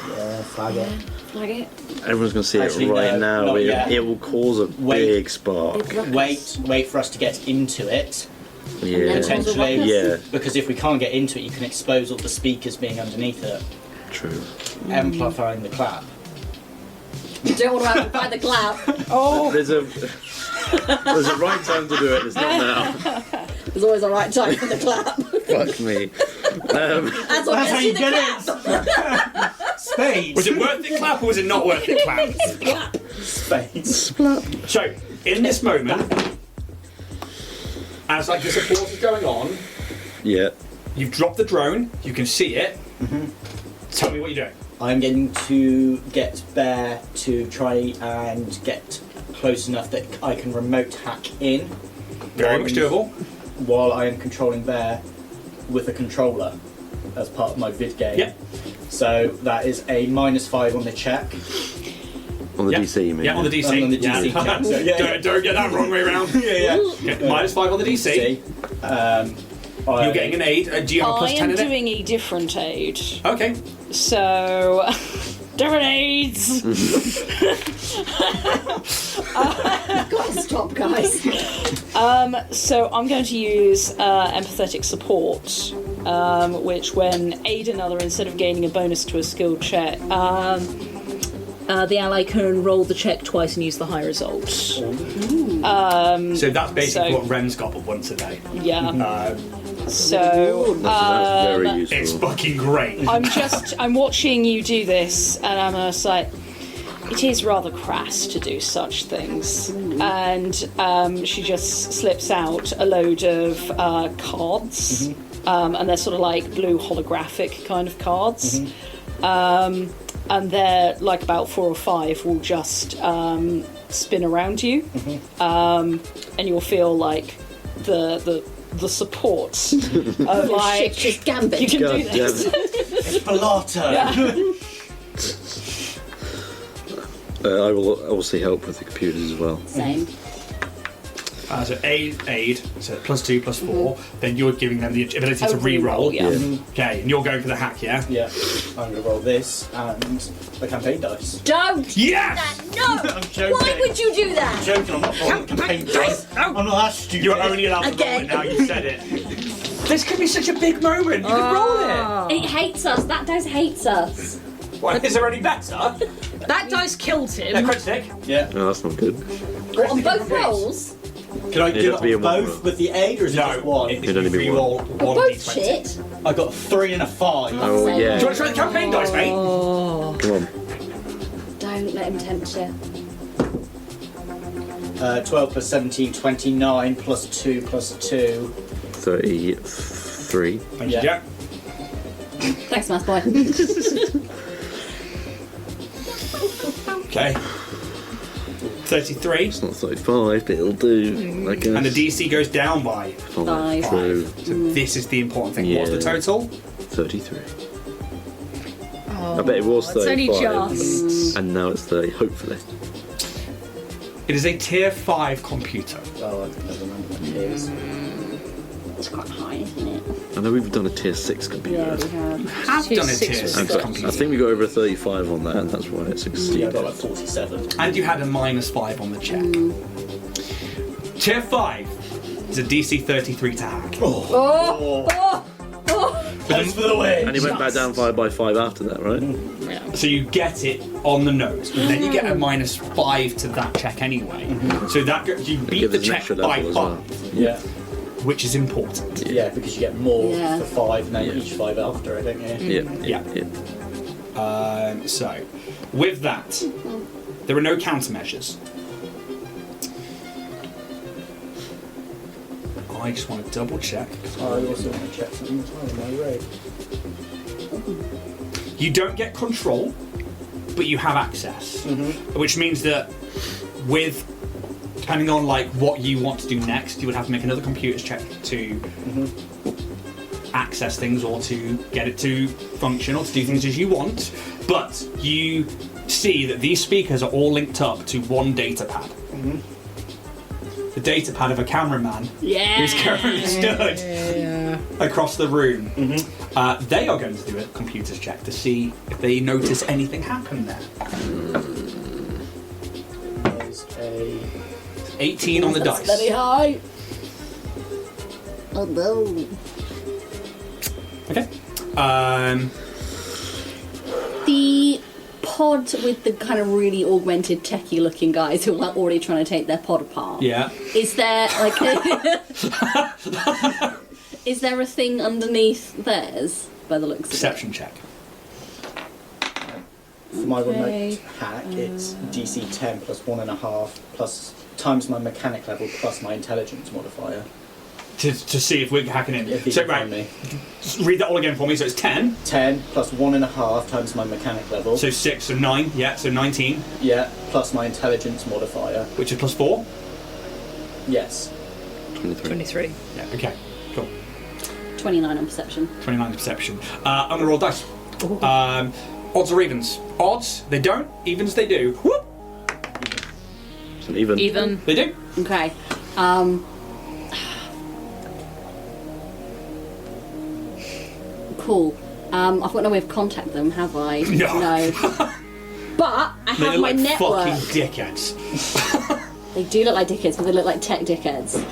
Yeah, flag it. Flag it? Everyone's going to see Actually, it right no, now. not It, yet. it will cause a Wait. big spark. Big ruckus. Wait for us to get into it. Yeah. then Potentially. ruckus? Yeah, Because if we can't get into it, you can expose all the speakers being underneath it, true. amplifying the clap. You don't want to amplify the clap. Oh, There's a right time to do it. It's not now. There's always a right time for the clap. Fuck me. That's what That's how gets you you the get clap. it! Spades! Was it worth the clap or was it not worth the clap? Clap. Spades. So, in this moment, as like the support is going on, Yeah. you've dropped the drone, you can see it. Tell me what you're doing. I'm going to get Bear to try and get close enough that I can remote hack in. Very while much he's- doable. While I am controlling Bear with a controller as part of my vid game. Yep. So that is a -5 on the check. On the Yeah. DC, you mean? Yeah, on the DC. On the DC Yeah. check. So, yeah. Don't get that wrong way around. Yeah. Okay, -5 on the DC. See? You're getting an aid. Do you have a I plus 10 am in it? doing a different aid. Okay. So, different aids. Guys, stop, guys. So I'm going to use empathetic support, which when aid another, instead of gaining a bonus to a skill check, the ally can roll the check twice and use the high result. So that's basically So- what Ren's got, but once a day. Yeah. So That's very useful. It's fucking great. I'm watching you do this, and I'm just like, it is rather crass to do such things. And she just slips out a load of cards, and they're sort of like blue holographic kind of cards. And they're like about 4 or 5 will just spin around you, and you'll feel like the support of like Just gambit. you can God do this. damn It's Pilato! I will obviously help with the computers as well. Same. So aid, so +2, +4. Then you're giving them the ability to A re-roll. reroll, yeah. Okay, and you're going for the hack, yeah? Yeah. I'm going to roll this and the campaign dice. Don't do Yes! that. No. I'm joking. Why would you do I'm that? joking, I'm not rolling campaign dice. I'm not that stupid. You're only allowed to roll Again. it now. You said it. This could be such a big moment. You can roll it. It hates us. That dice hates us. What, is there any better? That dice killed him. Yeah, critic. Yeah. No, that's not good. What, on both rolls? Can I It'd do have to be it a on one both roll. with the aid or is it just one? It'd only be re-roll one. one Both d20. shit. I got a 3 and a 5. Oh, Same. yeah. Do you want to try the campaign dice, mate? Come on. Don't let him tempt you. 12 plus 17, 29 plus 2 plus 2. 33. Thank Yeah. you, Jack. Thanks, Mass Boy. Okay. 33. It's not 35, but it'll do, I guess. And the DC goes down by 5. So, So this is the important thing. Yeah. What's the total? 33. Oh, I bet it was it's only 35. just. And now it's 30, hopefully. It is a tier 5 computer. Oh, I think I remember what it is. It's quite high, isn't it? I know we've done a tier 6 computer. Yeah, we have. Have Tier done a 6 tier was 6 I computer. think we got over a 35 on that, and that's why it Yeah, I succeeded. got like 47. And you had a -5 on the check. Tier 5 is a DC 33 to hack. Oh! Thanks for the win. And he went back down 5 by 5 after that, right? So you get it on the nose, but then you get a -5 to that check anyway. So that you beat gives the us an check extra by level as 5, well. Yeah. which is important. Yeah, because you get more Yeah. for 5 and then Yeah. each 5 after it, don't you? Yeah. So, with that, there are no countermeasures. I just want to double check. Oh, I also want to check something as well on my raid. You don't get control, but you have access, which means that with depending on like what you want to do next, you would have to make another computer's check to access things or to get it to function or to do things as you want. But you see that these speakers are all linked up to one data pad. The data pad of a cameraman who's currently stood across the room. They are going to do a computer's check to see if they notice anything happen there. There's a 18 on the That's dice. very high. Oh no. Okay. The pod with the kind of really augmented techie looking guys who are like already trying to take their pod apart. Yeah. Is there like is there a thing underneath theirs by the looks Perception check. For my Okay. remote hack, it's DC 10 plus 1.5 plus times my mechanic level plus my intelligence modifier. To see if we're hacking in. If you So, can find right, me. just read that all again for me. So it's 10. 10 plus 1.5 times my mechanic level. So 6, so 9. Yeah, so 19, Yeah, plus my intelligence modifier. which is plus 4. Yes. 23. 23. Yeah, okay, cool. 29 on perception. 29 perception. I'm going to roll dice. Odds or evens? Odds, they don't. Evens, they do. Whoop! It's an even. Even. They do. Okay. Cool. I've got no way of contacting them, have I? No. But I They have look my like network. fucking dickheads. They do look like dickheads, but they look like tech dickheads.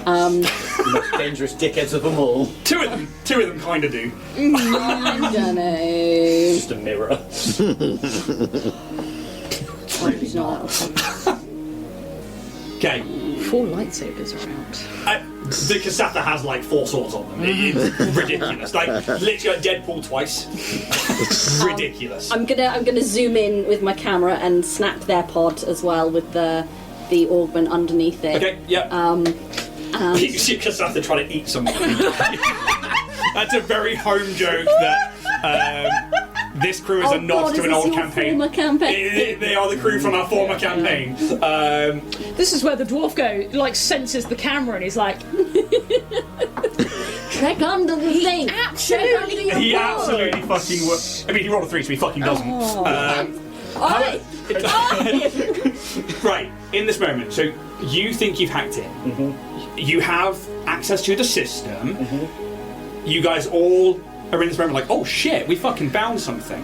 The most dangerous dickheads of them all. Two of them kind of do. I don't know. Just a mirror. Really not. Okay. 4 lightsabers around. The Kasatha has like 4 swords on them. It's ridiculous. Like literally like Deadpool twice. Ridiculous. I'm gonna zoom in with my camera and snap their pod as well with the augment underneath it. Okay, yeah. You see Kasatha trying to eat something. That's a very home joke that this crew is a nod to an old campaign. Former campaign. They are the crew from our former campaign. This is where the dwarf senses the camera and he's like, Trek under the thing. Trek under your He pod. absolutely fucking works. I mean, he rolled a 3, so he fucking doesn't. Oi! Right, in this moment, so you think you've hacked in. You have access to the system. You guys all are in this moment like, oh shit, we fucking found something.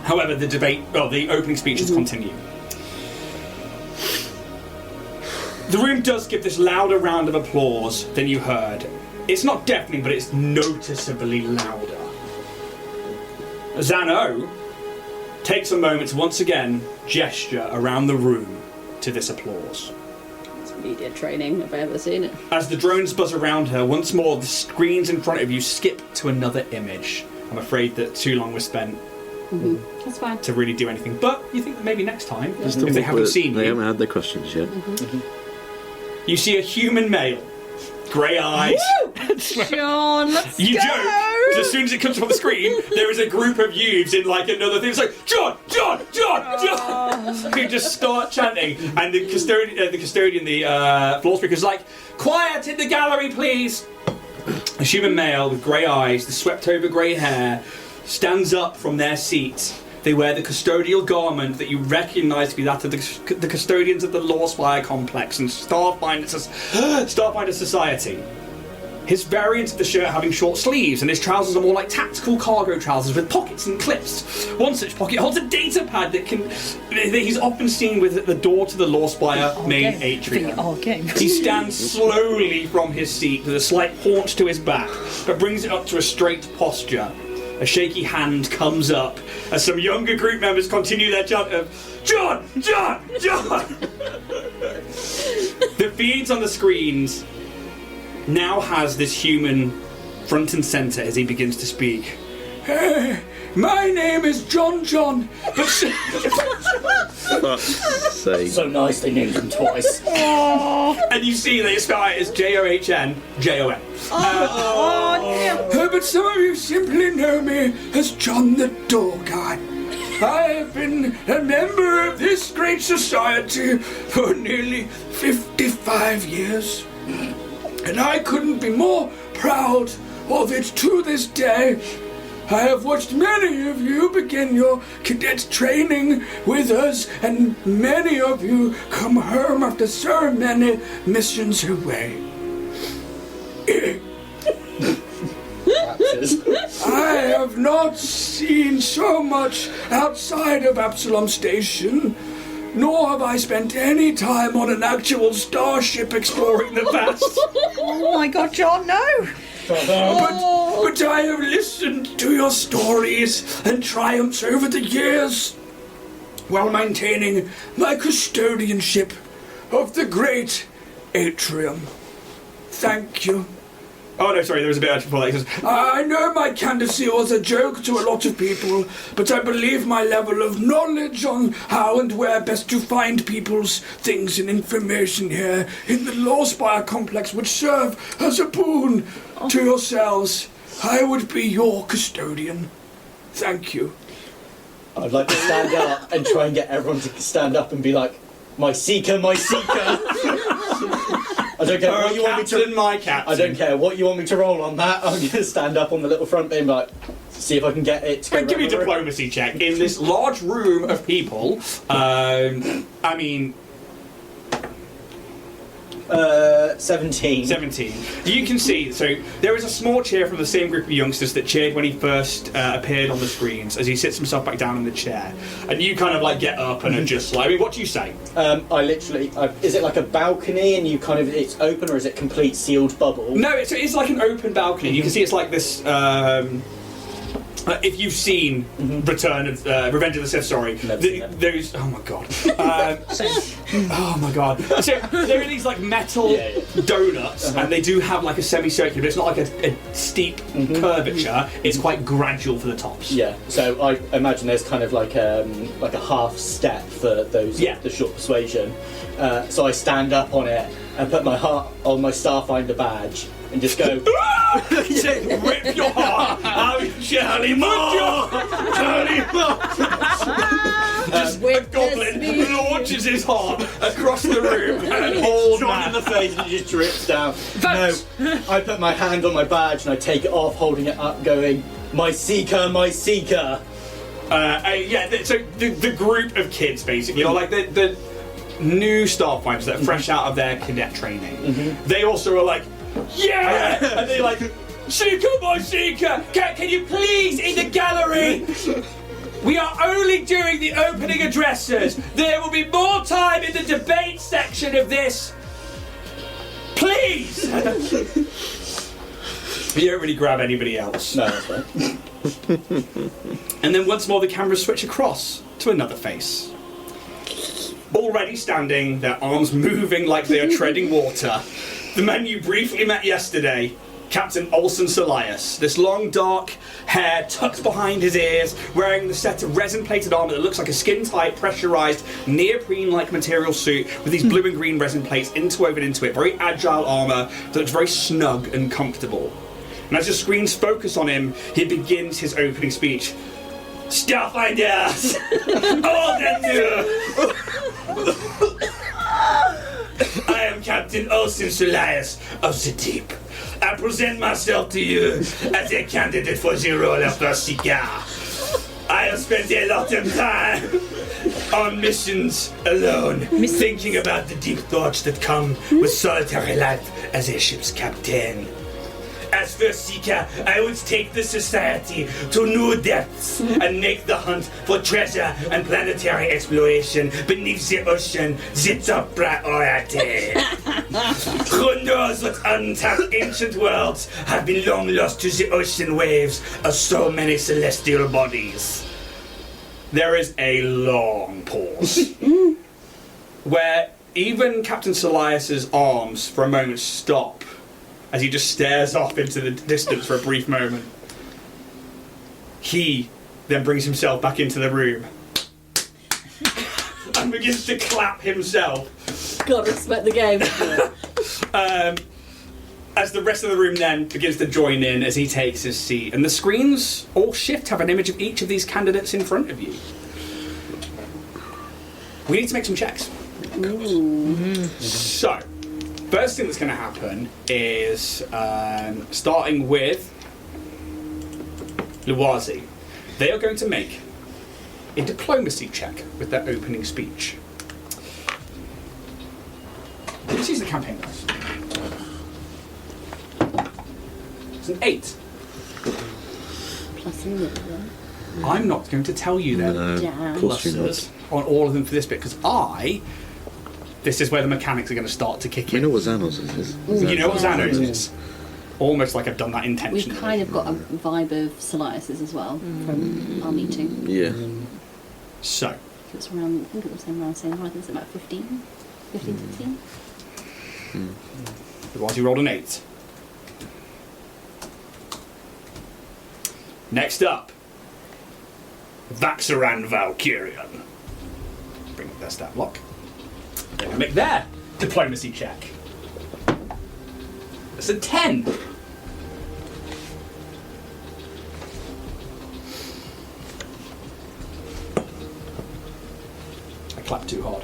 However, the opening speeches continue. The room does give this louder round of applause than you heard. It's not deafening, but it's noticeably louder. Zano takes a moment to once again gesture around the room to this applause. It's media training, if I've ever seen it. As the drones buzz around her, once more the screens in front of you skip to another image. I'm afraid that too long was spent That's fine. to really do anything, but you think that maybe next time, Just if they haven't seen They you, haven't had their questions yet. you see a human male grey eyes. John, let's You go. joke, 'cause as soon as it comes up on the screen, there is a group of youths in like another thing. It's like, John! Who just start chanting. And the custodian, the floor speaker is like, quiet in the gallery, please. A human male with grey eyes, the swept over grey hair, stands up from their seat. They wear the custodial garment that you recognise to be that of the custodians of the Law Spire complex and Starfinder Society. His variant of the shirt having short sleeves, and his trousers are more like tactical cargo trousers with pockets and clips. One such pocket holds a data pad that he's often seen with at the door to the Law Spire main atrium. He stands slowly from his seat with a slight haunch to his back, but brings it up to a straight posture. A shaky hand comes up as some younger group members continue their chant of John! The feeds on the screens now has this human front and centre as he begins to speak. Hey, my name is John, but So nice they named him twice. and you see they spell it as John. But some of you simply know me as John the Door Guy. I have been a member of this great society for nearly 55 years. And I couldn't be more proud of it to this day. I have watched many of you begin your cadet training with us, and many of you come home after so many missions away. I have not seen so much outside of Absalom Station, nor have I spent any time on an actual starship exploring the vast. Oh my God, John, no! But I have listened to your stories and triumphs over the years while maintaining my custodianship of the great atrium. Thank you. Oh no, sorry, there was a bit actually before that. He says, I know my candidacy was a joke to a lot of people, but I believe my level of knowledge on how and where best to find people's things and information here in the Law Spire complex would serve as a boon to yourselves. I would be your custodian. Thank you. I'd like to stand up and try and get everyone to stand up and be like, my seeker, my seeker. I don't care what you want me to. My captain. I don't care what you want me to roll on that. I'm going to stand up on the little front bit and be like, see if I can get it to go. Give me a round the room. diplomacy check in this large room of people. 17. 17. You can see, so there is a small cheer from the same group of youngsters that cheered when he first appeared on the screens as he sits himself back down in the chair. And you kind of like get up and are just like, I mean, what do you say? Is it like a balcony and you kind of, it's open, or is it complete sealed bubble? No, it's like an open balcony. You can see it's like this. If you've seen Revenge of the Sith, sorry, those. Oh my god. Oh my god. So there are these like metal donuts, and they do have like a semicircular. But it's not like a steep curvature. It's quite gradual for the tops. Yeah. So I imagine there's kind of like a half step for those the short persuasion. So I stand up on it and put my heart on my Starfinder badge and just go. Rip your heart out, Charlie Moore! Charlie Moore! Just a goblin launches his heart across the room and holds John in the face and it just drips down. No, I put my hand on my badge and I take it off, holding it up, going, my seeker, my seeker. So the group of kids, basically, or like the new Starfighters that are fresh out of their cadet training, they also are like, yeah! And they're like, Seeker, my Seeker! Can you please, in the gallery? We are only doing the opening addresses. There will be more time in the debate section of this. Please! You don't really grab anybody else. No, that's right. And then once more the cameras switch across to another face. Already standing, their arms moving like they are treading water. The man you briefly met yesterday, Captain Olsen Solias. This long, dark hair tucked behind his ears, wearing the set of resin-plated armour that looks like a skin-tight, pressurised, neoprene-like material suit with these blue and green resin plates interwoven into it. Very agile armour that looks very snug and comfortable. And as the screens focus on him, he begins his opening speech. Starfinders! Old and new! I am Captain Olsen Solias of the Deep. I present myself to you as a candidate for the role of First Seeker. I have spent a lot of time on missions alone, thinking about the deep thoughts that come with solitary life as a ship's captain. As First Seeker, I would take the society to new depths and make the hunt for treasure and planetary exploration beneath the ocean the top priority. Who knows what untapped ancient worlds have been long lost to the ocean waves of so many celestial bodies? There is a long pause where even Captain Solias's arms for a moment stop as he just stares off into the distance for a brief moment. He then brings himself back into the room and begins to clap himself. God, respect the game. As the rest of the room then begins to join in as he takes his seat. And the screens all shift, have an image of each of these candidates in front of you. We need to make some checks. So, first thing that's going to happen is, starting with Luwazi, they are going to make a diplomacy check with their opening speech. Let's use the campaign dice. It's an 8. Plus another. I'm not going to tell you them No, Damn. of course you're pluses not. on all of them for this bit, because this is where the mechanics are going to start to kick You in. know what Xanos is? You know what Xanos is? Almost like I've done that We've intentionally. kind of got a vibe of Solias's as well from our meeting. Yeah. So, It was around, I think it was around the same height, I think it's about 15, 16. Otherwise you rolled an 8. Next up, Vaxaran Valkyrian. Bring up their stat block. They're going to make their diplomacy check. It's a 10. I clapped too hard.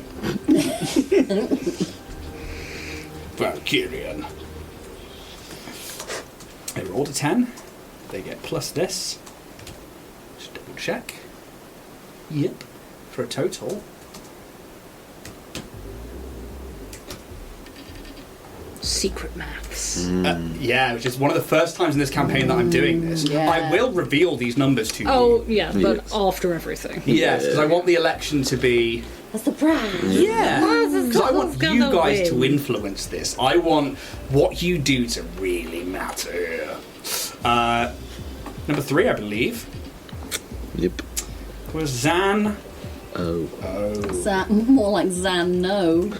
Valkyrian. They rolled a 10. They get plus this. Just double check. Yep. For a total. Secret maths. Yeah, which is one of the first times in this campaign that I'm doing this. Yeah. I will reveal these numbers to you. Oh, yeah, but Yes. after everything. Yes, because I want the election to be... That's the brand. Yeah, because I want Gonna you guys win. to influence this. I want what you do to really matter. Number 3, I believe, Yep. was Zan. Oh. More like Zan, no.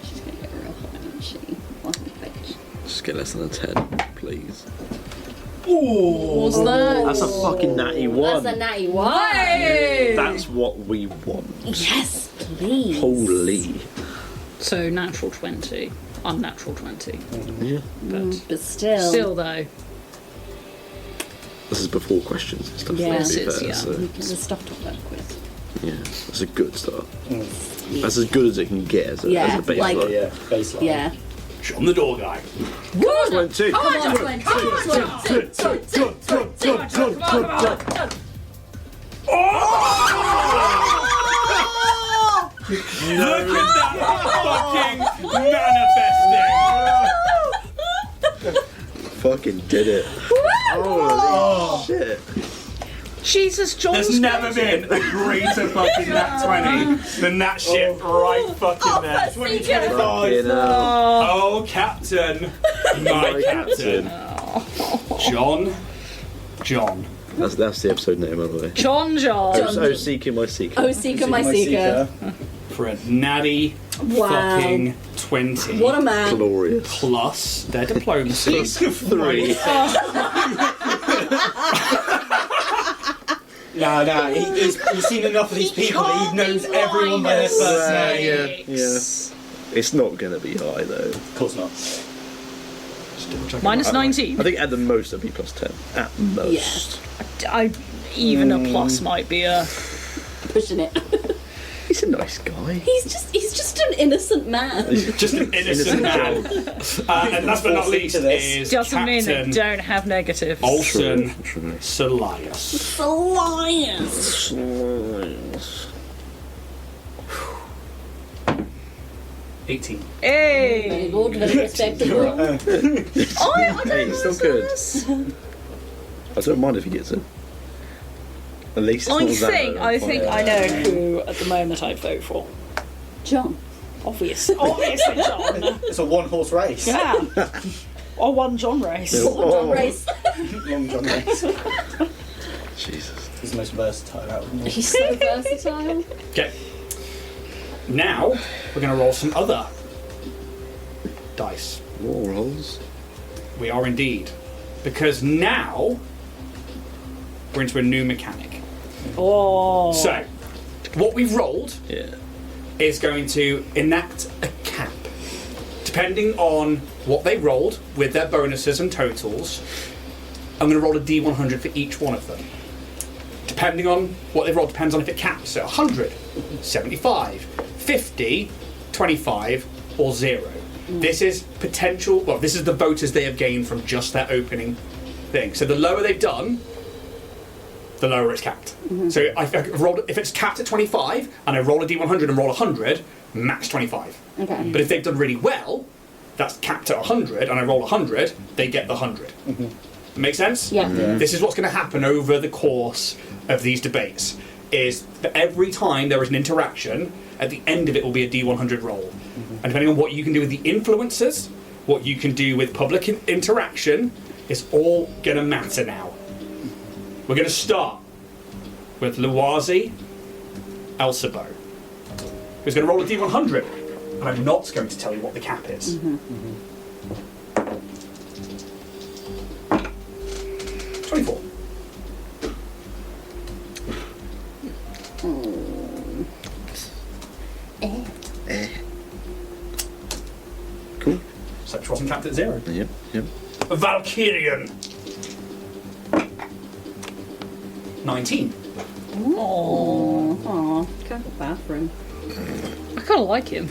She's going to get real hot, isn't she? Fucking bitch. Just get less than a 10, please. Was that? That's a fucking natty one. That's a natty one. That's what we want. Yes, please. Holy. So natural 20, unnatural 20. Yeah. But still. Still though, This is before questions and stuff. Yeah. to be This is, fair, yeah. so, There's stuff to work with. yeah, that's a good start. That's as good as it can get as a, Yeah, as a baseline. like- Yeah, baseline. Yeah. John the door guy. Good. 22. Come on, 20. Look at that fucking manifesting. Fucking did it. Holy shit. Jesus, John's There's never been a greater fucking nat 20 than that shit right fucking there. 2025. Fucking hell. Oh, Captain. My Captain. John. That's the episode name, by the way. John. Oh, Seeker, my Seeker. Oh, Seeker, my Seeker. For a natty Wow. fucking 20. What a man. Glorious. Plus their diplomacy. 3. No, he's seen enough of these people that he knows everyone by their first name. Yeah. It's not going to be high, though. Of course not. Minus 19. I think at the most it'll be plus 10. At most. Even a plus might be a... Pushing it. He's a nice guy. He's just an innocent man. Just an innocent man. And last but not least is Doesn't mean they Captain don't have negatives. Olsen True. Solias. Alliance. 18. Hey! Very good, very respectable. I don't Hey, know still good. I don't mind if he gets it. At least it's I not think Xano. I know who at the moment I'd vote for. John. Obviously John. It's a one-horse race. Yeah. Or one John race. John Race. Long John race. Jesus. He's the most versatile out of them all. He's so versatile. Okay. Now we're going to roll some other dice. More rolls. We are indeed. Because now we're into a new mechanic. Oh. So, what we've rolled Yeah. is going to enact a cap. Depending on what they rolled with their bonuses and totals, I'm going to roll a D100 for each one of them. Depending on what they've rolled, depends on if it caps. So 100, 75, 50, 25, or 0. This is potential, well, this is the voters they have gained from just their opening thing. So the lower they've done, the lower it's capped. So if it's capped at 25, and I roll a D100 and roll 100, max 25. Okay. But if they've done really well, that's capped at 100, and I roll 100, they get the 100. Make sense? Yeah. This is what's going to happen over the course of these debates, is that every time there is an interaction, at the end of it will be a D100 roll. And depending on what you can do with the influencers, what you can do with public interaction, is all going to matter now. We're going to start with Luazi Elsabo, who's going to roll a D100, and I'm not going to tell you what the cap is. 24. Cool. So it wasn't capped at 0. Yep. Valkyrian. 19. Aww. Go to the bathroom. I kind of like him.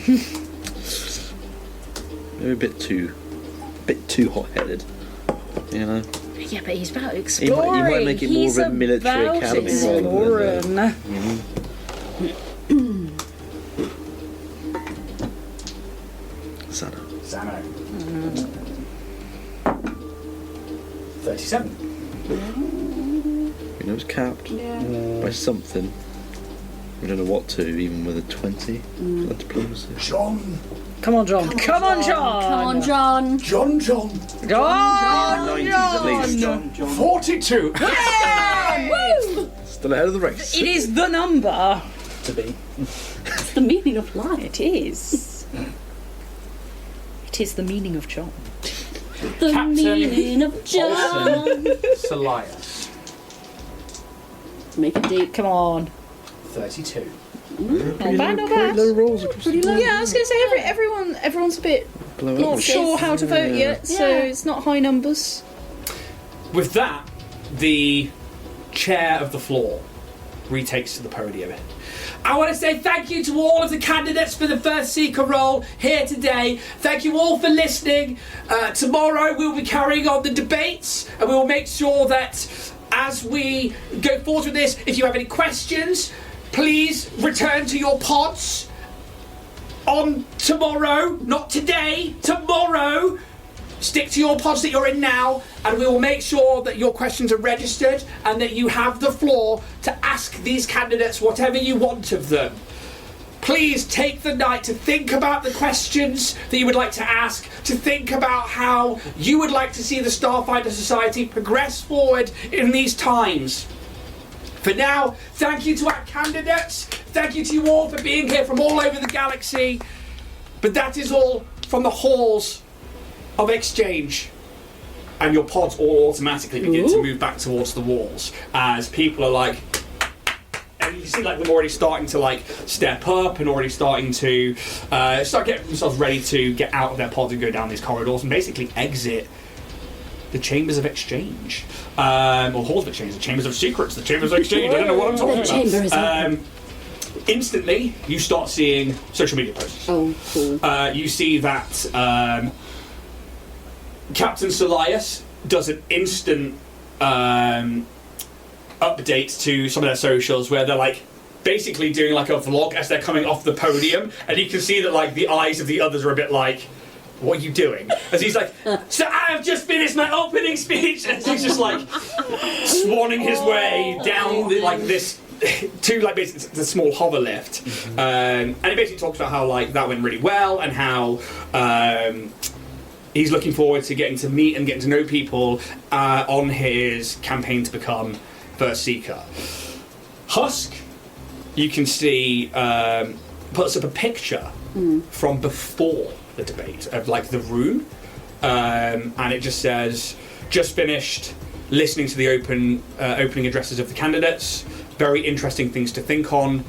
Maybe a bit too hot-headed. You know. Yeah, but he's about He exploring. might make it more He's of a military about academy rather than exploring. Xano. 37. You know it's capped by something. We don't know what to, even with a 20 for that diplomacy. John. Come on, John. Come on, John. Come on, John. John. John. 90s at least. John. 42. Woo! Still ahead of the race. It is the number. To be. It's the meaning of life. It is. It is the meaning of John. The Captain meaning of John. Solias. Make it deep. Come on. 32. Not bad, not bad. Low rolls across the board. Yeah, I was going to say everyone's a bit Blow up. not sure how to vote yet, so Yeah. it's not high numbers. With that, the chair of the floor retakes to the podium. I want to say thank you to all of the candidates for the First Seeker role here today. Thank you all for listening. Tomorrow we'll be carrying on the debates, and we will make sure that as we go forward with this, if you have any questions, please return to your pods on tomorrow, not today, tomorrow. Stick to your pods that you're in now, and we will make sure that your questions are registered and that you have the floor to ask these candidates whatever you want of them. Please take the night to think about the questions that you would like to ask, to think about how you would like to see the Starfinder Society progress forward in these times. For now, thank you to our candidates. Thank you to you all for being here from all over the galaxy. But that is all from the halls of exchange. And your pods all automatically begin to move back towards the walls as people are like, and you see like them already starting to like step up and already starting to start getting themselves ready to get out of their pods and go down these corridors and basically exit the chambers of exchange, or halls of exchange, the chambers of secrets, the chambers of exchange. I don't know what I'm talking about. Instantly, you start seeing social media posts. Oh, cool. You see that. Captain Solias does an instant update to some of their socials where they're like basically doing like a vlog as they're coming off the podium, and you can see that like the eyes of the others are a bit like, what are you doing? As he's like, so I have just finished my opening speech, and he's just like swanning his way down like this to like basically the small hover lift, and he basically talks about how like that went really well and how he's looking forward to getting to meet and getting to know people on his campaign to become First Seeker. Husk, you can see, puts up a picture from before the debate of like the room, and it just says, just finished listening to the opening addresses of the candidates, very interesting things to think on,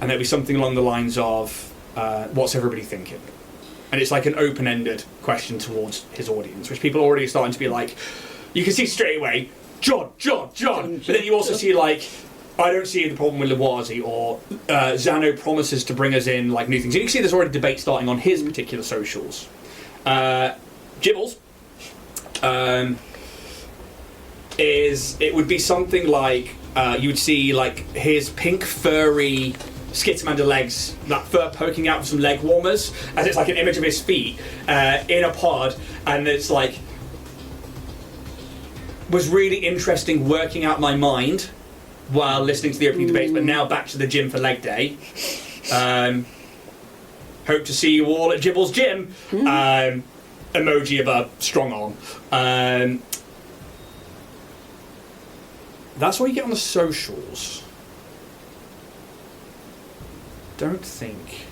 and there'll be something along the lines of, what's everybody thinking? And it's like an open-ended question towards his audience, which people are already starting to be like, you can see straight away, John. But then you also see like, I don't see the problem with Lawasi, or Zano promises to bring us in like new things. And you can see there's already debate starting on his particular socials. Gibbles it would be something like you would see like his pink furry Skittermander legs, that fur poking out from some leg warmers, as it's like an image of his feet in a pod, and it's like, was really interesting working out my mind while listening to the opening debates, but now back to the gym for leg day. Hope to see you all at Gibble's gym. Emoji of a strong arm. That's what you get on the socials. Don't think.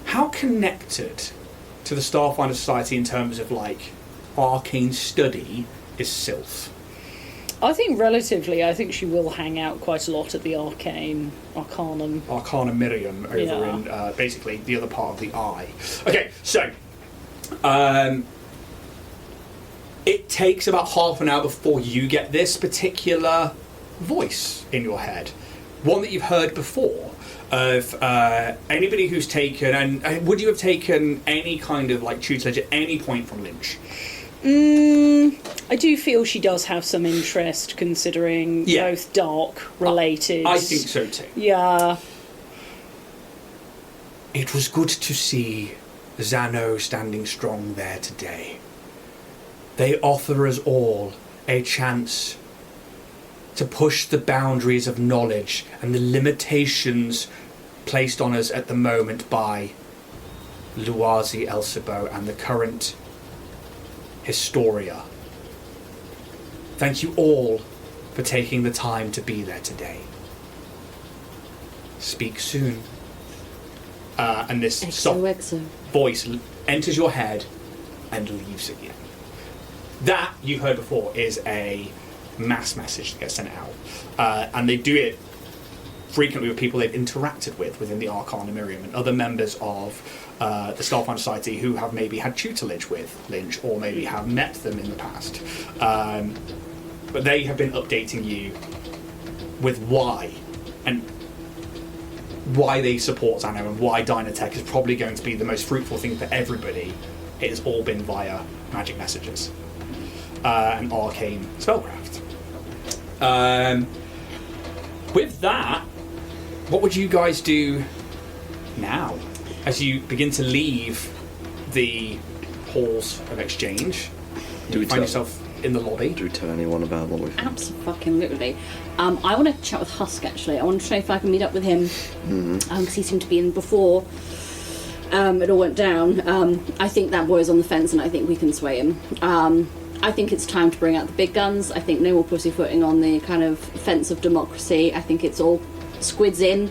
How connected to the Starfinder Society in terms of like arcane study is Sylph? I think relatively, I think she will hang out quite a lot at the Arcanum Miriam over in basically the other part of the eye. Okay, so it takes about half an hour before you get this particular voice in your head. One that you've heard before of anybody who's taken, and would you have taken any kind of like tutelage at any point from Lynch? I do feel she does have some interest, considering both dark related. I think so too. Yeah. It was good to see Zano standing strong there today. They offer us all a chance to push the boundaries of knowledge and the limitations placed on us at the moment by Lawasi Elsibo and the current Historia. Thank you all for taking the time to be there today. Speak soon. And this soft voice enters your head and leaves again. That, you've heard before, is a mass message that gets sent out. And they do it frequently with people they've interacted with within the Arcana Miriam and other members of the Starfinder Society who have maybe had tutelage with Lynch or maybe have met them in the past. But they have been updating you with why, and why they support Zano and why Dynatech is probably going to be the most fruitful thing for everybody. It has all been via magic messages and arcane spellcraft. With that, what would you guys do now as you begin to leave the halls of exchange? Do you find yourself in the lobby? Do we tell anyone about what we've... Absolutely. I want to chat with Husk, actually. I want to know if I can meet up with him, because he seemed to be in before it all went down. I think that boy's on the fence, and I think we can sway him. I think it's time to bring out the big guns. I think no more pussyfooting on the kind of fence of democracy. I think it's all squids in.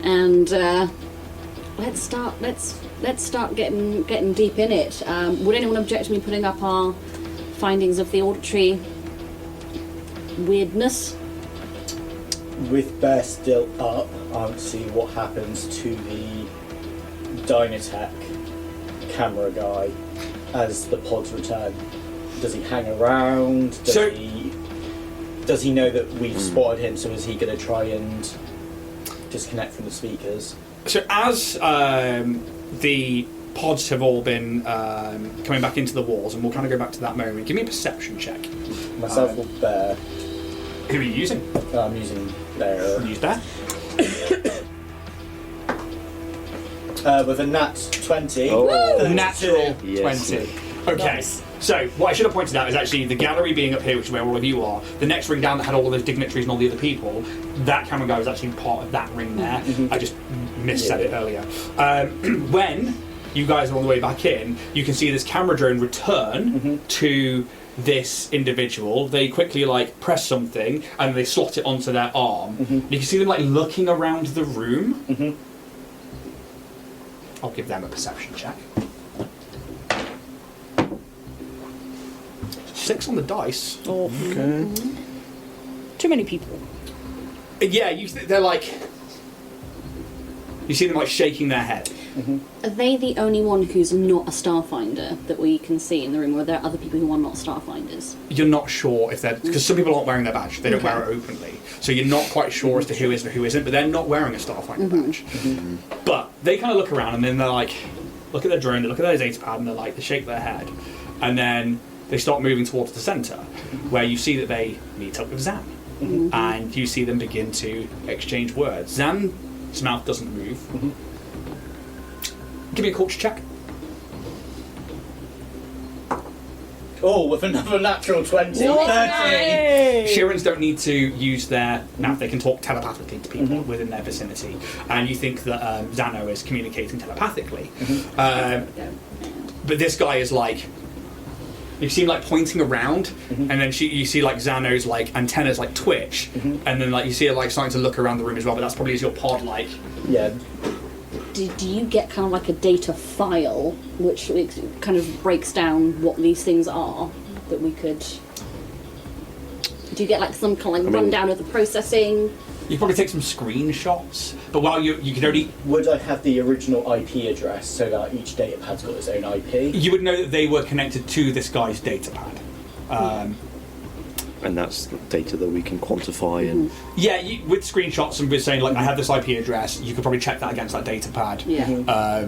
and let's start getting deep in it. Would anyone object to me putting up our findings of the auditory weirdness? With Bear still up, I want to see what happens to the Dynatech camera guy as the pods return. Does he hang around? Does he know that we've spotted him? So is he going to try and disconnect from the speakers? So as the pods have all been coming back into the walls, and we'll kind of go back to that moment. Give me a perception check. Myself or Bear? Who are you using? I'm using Bear. Use Bear. With a nat 20. Oh. Natural Yes. 20. Okay. Nice. So what I should have pointed out is actually the gallery being up here, which is where all of you are. The next ring down that had all of those dignitaries and all the other people. That camera guy was actually part of that ring there. I just missaid it earlier. When you guys are on the way back in, you can see this camera drone return to this individual. They quickly press something and they slot it onto their arm. You can see them looking around the room. I'll give them a perception check. 6 on the dice. Oh. Okay. Too many people. Yeah, they're you see them shaking their head. Are they the only one who's not a Starfinder that we can see in the room, or are there other people who are not Starfinders? You're not sure if they're... Because some people aren't wearing their badge. They don't wear it openly. So you're not quite sure as to who is and who isn't, but they're not wearing a Starfinder badge. But they kind of look around and then they're look at their drone, they look at their data pad, and they shake their head. And then they start moving towards the centre, where you see that they meet up with Zan. And you see them begin to exchange words. Zan's mouth doesn't move. Give me a culture check. Oh, with another natural 20. 30. Shirans don't need to use their mouth, they can talk telepathically to people within their vicinity. And you think that Zano is communicating telepathically. But this guy is you see him pointing around, and then you see Xano's antennas twitch, and then you see her starting to look around the room as well. But that's probably as your pod Yeah. Do you get kind of a data file which kind of breaks down what these things are that we could? Do you get some kind of rundown of the processing? You probably take some screenshots, but while you could only... Would I have the original IP address so that each data pad's got its own IP? You would know that they were connected to this guy's data pad. And that's data that we can quantify and... Yeah, with screenshots and with saying, I have this IP address, you could probably check that against that data pad. Yeah.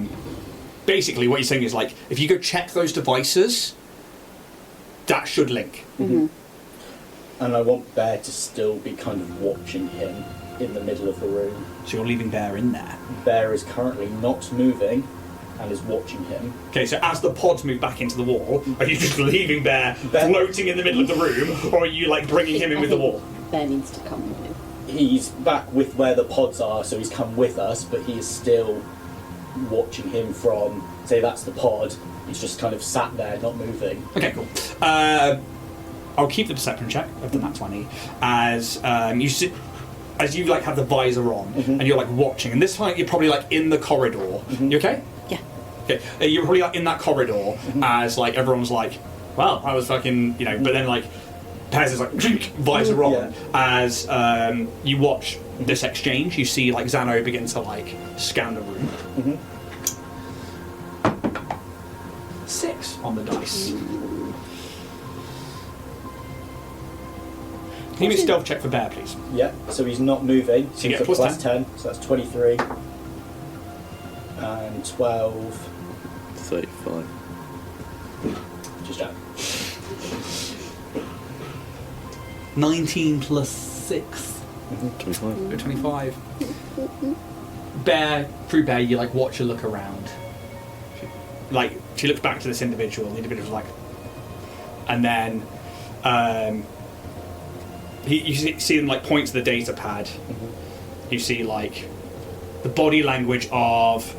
Basically, what you're saying is, if you go check those devices, that should link. And I want Bear to still be kind of watching him in the middle of the room. So you're leaving Bear in there. Bear is currently not moving and is watching him. Okay, so as the pods move back into the wall, are you just leaving Bear floating in the middle of the room, or are you bringing him in with the wall? Bear needs to come with. He's back with where the pods are, so he's come with us, but he is still watching him from, say that's the pod, he's just kind of sat there, not moving. Okay, cool. I'll keep the perception check of the nat 20 as you sit, as you have the visor on and you're watching, and this time you're probably in the corridor. You okay? Yeah. Okay. You're probably in that corridor as everyone's well, I was fucking, but then Pez is visor on as you watch this exchange. You see Zano begin to scan the room. 6 on the dice. Can you give me a stealth check for Bear, please? Yeah, so he's not moving. So you get he's plus + 10, so that's 23. And 12. 35. Just out. 19 plus 6. 25. 25. Bear, through Bear, you watch her look around. She looks back to this individual, and the individual's and then you see them point to the data pad. You see the body language of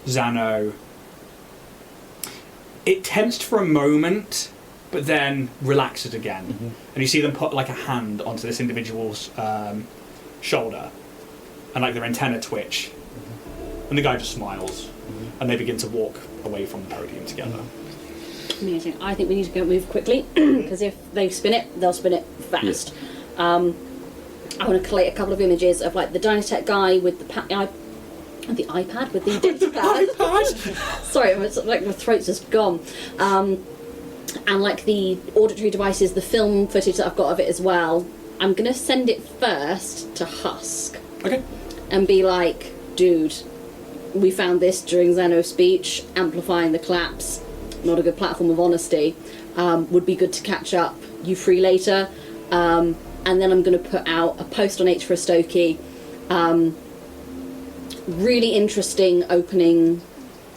Zano. It tensed for a moment but then relax it again. And you see them put like a hand onto this individual's shoulder, and like their antenna twitch, and the guy just smiles, and they begin to walk away from the podium together. Amazing. I think we need to move quickly, because if they spin it, they'll spin it fast. I want to collate a couple of images of like the Dynatech guy with the iPad with the data pad. Sorry, like my throat's just gone. And like the auditory devices, the film footage that I've got of it as well. I'm gonna send it first to Husk. Okay. And be like, dude, we found this during Zeno's speech, amplifying the claps. Not a good platform of honesty. Would be good to catch up. You free later? And then I'm going to put out a post on H for a Stokey. Really interesting opening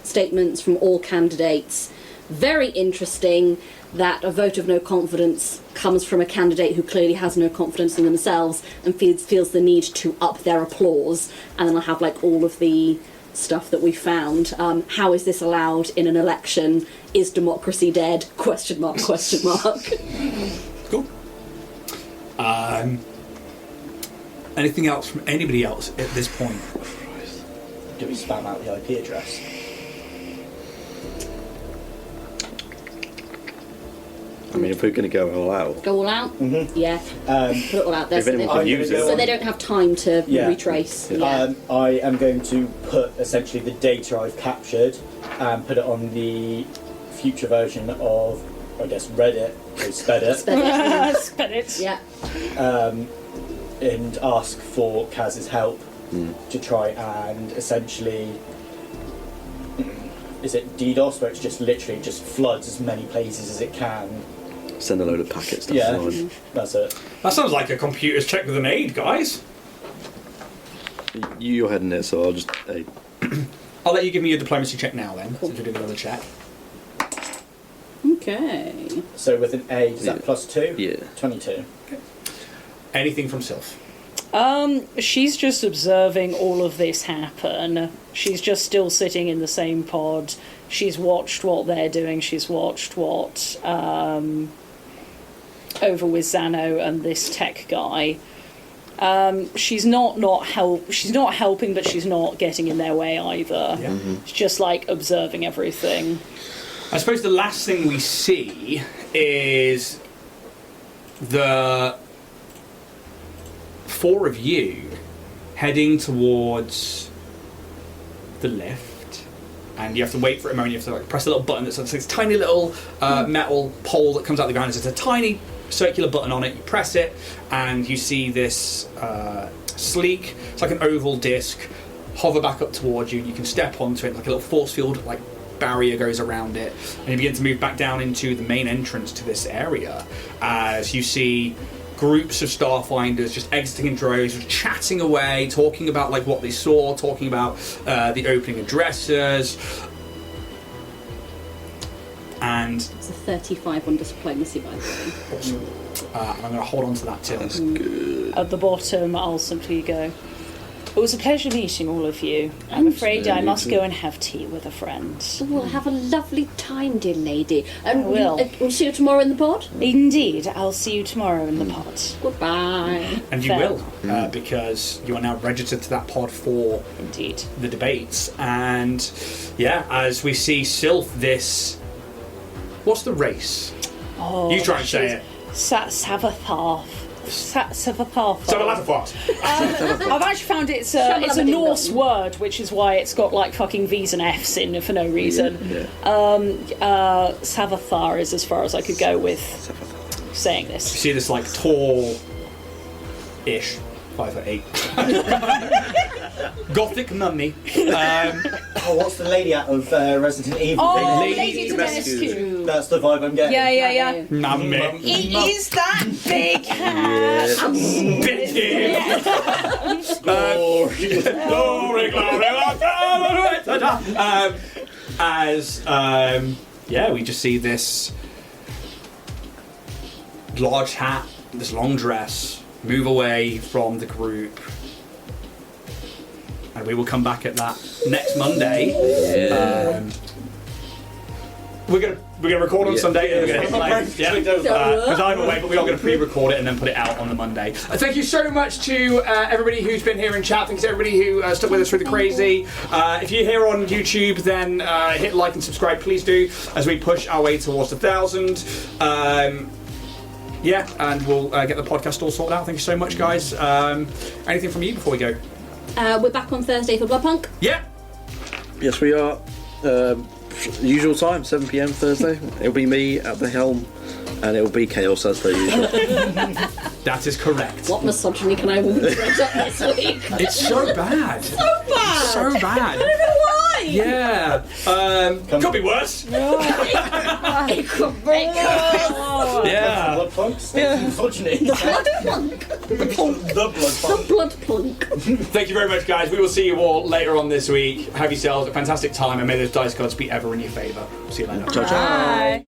statements from all candidates. Very interesting that a vote of no confidence comes from a candidate who clearly has no confidence in themselves and feels the need to up their applause. And then I'll have like all of the stuff that we found. How is this allowed in an election? Is democracy dead? Question mark, question mark. Cool. Anything else from anybody else at this point? Do we spam out the IP address? I mean, if we're going to go all out, Go all out? Yeah. Put it all out there if so anyone they, can use so it, they don't have time to retrace. Yeah. I am going to put essentially the data I've captured and put it on the future version of, I guess, Reddit, or Spedit, Spin it. Yeah. and ask for Kaz's help to try and essentially, is it DDoS, where it's just literally just floods as many places as it can. send a load of packets down Yeah, the line. that's it. That sounds like a computer's check with an aid, guys. You're heading it, so I'll just. I'll let you give me your diplomacy check now then, since we're doing another check. Okay. So with an A, is that Yeah. +2? Yeah. 22. Anything from Sylph? She's just observing all of this happen. She's just still sitting in the same pod. She's watched what they're doing. She's watched what over with Zano and this tech guy. She's not helping, but she's not getting in their way either. Yeah. She's just like observing everything. I suppose the last thing we see is the four of you heading towards the lift, and you have to wait for it a moment. You have to like press a little button that's this tiny little metal pole that comes out the ground. There's a tiny circular button on it. You press it, and you see this sleek, it's like an oval disc, hover back up towards you. You can step onto it, like a little force field like barrier goes around it, and you begin to move back down into the main entrance to this area as you see groups of Starfinders just exiting in droves, just chatting away, talking about like what they saw, talking about the opening addresses, and It's a 35 on diplomacy, by the way. awesome. And I'm going to hold on to that till At the bottom, I'll simply go, "It was a pleasure meeting all of you. I'm afraid I must go and have tea with a friend." We'll have a lovely time, dear lady. And I will. We'll see you tomorrow in the pod. Indeed, I'll see you tomorrow in the pod. Goodbye. and you Fair. will, because you are now registered to that pod for Indeed. the debates. And yeah, as we see Sylph, this, what's the race? Oh, You try and say it. Savathar. Savathar. I've actually found it's a Norse word, which is why it's got like fucking V's and F's in for no reason. Savathar is as far as I could go with saying You this. see this like tall-ish, 5'8", gothic mummy. Oh, what's the lady out of Resident Evil? Oh, Lady Lady Dimitrescu. That's the vibe I'm getting. Yeah. Mummy. It is that big hat. Bit him. Glory, glory. We just see this large hat, this long dress, move away from the group. And we will come back at that next Monday. We're going to We're going to record on Yeah. Sunday and we're going to hit play. Yeah. Because I'm away, but we are going to pre-record it and then put it out on the Monday. Thank you so much to everybody who's been here in chat. Thanks to everybody who stuck with us through the crazy. If you're here on YouTube, then hit like and subscribe, please do, as we push our way towards 1,000. Yeah, and we'll get the podcast all sorted out. Thank you so much, guys. Anything from you before we go? We're back on Thursday for Bloodpunk. Yeah. Yes, we are. Usual time, 7 p.m. Thursday. It'll be me at the helm, and it'll be chaos as per usual. That is correct. What misogyny can I dress up this week? It's so bad. So bad. So bad. I don't know why. Yeah. Could be worse. It could be. Yeah. Blood plunk. Unfortunately. Bloodpunk. The blood plunk. The Bloodpunk. Thank you very much, guys. We will see you all later on this week. Have yourselves a fantastic time, and may those dice gods be ever in your favour. See you later. Ciao, ciao. Bye.